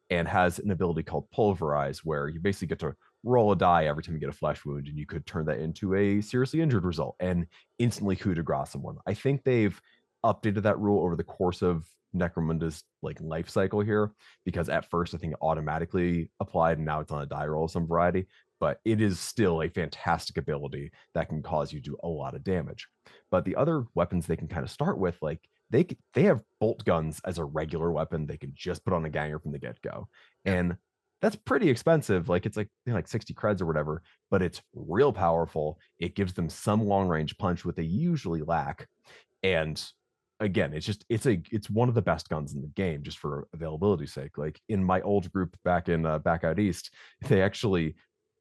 and has an ability called Pulverize, where you basically get to roll a die every time you get a flesh wound, and you could turn that into a seriously injured result and instantly coup de grace someone. I think they've updated that rule over the course of Necromunda's like life cycle here, because at first I think it automatically applied and now it's on a die roll of some variety, but it is still a fantastic ability that can cause you to do a lot of damage. But the other weapons they can kind of start with, like they have bolt guns as a regular weapon they can just put on a ganger from the get-go. And that's pretty expensive. Like it's like 60 creds or whatever, but it's real powerful. It gives them some long range punch, what they usually lack. And again, it's one of the best guns in the game, just for availability's sake. Like in my old group back out east, they actually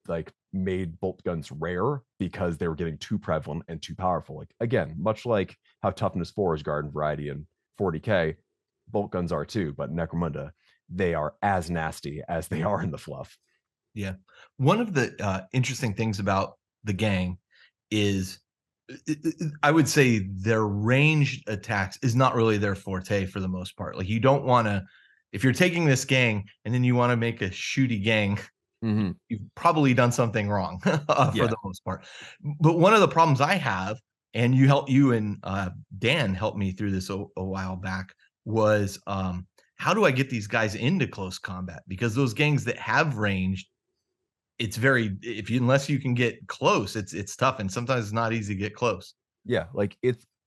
like made bolt guns rare because they were getting too prevalent and too powerful. Like again, much like how toughness 4 is garden variety and 40k, bolt guns are too, but Necromunda, they are as nasty as they are in the fluff. Yeah. One of the interesting things about the gang is I would say their ranged attacks is not really their forte for the most part. Like, you don't want to, if you're taking this gang and then you want to make a shooty gang, you've probably done something wrong for the most part. But one of the problems I have, and you and Dan helped me through this a while back, was how do I get these guys into close combat? Because those gangs that have ranged, it's very, unless you can get close, it's tough, and sometimes it's not easy to get close. Yeah, like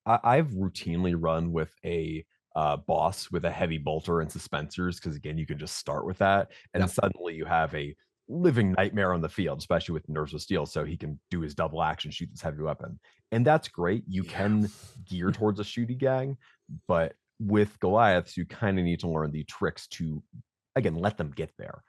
I've routinely run with a boss with a heavy bolter and suspensors, because again, you can just start with that, and suddenly you have a living nightmare on the field, especially with Nerves of Steel, so he can do his double action, shoot this heavy weapon, and that's great. You can gear towards a shooty gang, but with Goliaths, you kind of need to learn the tricks to, again, let them get there.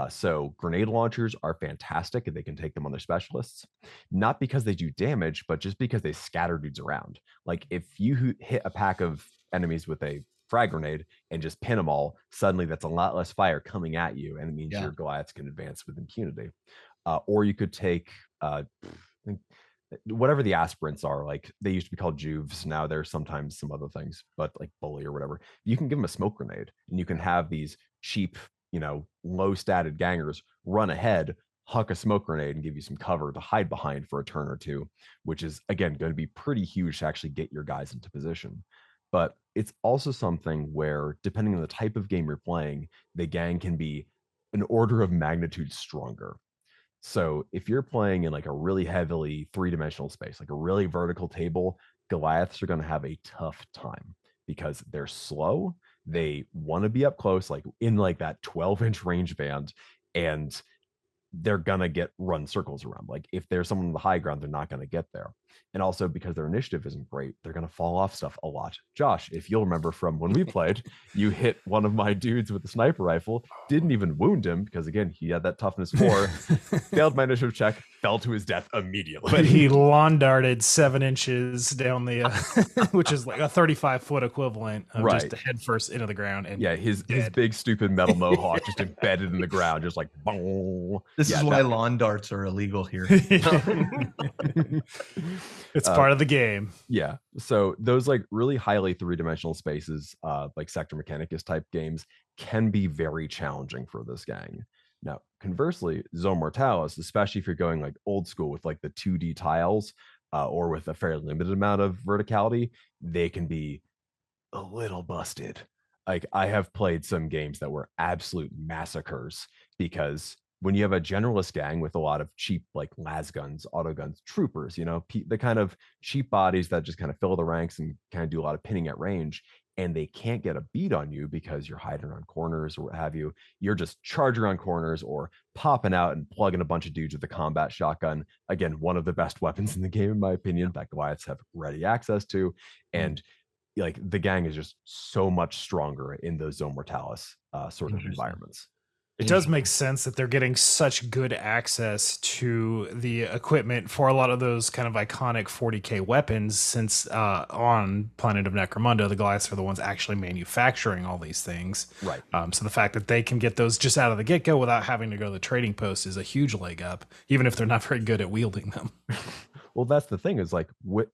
So grenade launchers are fantastic, and they can take them on their specialists, not because they do damage, but just because they scatter dudes around. Like, if you hit a pack of enemies with a frag grenade and just pin them all, suddenly that's a lot less fire coming at you, and it means your Goliaths can advance with impunity. Or you could take whatever the aspirants are, like they used to be called juves, now there's sometimes some other things, but like bully or whatever, you can give them a smoke grenade, and you can have these cheap, low statted gangers run ahead, huck a smoke grenade, and give you some cover to hide behind for a turn or two, which is, again, going to be pretty huge to actually get your guys into position. But it's also something where, depending on the type of game you're playing, the gang can be an order of magnitude stronger. So if you're playing in like a really heavily three-dimensional space, like a really vertical table, Goliaths are going to have a tough time because they're slow. They want to be up close, like in like that 12-inch range band, and they're gonna get run circles around. Like, if there's someone on the high ground, they're not gonna get there. And also, because their initiative isn't great, they're gonna fall off stuff a lot. Josh, if you'll remember from when we played, you hit one of my dudes with a sniper rifle, didn't even wound him because, again, he had that toughness 4, failed my initiative check, fell to his death immediately. But he lawn darted 7 inches down the which is like a 35-foot equivalent of just head first into the ground. And his big stupid metal mohawk just embedded in the ground, just like boom. This is why lawn darts are illegal here. It's part of the game. Yeah. So those like really highly three-dimensional spaces, like Sector Mechanicus type games, can be very challenging for this gang. Now, conversely, Zone Mortalis, especially if you're going like old school with like the 2D tiles, or with a fairly limited amount of verticality, they can be a little busted. Like, I have played some games that were absolute massacres because when you have a generalist gang with a lot of cheap, like las guns, auto guns, troopers, the kind of cheap bodies that just kind of fill the ranks and kind of do a lot of pinning at range, and they can't get a beat on you because you're hiding around corners or what have you. You're just charging around corners or popping out and plugging a bunch of dudes with a combat shotgun. Again, one of the best weapons in the game, in my opinion, that Goliaths have ready access to. And like, the gang is just so much stronger in those Zone Mortalis sort of environments. It does make sense that they're getting such good access to the equipment for a lot of those kind of iconic 40K weapons, since on Planet of Necromunda, the Goliaths are the ones actually manufacturing all these things. Right. So the fact that they can get those just out of the get-go without having to go to the trading post is a huge leg up, even if they're not very good at wielding them. Well, that's the thing, is like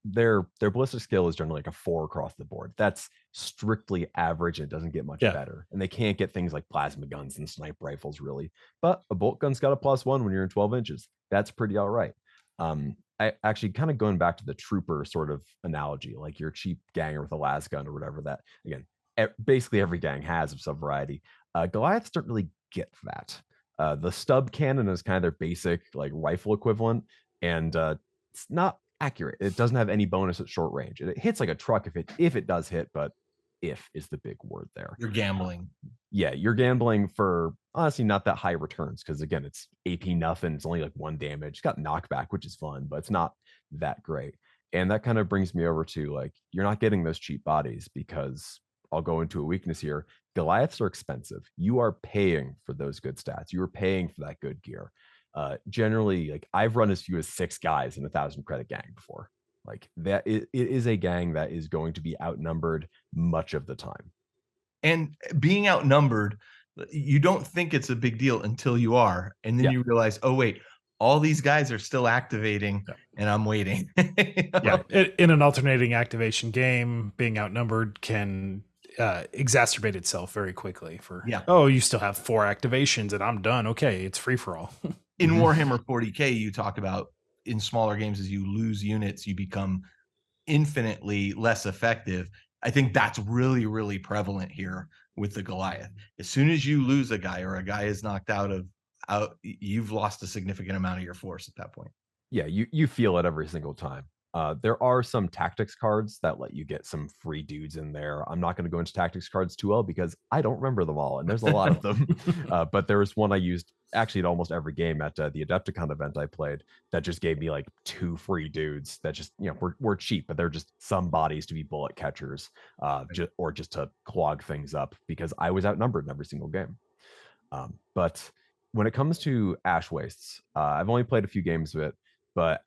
their ballistic skill is generally like a 4 across the board. That's strictly average. It doesn't get much better. And they can't get things like plasma guns and sniper rifles, really. But a bolt gun's got a +1 when you're in 12 inches. That's pretty all right. I actually, kind of going back to the trooper sort of analogy, like your cheap ganger with a las gun or whatever that, again, basically every gang has of some variety. Goliaths don't really get that. The stub cannon is kind of their basic like rifle equivalent, and it's not accurate. It doesn't have any bonus at short range. It hits like a truck if it does hit, but if is the big word there. You're gambling. Yeah, you're gambling for honestly not that high returns, because again, it's AP nothing. It's only like 1 damage. It's got knockback, which is fun, but it's not that great. And that kind of brings me over to like, you're not getting those cheap bodies, because I'll go into a weakness here. Goliaths are expensive. You are paying for those good stats. You are paying for that good gear. Generally, like, I've run as few as 6 guys in 1,000 credit gang before. Like, that it is a gang that is going to be outnumbered much of the time. And being outnumbered, you don't think it's a big deal until you are, and then you realize, oh wait, all these guys are still activating, and I'm waiting. Yeah, in an alternating activation game, being outnumbered can exacerbate itself very quickly. Oh, you still have 4 activations, and I'm done. Okay, it's free for all. In Warhammer 40K, you talk about in smaller games, as you lose units, you become infinitely less effective. I think that's really, really prevalent here with the Goliath. As soon as you lose a guy or a guy is knocked out, you've lost a significant amount of your force at that point. Yeah, you feel it every single time. There are some tactics cards that let you get some free dudes in there. I'm not going to go into tactics cards too well because I don't remember them all, and there's a lot of them. But there was one I used actually at almost every game at the Adepticon event I played that just gave me like 2 free dudes that just, were cheap, but they're just some bodies to be bullet catchers, or just to clog things up because I was outnumbered in every single game. But when it comes to Ash Wastes, I've only played a few games of it, but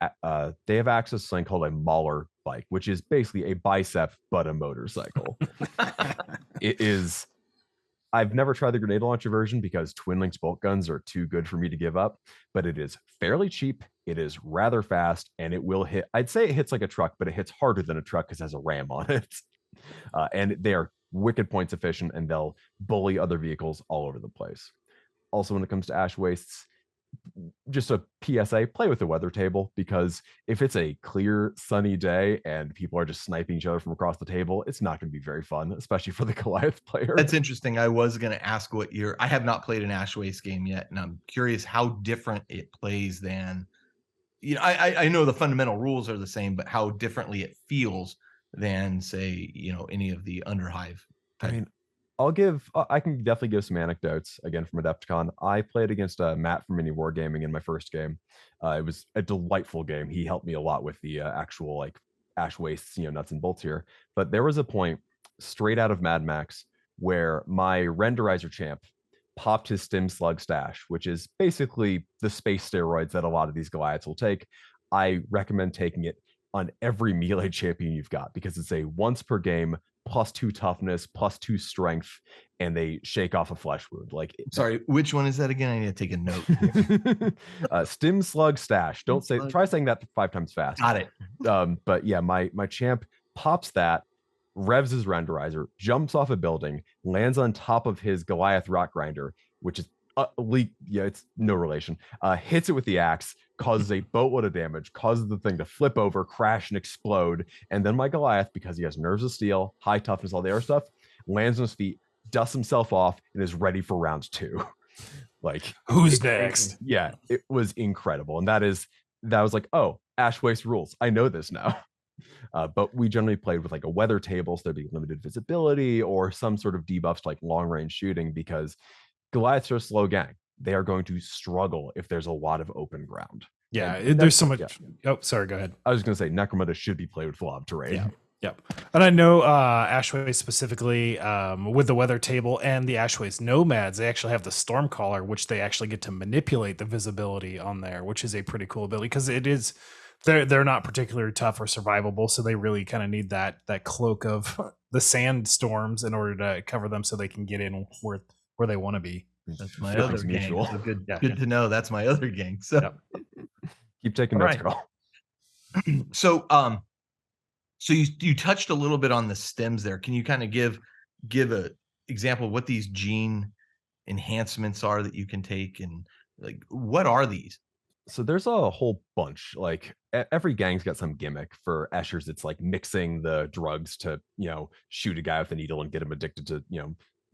they have access to something called a Mauler bike, which is basically a bicep but a motorcycle. It is. I've never tried the grenade launcher version because twin linked bolt guns are too good for me to give up, but it is fairly cheap. It is rather fast, and it will hit. I'd say it hits like a truck, but it hits harder than a truck because it has a ram on it. And they are wicked points efficient, and they'll bully other vehicles all over the place. Also, when it comes to Ash Wastes, just a PSA, play with the weather table, because if it's a clear sunny day and people are just sniping each other from across the table, it's not going to be very fun, especially for the Goliath player. That's interesting. I was going to ask I have not played an Ash Waste game yet, and I'm curious how different it plays than, I know the fundamental rules are the same, but how differently it feels than, say, any of the Underhive. I mean, I can definitely give some anecdotes again from Adepticon. I played against Matt from Mini Wargaming in my first game. It was a delightful game. He helped me a lot with the actual like Ash Wastes, nuts and bolts here. But there was a point straight out of Mad Max where my renderizer champ popped his stim slug stash, which is basically the space steroids that a lot of these Goliaths will take. I recommend taking it on every melee champion you've got because it's a once per game +2 toughness, +2 strength, and they shake off a flesh wound. Sorry, which one is that again? I need to take a note. Stim slug stash. Try saying that 5 times fast. Got it. But yeah, my champ pops that, revs his renderizer, jumps off a building, lands on top of his Goliath rock grinder, which is it's no relation. Hits it with the axe, causes a boatload of damage, causes the thing to flip over, crash, and explode. And then my Goliath, because he has nerves of steel, high toughness, all the other stuff, lands on his feet, dusts himself off, and is ready for round 2. Who's next? Yeah, it was incredible. And that was like, oh, Ash Waste rules. I know this now. But we generally played with like a weather table, so there'd be limited visibility or some sort of debuffs to like long range shooting, because Goliaths are a slow gang. They are going to struggle if there's a lot of open ground. Yeah, there's so much. Yeah. Oh, sorry, go ahead. I was going to say Necromunda should be played with blob terrain. Yep. And I know Ash Waste specifically with the weather table and the Ash Waste nomads, they actually have the Stormcaller, which they actually get to manipulate the visibility on there, which is a pretty cool ability because it is. They're not particularly tough or survivable, so they really kind of need that cloak of the sandstorms in order to cover them, so they can get in where they want to be. That's my other gang. So good to know. That's my other gang. So keep taking notes, girl. So you touched a little bit on the stems there. Can you kind of give a example of what these gene enhancements are that you can take, and like what are these? So there's a whole bunch. Like every gang's got some gimmick. For Eschers, it's like mixing the drugs to shoot a guy with a needle and get him addicted to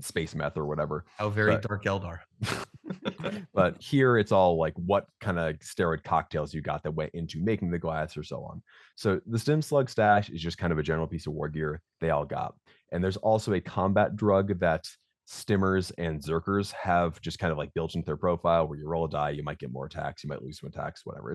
space meth or whatever. How very Dark Eldar. But here it's all like what kind of steroid cocktails you got that went into making the Goliaths or so on. So the Stim Slug stash is just kind of a general piece of war gear they all got. And there's also a combat drug that Stimmers and Zerkers have just kind of like built into their profile, where you roll a die, you might get more attacks, you might lose some attacks, whatever.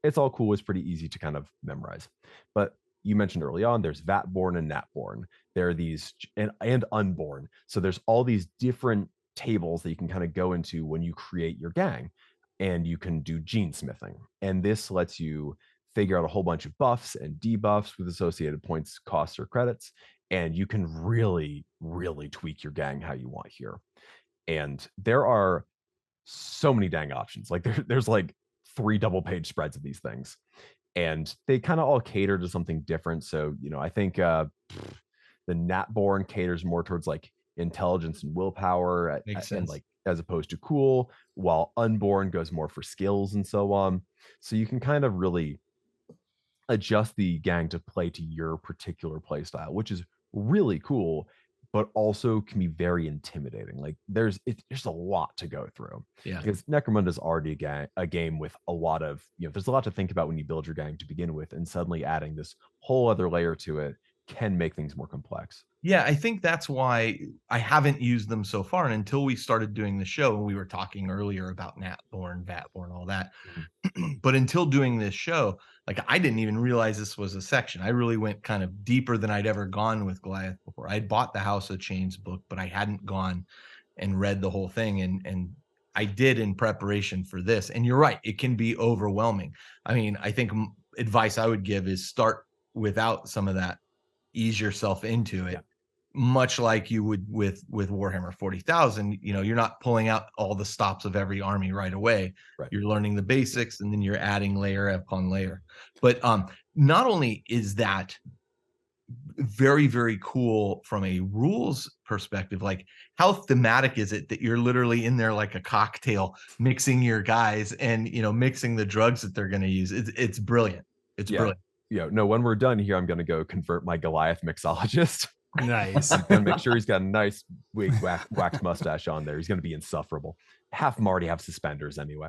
It's all cool. It's pretty easy to kind of memorize. But you mentioned early on, there's Vatborn and Natborn. There are these and Unborn. So there's all these different tables that you can kind of go into when you create your gang, and you can do gene smithing. And this lets you figure out a whole bunch of buffs and debuffs with associated points, costs, or credits. And you can really, really tweak your gang how you want here. And there are so many dang options. Like there's like 3 double-page spreads of these things, and they kind of all cater to something different. So, I think the Natborn caters more towards like intelligence and willpower, Makes and sense. like as opposed to cool, while Unborn goes more for skills and so on. So you can kind of really adjust the gang to play to your particular play style, which is really cool, but also can be very intimidating. Like there's a lot to go through. Yeah. Because Necromunda is already a game with a lot of, there's a lot to think about when you build your gang to begin with, and suddenly adding this whole other layer to it can make things more complex. Yeah, I think that's why I haven't used them so far. And until we started doing the show, and we were talking earlier about Natborn, Vatborn, all that. But until doing this show, like I didn't even realize this was a section. I really went kind of deeper than I'd ever gone with Goliath before. I'd bought the House of Chains book, but I hadn't gone and read the whole thing. And I did in preparation for this. And you're right, it can be overwhelming. I mean, I think advice I would give is start without some of that, ease yourself into it. Yeah. Much like you would with Warhammer 40,000, you're not pulling out all the stops of every army right away. Right. You're learning the basics, and then you're adding layer upon layer. But not only is that very, very cool from a rules perspective, like how thematic is it that you're literally in there like a cocktail, mixing your guys and mixing the drugs that they're going to use. It's brilliant. It's brilliant. No, when we're done here, I'm going to go convert my Goliath mixologist. Nice. I'm going to make sure he's got a nice wig wax mustache on there. He's going to be insufferable. Half them already have suspenders anyway.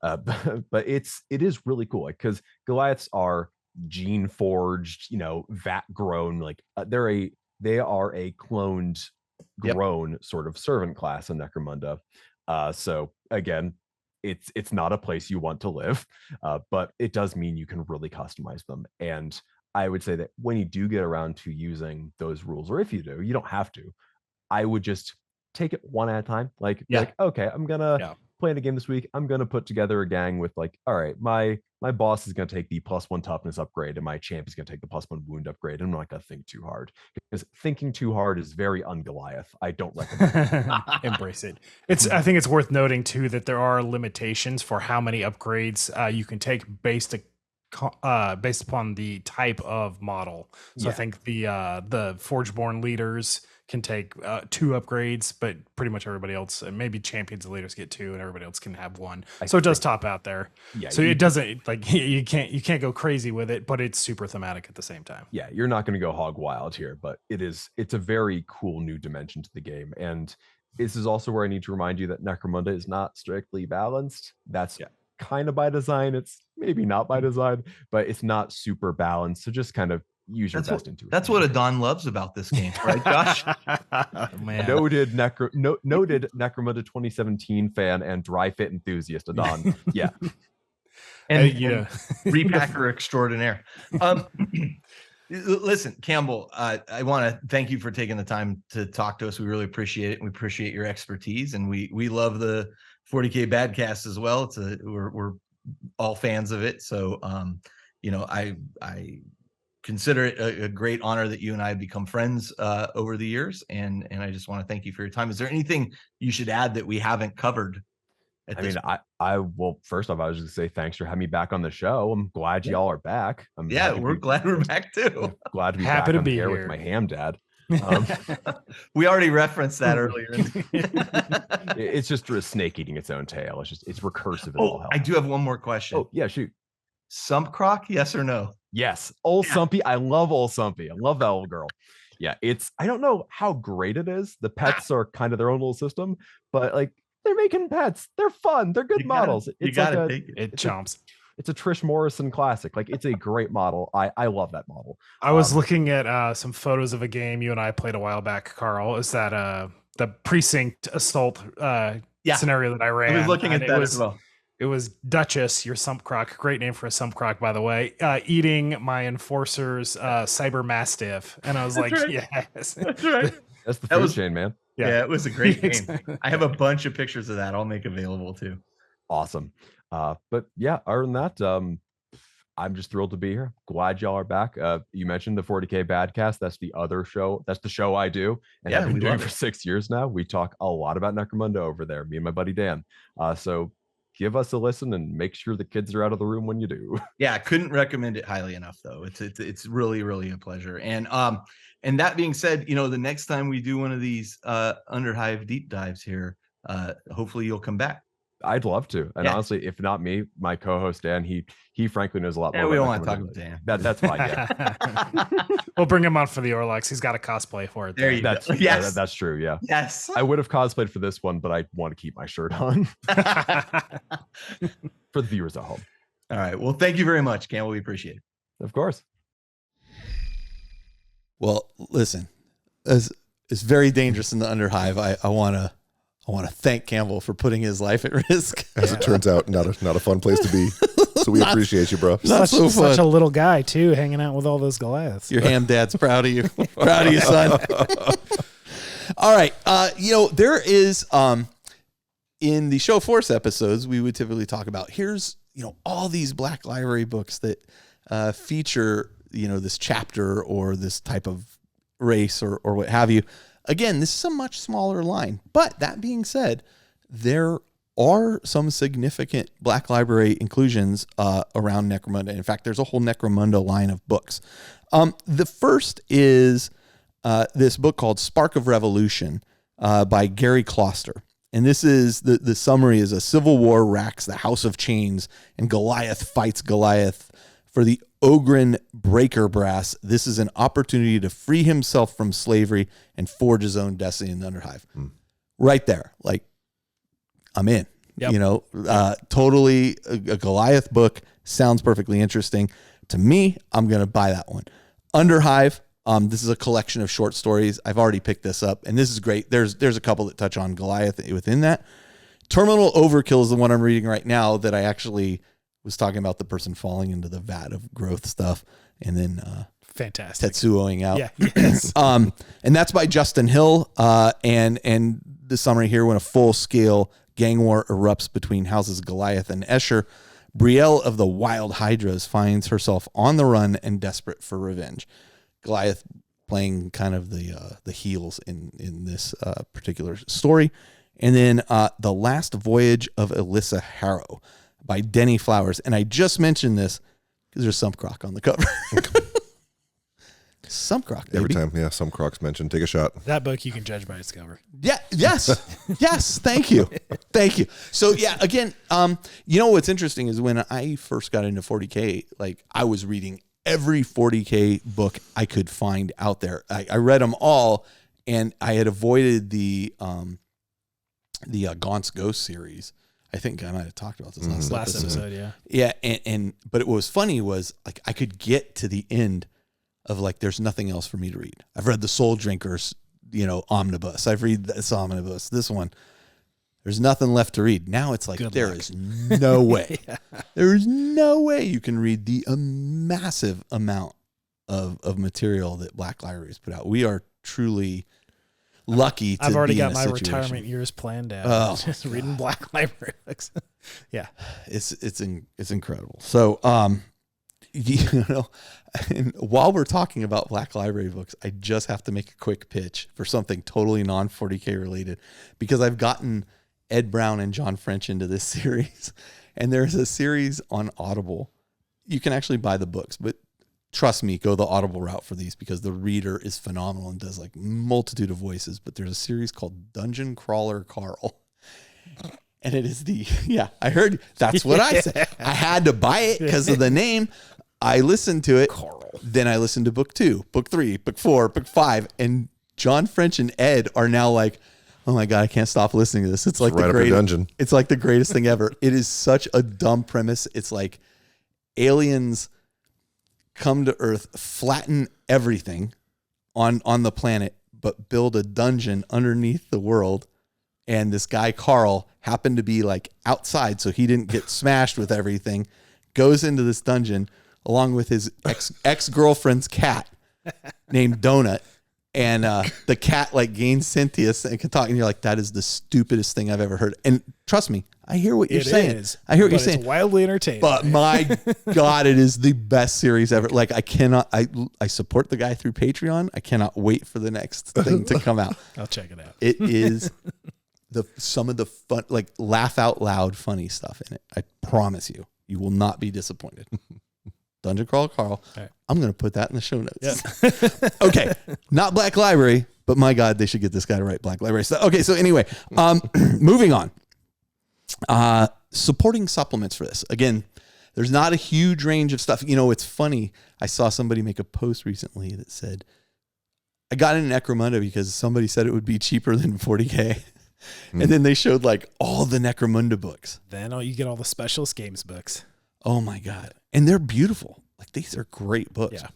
But it is really cool, because Goliaths are gene forged, vat grown, like they are a cloned, grown sort of servant class in Necromunda. So again, it's not a place you want to live, but it does mean you can really customize them. And I would say that when you do get around to using those rules, or if you do, you don't have to, I would just take it one at a time. Like okay, I'm gonna play in a game this week. I'm gonna put together a gang with like, all right, my boss is gonna take the +1 toughness upgrade, and my champ is gonna take the +1 wound upgrade. I'm not gonna think too hard, because thinking too hard is very un-Goliath. I don't recommend it. Embrace it. I think it's worth noting too that there are limitations for how many upgrades you can take based upon the type of model. So I think the Forgeborn leaders can take 2 upgrades, but pretty much everybody else, and maybe champions and leaders, get 2, and everybody else can have 1. So it does top out there. Yeah. So it doesn't, like, you can't go crazy with it, but it's super thematic at the same time. Yeah, you're not going to go hog wild here, but it's a very cool new dimension to the game. And this is also where I need to remind you that Necromunda is not strictly balanced. That's kind of by design. It's maybe not by design, but it's not super balanced. So just kind of use your best intuition. That's what Adon loves about this game, right, Josh? Man. Noted Necromunda 2017 fan and dry fit enthusiast, Adon. Yeah. And repacker extraordinaire. Listen, Campbell, I want to thank you for taking the time to talk to us. We really appreciate it. We appreciate your expertise, and we love the 40K Badcast as well. We're all fans of it. So, I consider it a great honor that you and I have become friends over the years. And I just want to thank you for your time. Is there anything you should add that we haven't covered? Well, first off, I was just gonna say thanks for having me back on the show. I'm glad y'all are back. We're glad we're back too. Glad to be happy back to be here with my ham dad. We already referenced that earlier. It's just a snake eating its own tail. It's recursive. I do have one more question. Oh yeah, shoot. Sumpcroc, yes or no? Yes. Old Sumpy. I love Old Sumpy. I love that old girl. Yeah, I don't know how great it is. The pets are kind of their own little system, but like, they're making pets. They're fun. They're good models. It's chomps. It's a Trish Morrison classic. Like, it's a great model. I love that model. I was looking at some photos of a game you and I played a while back, Carl. Is that the precinct assault scenario that I ran? I was looking at that as well. It was Duchess, your Sumpcroc. Great name for a Sumpcroc, by the way. Eating my enforcer's Cyber Mastiff. And I was like, yes. That's right. That's the food chain, man. Yeah, it was a great game. I have a bunch of pictures of that I'll make available too. Awesome. But yeah, other than that, I'm just thrilled to be here. Glad y'all are back. You mentioned the 40K Badcast. That's the other show. That's the show I do. And I've been doing for 6 years now. We talk a lot about Necromunda over there, me and my buddy Dan. So give us a listen and make sure the kids are out of the room when you do. Yeah, I couldn't recommend it highly enough, though. It's really, really a pleasure. And that being said, the next time we do one of these Underhive deep dives here, hopefully you'll come back. I'd love to. And honestly, if not me, my co-host Dan, he frankly knows a lot more. We don't want to talk about Dan. That's fine. Yeah. We'll bring him on for the Orlux. He's got a cosplay for it. There you go. Yes. Yeah, that's true. Yeah. Yes. I would have cosplayed for this one, but I want to keep my shirt on for the viewers at home. All right. Well, thank you very much, Campbell. We appreciate it. Of course. Well, listen, it's very dangerous in the Underhive. I want to thank Campbell for putting his life at risk. As it turns out, not a fun place to be. So we appreciate you, bro. Such a little guy too, hanging out with all those Goliaths. Your ham dad's proud of you. Proud of you, son. All right. There is in the Show Force episodes, we would typically talk about here's all these Black Library books that feature this chapter or this type of race or what have you. Again, this is a much smaller line. But that being said, there are some significant Black Library inclusions around Necromunda. In fact, there's a whole Necromunda line of books. The first is this book called Spark of Revolution by Gary Kloster. And this is the summary is a civil war racks the House of Chains, and Goliath fights Goliath for the Ogren Breaker Brass. This is an opportunity to free himself from slavery and forge his own destiny in the Underhive. Right there. Like, I'm in. Yep. Totally a Goliath book. Sounds perfectly interesting. To me, I'm going to buy that one. Underhive. This is a collection of short stories. I've already picked this up, and this is great. There's a couple that touch on Goliath within that. Terminal Overkill is the one I'm reading right now that I actually was talking about the person falling into the vat of growth stuff and then fantastic Tetsuoing out. Yeah. Yes. And that's by Justin Hill. And the summary here: when a full-scale gang war erupts between houses Goliath and Escher, Brielle of the Wild Hydras finds herself on the run and desperate for revenge. Goliath playing kind of the heels in this particular story. And then The Last Voyage of Alyssa Harrow by Denny Flowers. And I just mentioned this because there's some croc on the cover. Some croc, baby. Every time, yeah, some croc's mentioned. Take a shot. That book you can judge by its cover. Yeah. Yes. Yes. Thank you. Thank you. So yeah, again, what's interesting is when I first got into 40K, like I was reading every 40K book I could find out there. I read them all, and I had avoided the Gaunt's Ghost series. I think I might have talked about this last episode. Yeah. Yeah. But what was funny was like I could get to the end of like, there's nothing else for me to read. I've read the Soul Drinkers, omnibus. I've read this omnibus, this one. There's nothing left to read. Now it's like, there is no way. There is no way you can read the massive amount of material that Black Library has put out. We are truly lucky to I've already be got in a my situation. retirement years planned out. Oh, just reading Black Library books. Yeah. It's incredible. So, and while we're talking about Black Library books, I just have to make a quick pitch for something totally non-40K related, because I've gotten Ed Brown and John French into this series, and there's a series on Audible. You can actually buy the books, but trust me, go the Audible route for these because the reader is phenomenal and does like multitude of voices. But there's a series called Dungeon Crawler Carl. And it is I heard that's what I said. I had to buy it because of the name. I listened to it. Carl. Then I listened to book 2, book 3, book 4, book 5. And John French and Ed are now like, oh my God, I can't stop listening to this. It's like it's like the greatest thing ever. It is such a dumb premise. It's like aliens come to Earth, flatten everything on the planet, but build a dungeon underneath the world. And this guy, Carl, happened to be like outside, so he didn't get smashed with everything, goes into this dungeon along with his ex-girlfriend's cat named Donut. And the cat like gains sentience and can talk. And you're like, that is the stupidest thing I've ever heard. And trust me, I hear what you're saying. I hear what you're saying. It's wildly entertaining. But my God, it is the best series ever. Like I support the guy through Patreon. I cannot wait for the next thing to come out. I'll check it out. It is some of the fun, like laugh out loud funny stuff in it. I promise you, you will not be disappointed. Dungeon Crawl Carl. Right. I'm going to put that in the show notes. Yeah. Okay. Not Black Library, but my God, they should get this guy to write Black Library stuff. Okay. So anyway, moving on. Supporting supplements for this. Again, there's not a huge range of stuff. You know, it's funny. I saw somebody make a post recently that said, I got in Necromunda because somebody said it would be cheaper than 40K. And then they showed like all the Necromunda books. Then you get all the specialist games books. Oh my God. And they're beautiful. Like these are great books. Yeah.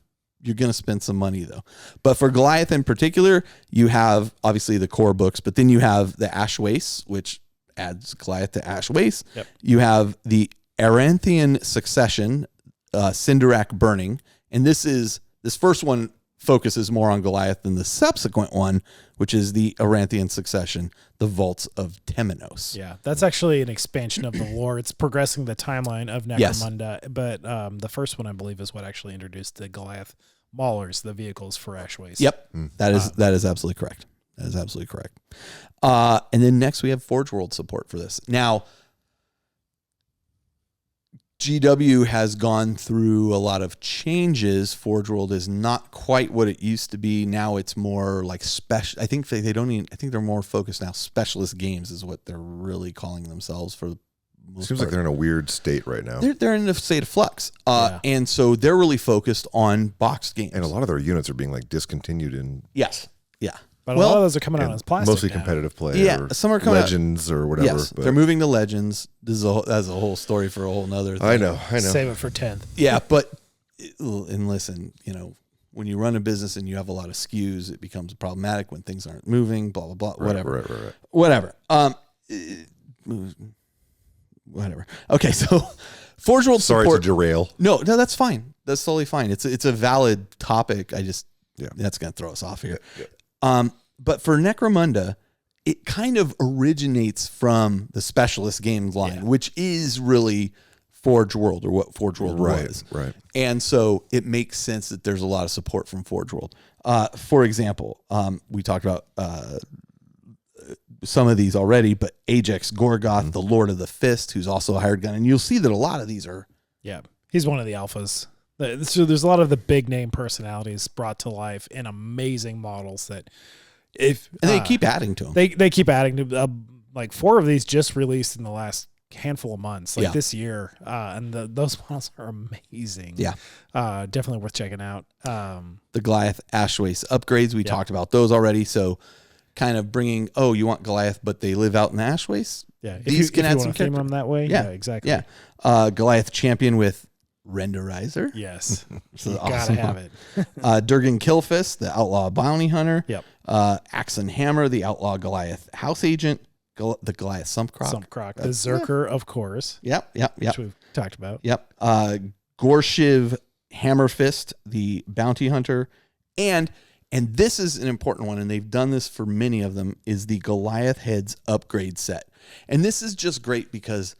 You're going to spend some money though. But for Goliath in particular, you have obviously the core books, but then you have the Ash Waste, which adds Goliath to Ash Waste. Yep. You have the Aranthian Succession, Cinderak Burning. And this first one focuses more on Goliath than the subsequent one, which is the Aranthian Succession, the Vaults of Temenos. Yeah, that's actually an expansion of the lore. It's progressing the timeline of Necromunda, but the first one, I believe, is what actually introduced the Goliath Maulers, the vehicles for Ash Waste. Yep, that is absolutely correct. That is absolutely correct. And then next we have Forge World support for this. Now, GW has gone through a lot of changes. Forge World is not quite what it used to be. Now it's more like special. I think they don't even. I think they're more focused now. Specialist games is what they're really calling themselves for the most Seems part. like they're in a weird state right now. They're in a state of flux, and so they're really focused on boxed games. And a lot of their units are being like discontinued in Yes, yeah. But a lot of those are coming out as plastic. mostly now. competitive play. Yeah, or some are coming out- Legends or whatever. Yes, but they're moving to Legends. That's a whole story for a whole nother thing. I know. Save it for 10th. Yeah, but and listen, you know, when you run a business and you have a lot of SKUs, it becomes problematic when things aren't moving. Blah blah blah. Whatever. Right. Whatever. Whatever. Okay, so Forge World Sorry support. to derail. No, that's fine. That's totally fine. It's a valid topic. Yeah. That's gonna throw us off here. Yeah. But for Necromunda, it kind of originates from the Specialist Games line, which is really Forge World, or what Forge World was. Right. And so it makes sense that there's a lot of support from Forge World. For example, we talked about some of these already, but Ajax Gorgoth, the Lord of the Fist, who's also a hired gun. And you'll see that a lot of these are. Yeah, he's one of the alphas. So there's a lot of the big name personalities brought to life in amazing models that And they keep adding to them. They keep adding to like 4 of these just released in the last handful of months, like this year. And those models are amazing. Yeah. Definitely worth checking out. The Goliath Ash Waste upgrades, we talked about those already. So kind of bringing, you want Goliath, but they live out in the Ash Waste. Yeah. These can add some theme character. them that way. Yeah, exactly. Yeah. Goliath Champion with Renderizer. Yes. So You awesome. gotta have it. Durgan Killfist, the Outlaw Bounty Hunter. Yep. Axe and Hammer, the Outlaw Goliath House Agent. The Goliath Sumpcroc. Sumpcroc. The Zerker, of course. Yep. Which we've talked about. Yep. Gorshiv Hammerfist, the Bounty Hunter. And this is an important one, and they've done this for many of them, is the Goliath Heads upgrade set. And this is just great because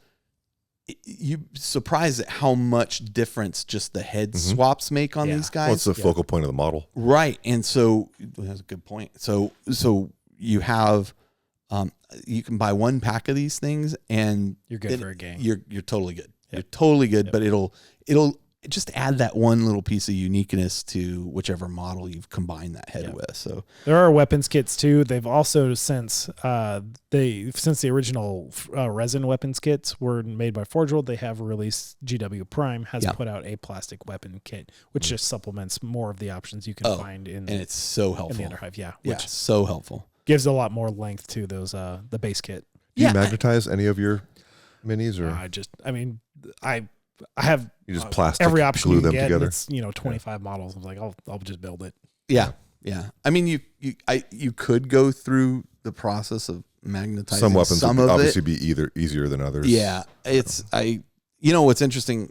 you surprised at how much difference just the head swaps make on these guys. What's the focal point of the model? Right. And so that's a good point. So you have you can buy one pack of these things and You're good for a game. You're totally good. Yep. You're totally good, but it'll just add that one little piece of uniqueness to whichever model you've combined that head with. So there are weapons kits too. They've also since the original resin weapons kits were made by Forge World, they have released GW Prime has put out a plastic weapon kit, which just supplements more of the options you can find in. And it's so helpful. In the Underhive, which so helpful. Gives a lot more length to those the base kit. Do you magnetize any of your minis, or I have you just plastic every option glue you them get. together? It's 25 models. I'm like, I'll just build it. Yeah. I mean, you could go through the process of magnetizing some weapons some would of obviously it. be easier than others. Yeah, what's interesting.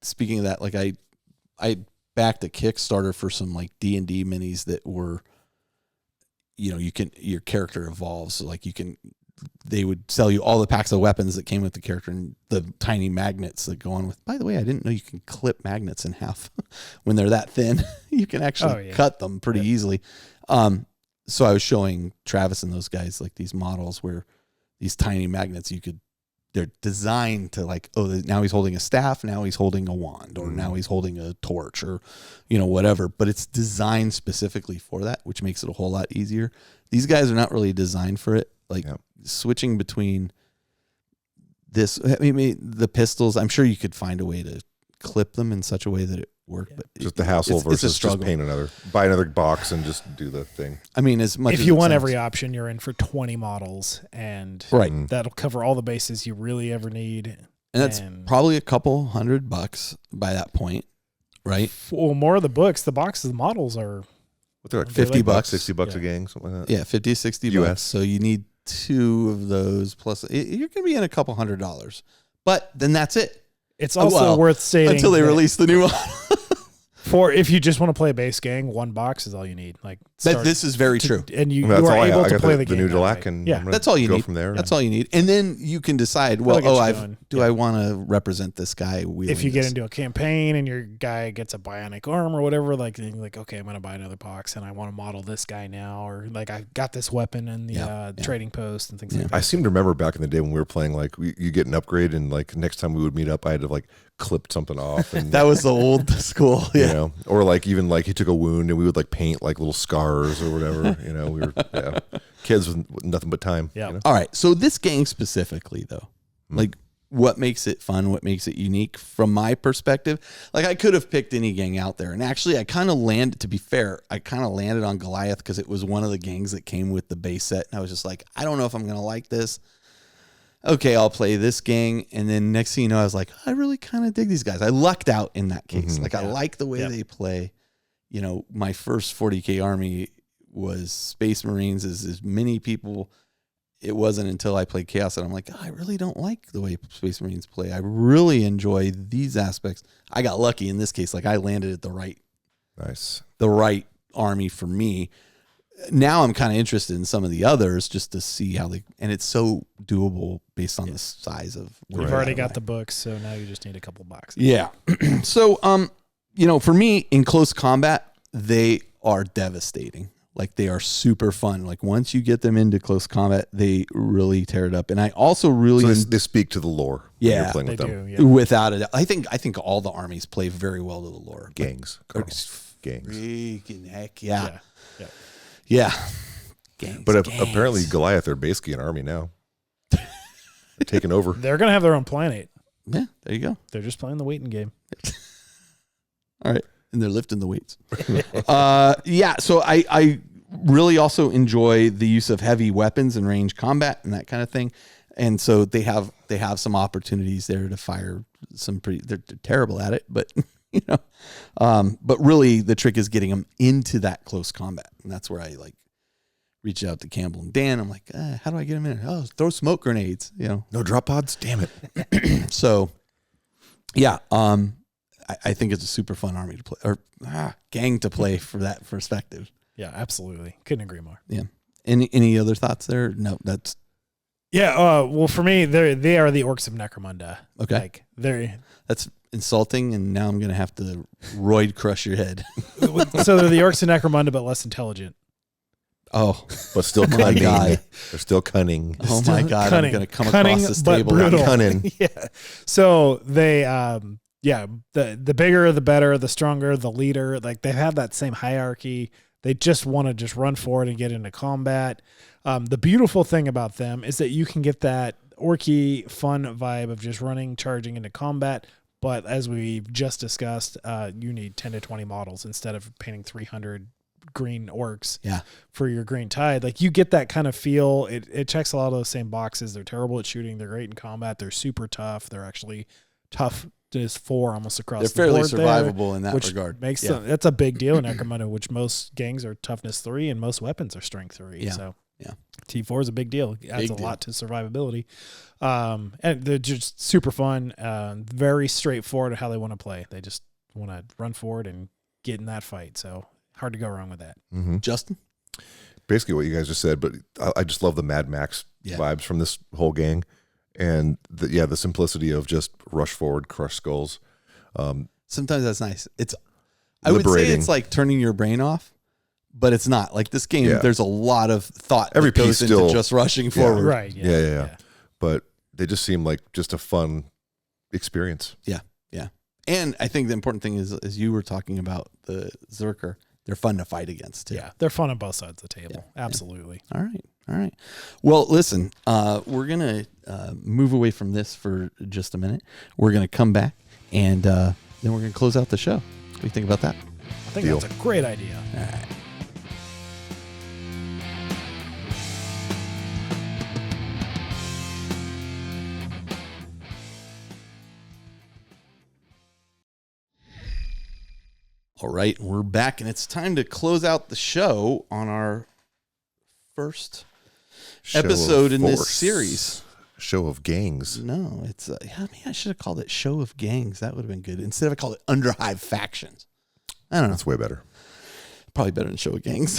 Speaking of that, like I backed a Kickstarter for some like D&D minis that were, your character evolves. So like they would sell you all the packs of weapons that came with the character and the tiny magnets that go on with. By the way, I didn't know you can clip magnets in half when they're that thin. You can actually cut them pretty easily. so I was showing Travis and those guys like these models where these tiny magnets they're designed to like, oh, now he's holding a staff, now he's holding a wand, or now he's holding a torch, or whatever. But it's designed specifically for that, which makes it a whole lot easier. These guys are not really designed for it. Like switching between this, I mean, the pistols, I'm sure you could find a way to clip them in such a way that it worked, but just the hassle versus just buy another box and just do the thing. I mean, as much if as you it want sounds, every option, you're in for 20 models, and that'll cover all the bases you really ever need. And that's probably a couple $100 by that point, right? Well, more of the books, the boxes, the models are what they're like $50, $60 a gang, something like that. Yeah, 50, 60 US. bucks. So you need 2 of those plus you're gonna be in a couple $100. But then that's it. It's also worth stating until they release the new one. For if you just want to play a base gang, 1 box is all you need. Like this is very true, and you are able to play the game. New Delac, and that's all you need from there. That's all you need, and then you can decide. Well, I want to represent this guy? If you get into a campaign and your guy gets a bionic arm or whatever, like okay, I'm gonna buy another box and I want to model this guy now, or like I got this weapon in the trading post and things like that. I seem to remember back in the day when we were playing, like you get an upgrade, and like next time we would meet up, I had to like clip something off, and that was the old school, or like even like he took a wound and we would like paint like little scars or whatever. We were kids with nothing but time. Yeah. All right. So this game specifically, though, like what makes it fun, what makes it unique from my perspective, like I could have picked any gang out there, and actually I kind of landed. To be fair, I kind of landed on Goliath because it was one of the gangs that came with the base set, and I was just like, I don't know if I'm gonna like this. Okay, I'll play this gang. And then next thing you know, I was like, I really kind of dig these guys. I lucked out in that case. Like I like the way they play. My first 40K army was Space Marines, as many people. It wasn't until I played Chaos that I'm like, I really don't like the way Space Marines play. I really enjoy these aspects. I got lucky in this case. Like I landed at the right army for me. Now I'm kind of interested in some of the others just to see how and it's so doable based on the size of. You've already got the books, so now you just need a couple boxes. Yeah. So, for me in close combat, they are devastating. Like they are super fun. Like once you get them into close combat, they really tear it up. And I also really they speak to the lore. When you're playing with them. Do, without it. I think all the armies play very well to the lore. Gangs. Freaking heck yeah. Yeah. Gangs, but apparently Goliath are basically an army now. They're taking over. They're going to have their own planet. Yeah, there you go. They're just playing the waiting game. All right. And they're lifting the weights. So I really also enjoy the use of heavy weapons and range combat and that kind of thing. And so they have some opportunities there to fire some they're terrible at it, but but really the trick is getting them into that close combat. And that's where I like reach out to Campbell and Dan. I'm like, how do I get them in? Oh, throw smoke grenades, No drop pods. Damn it. So yeah. I think it's a super fun army to play or gang to play for that perspective. Yeah, absolutely. Couldn't agree more. Yeah. Any other thoughts there? No, that's. Yeah. Well, for me, they are the orcs of Necromunda. Okay. Like that's insulting, and now I'm gonna have to roid crush your head. So they're the orcs of Necromunda, but less intelligent. Oh, but still cunning. They're still cunning. Oh my God! Cunning. I'm gonna come Cunning, across this but table. brutal. Cunning. Yeah. So they, the bigger, the better, the stronger, the leader. Like they have that same hierarchy. They just want to just run forward and get into combat. The beautiful thing about them is that you can get that orky fun vibe of just running, charging into combat. But as we just discussed, you need 10 to 20 models instead of painting 300 green orcs for your green tide. Like you get that kind of feel. It checks a lot of those same boxes. They're terrible at shooting. They're great in combat. They're super tough. They're actually tough to 4 almost across the board. They're fairly survivable in that regard. Makes them, that's a big deal in Necromunda, which most gangs are toughness 3 and most weapons are strength 3. Yeah. So yeah. T4 is a big deal. It adds a lot to survivability. And they're just super fun, very straightforward how they want to play. They just want to run forward and get in that fight. So hard to go wrong with that. Mm-hmm. Justin? Basically what you guys just said, but I just love the Mad Max vibes from this whole gang. And the simplicity of just rush forward, crush skulls. Sometimes that's nice. I would say it's like turning your brain off, but it's not like this game. Yeah. There's a lot of thought Every that goes piece into still- just rushing forward. Right. Yeah. But they just seem like just a fun experience. And I think the important thing is, as you were talking about the Zerker, they're fun to fight against too. Yeah. They're fun on both sides of the table. Yeah. Absolutely. All right. Well, listen, we're going to move away from this for just a minute. We're going to come back and then we're going to close out the show. What do you think about that? I think Deal. that's a great idea. All right. All right, we're back, and it's time to close out the show on our first Show episode of in this force. series. Show of gangs. No, it's I should have called it Show of Gangs. That would have been good. Instead, I called it Underhive Factions. I don't know. That's way better. Probably better than Show of Gangs.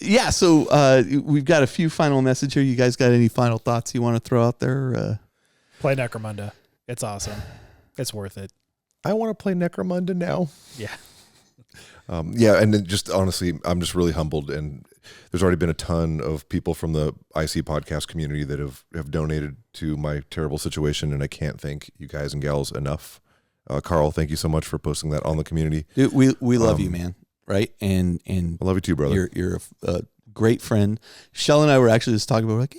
Yeah. So we've got a few final message here. You guys got any final thoughts you want to throw out there? Play Necromunda. It's awesome. It's worth it. I want to play Necromunda now. Yeah. And then just honestly, I'm just really humbled, and there's already been a ton of people from the IC podcast community that have donated to my terrible situation, and I can't thank you guys and gals enough. Carl, thank you so much for posting that on the community. Dude, we love you, man. Right? And I love you too, brother. you're a great friend. Shell and I were actually just talking about, we're like,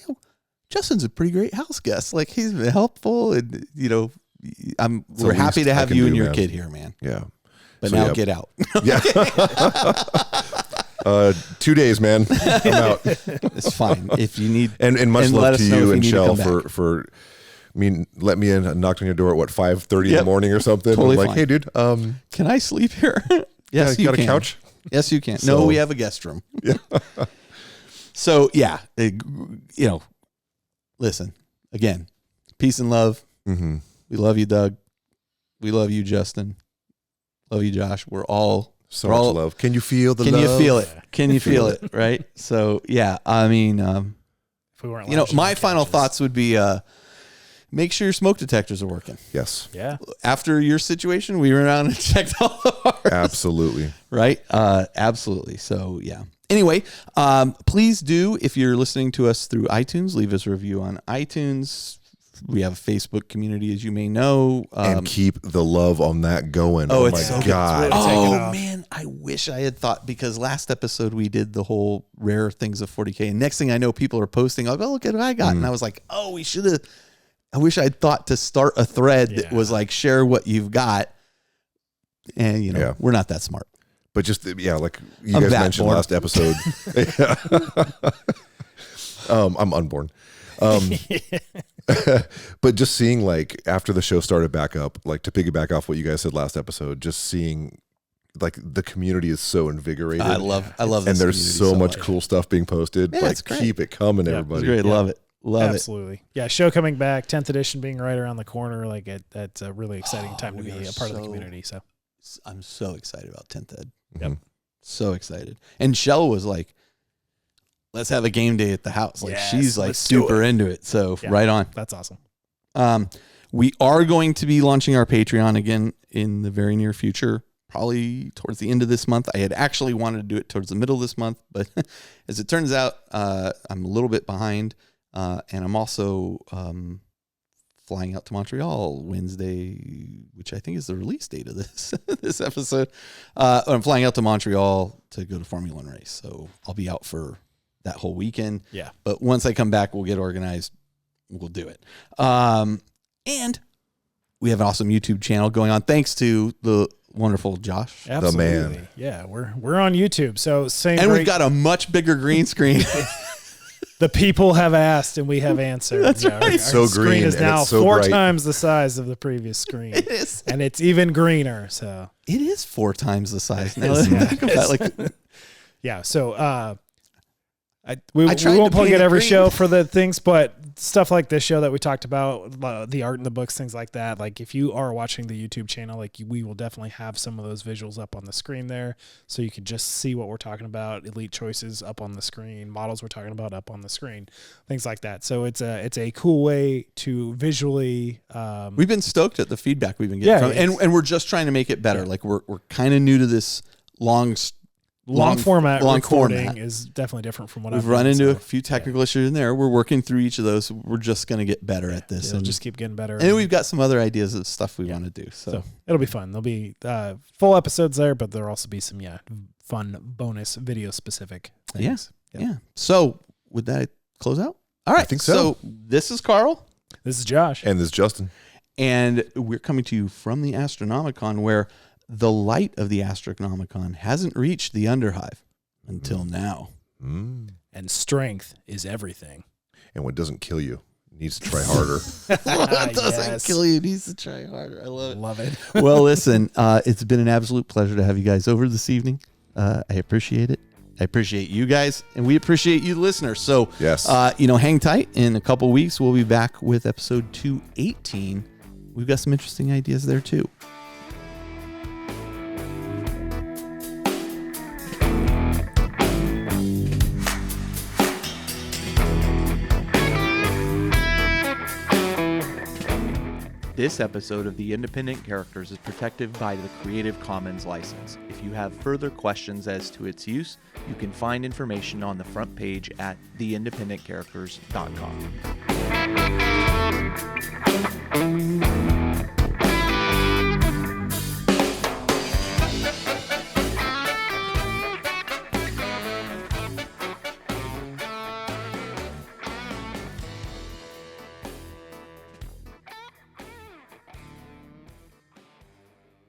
Justin's a pretty great house guest. Like, he's been helpful, and we're happy to have you and your kid here, man. Yeah. But So, now yeah. get out. Yeah. 2 days, man. I'm out. It's fine. If you need, And much And let love us to know if you you and need to Shell come back. for let me in. I knocked on your door at 5:30 in the Yep. morning or something. Totally I'm like, fine. hey, dude, can I sleep here? Yes, you got can. a couch? Yes, you can. So- No, we have a guest room. Yeah. So yeah, listen again, peace and love. Mm-hmm. We love you, Doug. We love you, Justin. Love you, Josh. We're all So We're much all- love. Can you feel the Can love? you feel it? Can you feel it? Right. So yeah, I mean, If we weren't, lounging my on final couches. thoughts would be, make sure your smoke detectors are working. Yes, Yeah. After your situation, we went around and checked all of ours. absolutely. Right? Absolutely. So yeah. Anyway, please do, if you're listening to us through iTunes, leave us a review on iTunes. We have a Facebook community, as you may know. And keep the love on that going. Oh, Oh, it's my so good. God. It's really taken Oh off. man, I wish I had thought, because last episode we did the whole rare things of 40K, and next thing I know, people are posting, I'll go look at what I got. And I was like, oh, we should have. I wish I'd thought to start a thread that Yeah. was like, share what you've got. And Yeah. we're not that smart. But just, like you I'm guys that mentioned born. last episode. I'm unborn. But just seeing, like, after the show started back up, like, to piggyback off what you guys said last episode, just seeing, like, the community is so invigorated. I love this and there's community so much cool stuff being posted. Yeah, like, it's great. keep it coming, Yeah, It's everybody. great. Yeah. Love it. Love it. Absolutely. Yeah. Show coming back, 10th edition being right around the corner. Like that's a really exciting time to we be are a part of the so- community. So I'm so excited about 10th Ed. Mhm. So excited. And Shell was like, let's have a game day at the house. Like, Yes, she's like let's do super into it. So Yeah. right on. that's awesome. We are going to be launching our Patreon again in the very near future, probably towards the end of this month. I had actually wanted to do it towards the middle of this month, but as it turns out, I'm a little bit behind. And I'm also flying out to Montreal Wednesday, which I think is the release date of this this episode. I'm flying out to Montreal to go to Formula One race, so I'll be out for that whole weekend. Yeah. But once I come back, we'll get organized. We'll do it. And we have an awesome YouTube channel going on, thanks to the wonderful Josh. Absolutely. man. Yeah. We're on YouTube. So same. And we've great- got a much bigger green screen. the people have asked and we have answered. That's Yeah, right. Our So screen green is and now it's so 4 bright. times the size of the previous screen. It is. And it's even greener. So It is 4 times the size. Now is, that I yeah. think about it, like, yeah. So We tried to won't plug paint it it every green. show for the things, but stuff like this show that we talked about, the art in the books, things like that. Like if you are watching the YouTube channel, like we will definitely have some of those visuals up on the screen there, so you can just see what we're talking about. Elite choices up on the screen, models we're talking about up on the screen, things like that. So it's a cool way to visually. We've been stoked at the feedback we've been getting from it, and we're just trying to make it better. Like we're kind of new to this long format recording format. is definitely different from what We've I've run done, into so, a few technical issues in there. We're working through each of those. We're just going to get better at this, It'll and just keep getting better. And we've got some other ideas of stuff we want to do. So it'll be fun. There'll be full episodes there, but there'll also be some fun bonus video specific things. Yeah. So would that close out? All right. I think so. This is Carl. This is Josh. And this is Justin. And we're coming to you from the Astronomicon, where the light of the Astronomicon hasn't reached the Underhive until now. And strength is everything. And what doesn't kill you needs to try harder. What doesn't kill you needs to try harder. I love it. Love it. Well, listen, it's been an absolute pleasure to have you guys over this evening. I appreciate it. I appreciate you guys, and we appreciate you, the listeners. So, Yes. Hang tight. In a couple weeks, we'll be back with episode 218. We've got some interesting ideas there, too. This episode of The Independent Characters is protected by the Creative Commons license. If you have further questions as to its use, you can find information on the front page at theindependentcharacters.com.